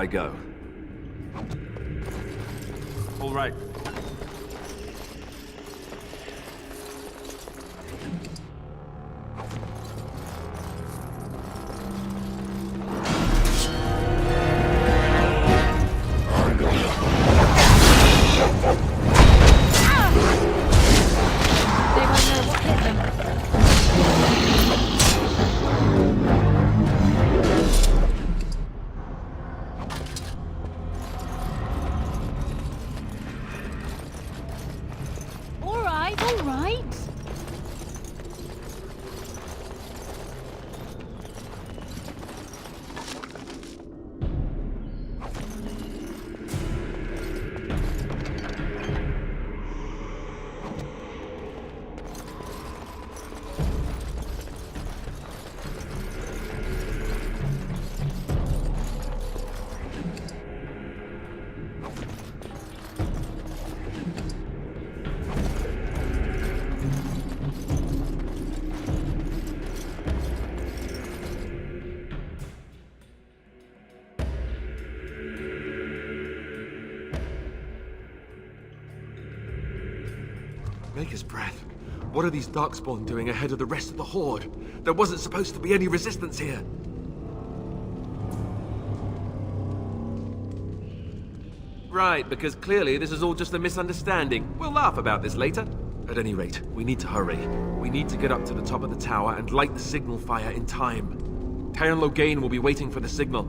I go. All right. All right. Maker's breath. What are these Darkspawn doing ahead of the rest of the Horde? There wasn't supposed to be any resistance here. Right, because clearly this is all just a misunderstanding. We'll laugh about this later. At any rate, we need to hurry. We need to get up to the top of the tower and light the signal fire in time. Terran Loghain will be waiting for the signal.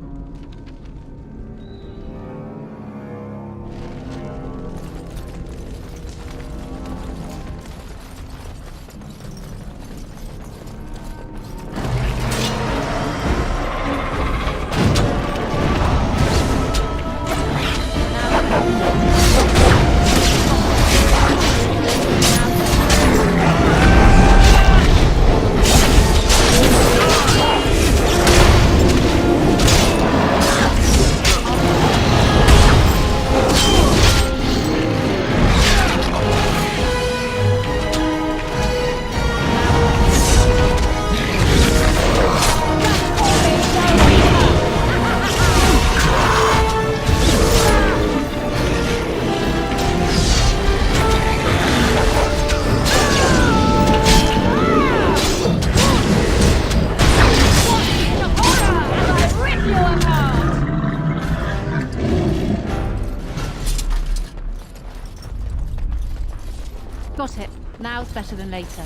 Got it. Now's better than later.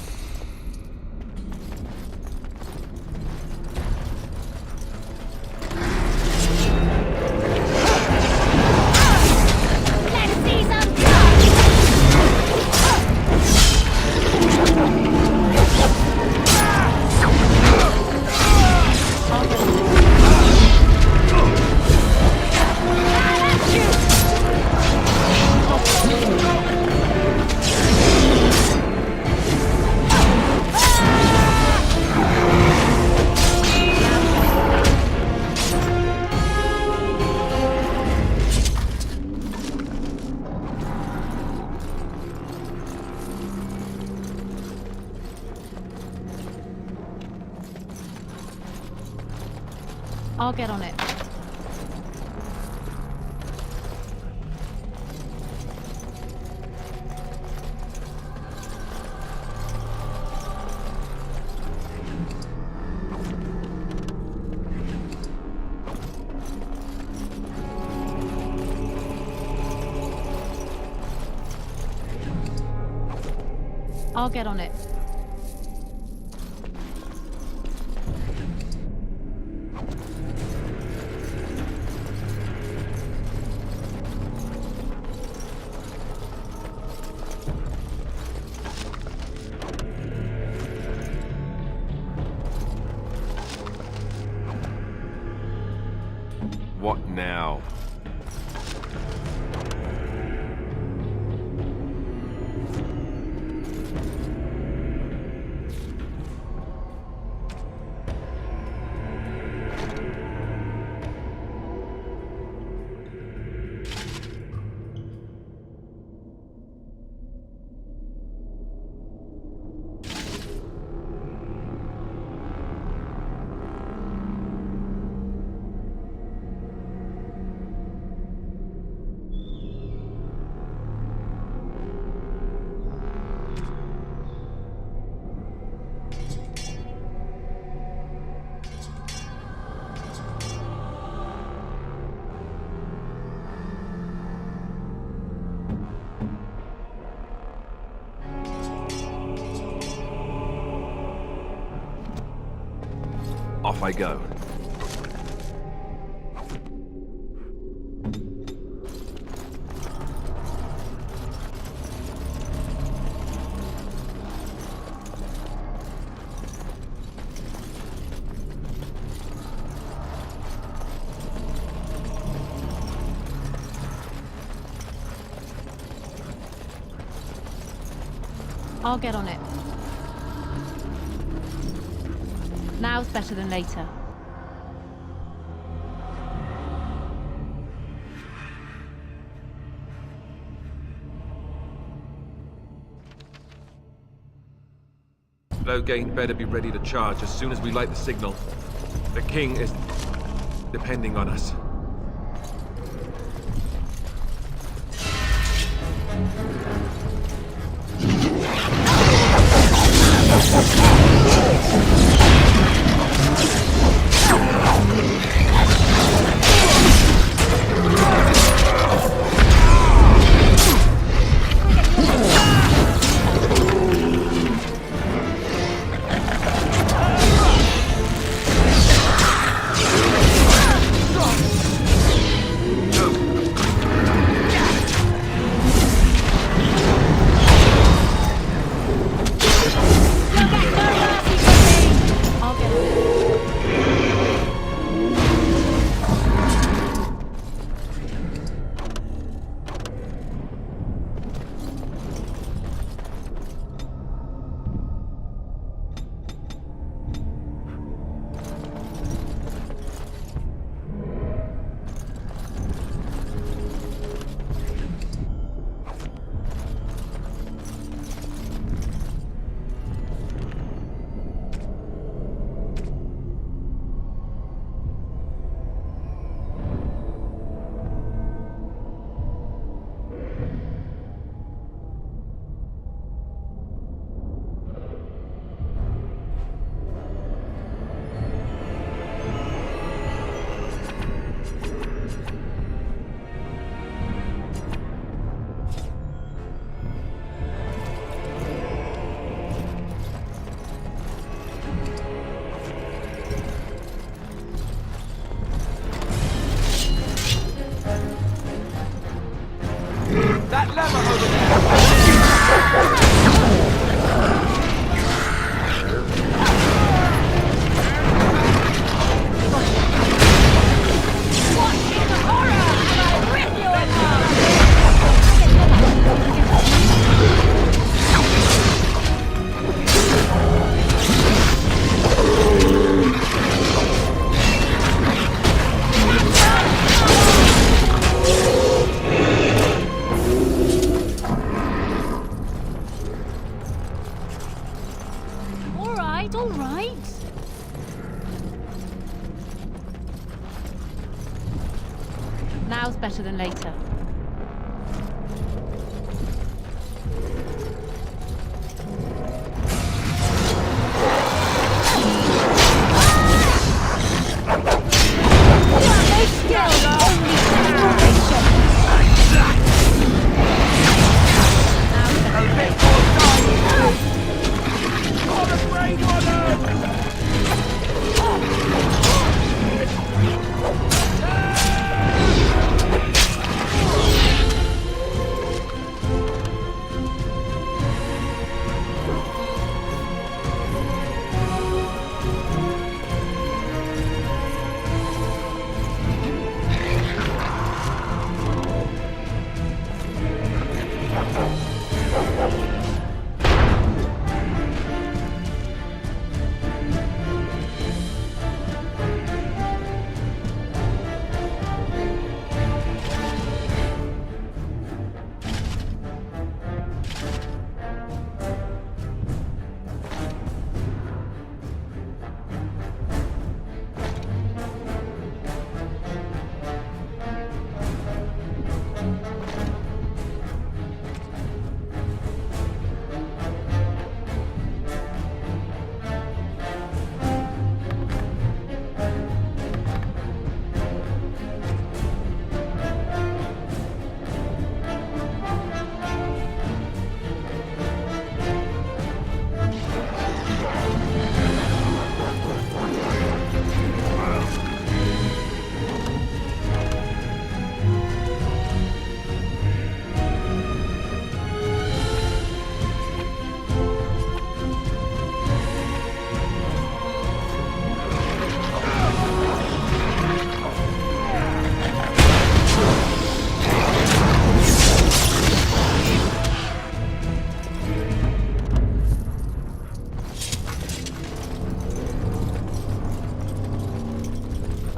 I'll get on it. I'll get on it. What now? off I go. I'll get on it. Now's better than later. Loghain better be ready to charge as soon as we light the signal. The king is depending on us. That lever over there! All right. Now's better than later.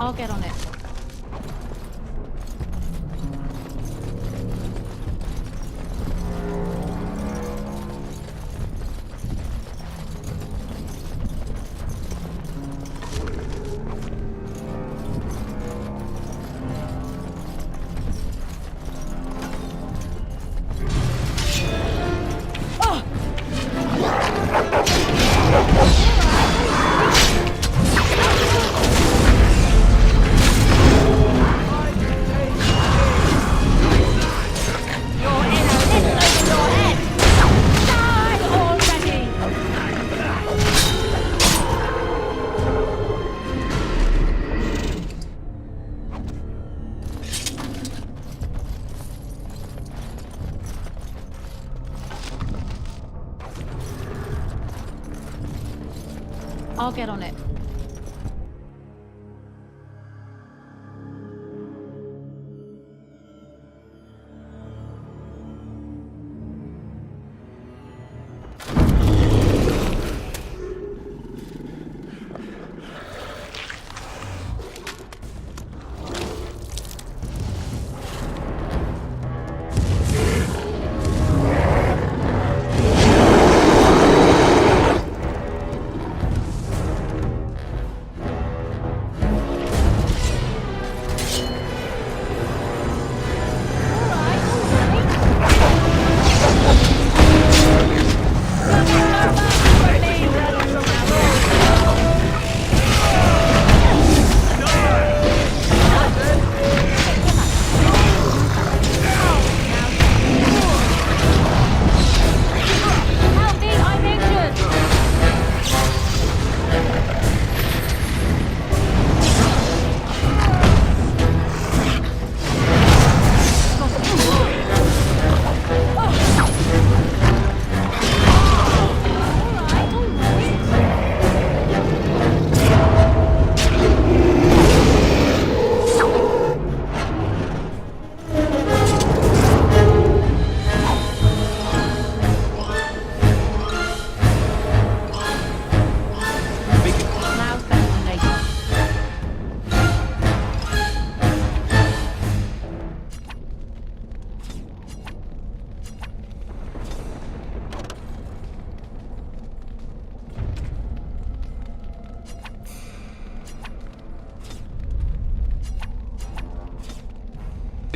I'll get on it. I'll get on it.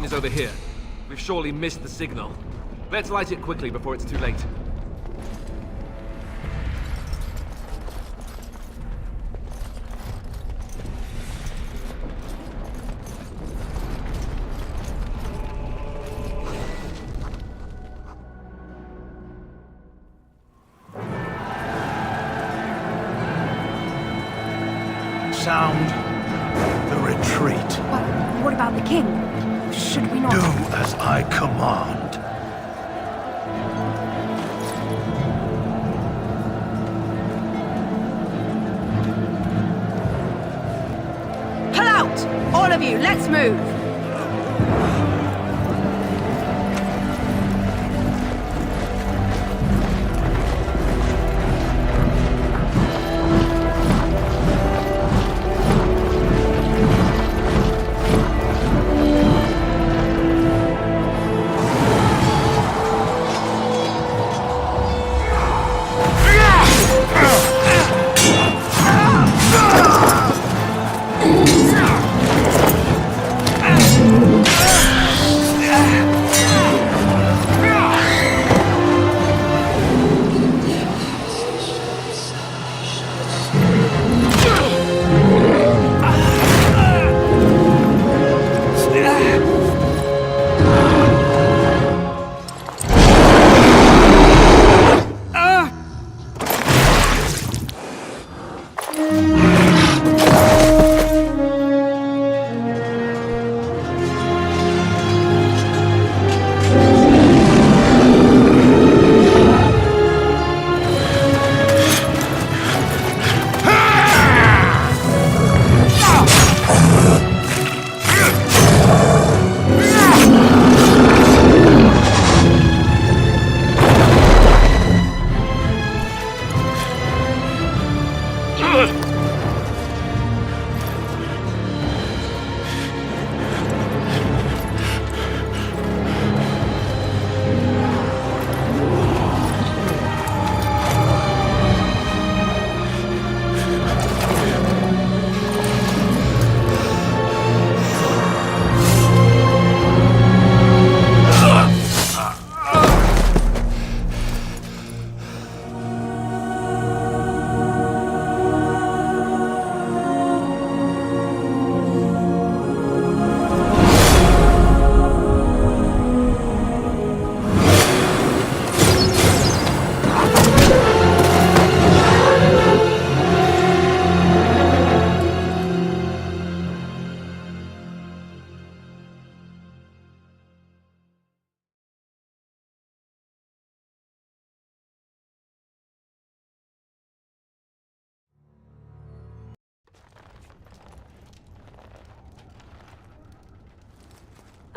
Is over here. We've surely missed the signal. Let's light it quickly before it's too late. Sound the retreat. What about the king? Should we not... Do as I command. Pull out! All of you, let's move!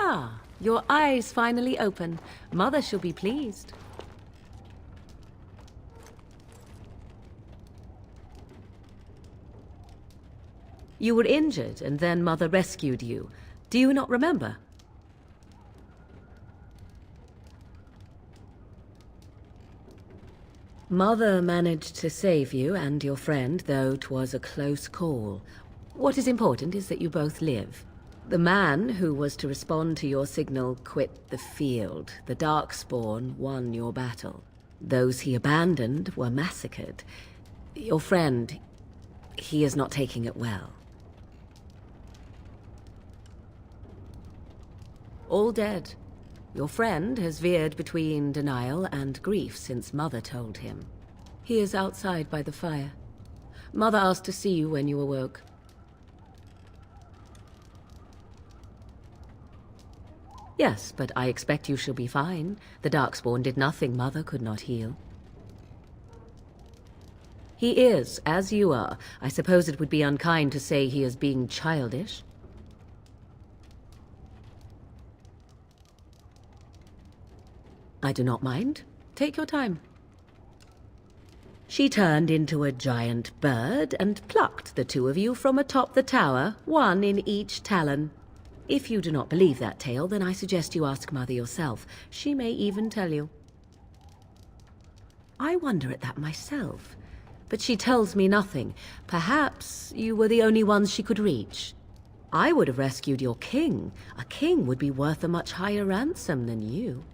Ah, your eyes finally open. Mother shall be pleased. You were injured, and then Mother rescued you. Do you not remember? Mother managed to save you and your friend, though 'twas a close call. What is important is that you both live. The man who was to respond to your signal quit the field. The Darkspawn won your battle. Those he abandoned were massacred. Your friend, he is not taking it well. All dead. Your friend has veered between denial and grief since Mother told him. He is outside by the fire. Mother asked to see you when you awoke. Yes, but I expect you shall be fine. The Darkspawn did nothing Mother could not heal. He is, as you are. I suppose it would be unkind to say he is being childish. I do not mind. Take your time. She turned into a giant bird and plucked the two of you from atop the tower, one in each talon. If you do not believe that tale, then I suggest you ask Mother yourself. She may even tell you. I wonder at that myself, but she tells me nothing. Perhaps you were the only ones she could reach. I would have rescued your king. A king would be worth a much higher ransom than you.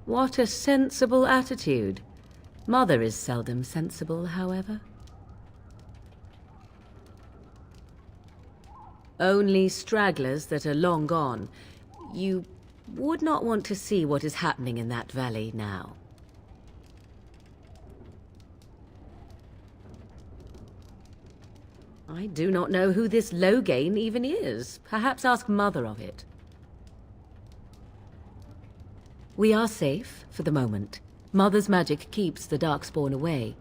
What a sensible attitude. Mother is seldom sensible, however. Only stragglers that are long gone. You would not want to see what is happening in that valley now. I do not know who this Loghain even is. Perhaps ask Mother of it. We are safe, for the moment. Mother's magic keeps the Darkspawn away.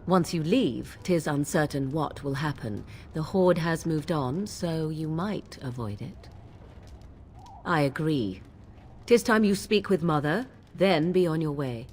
Once you leave, 'tis uncertain what will happen. The Horde has moved on, so you might avoid it. I agree. 'Tis time you speak with Mother, then be on your way.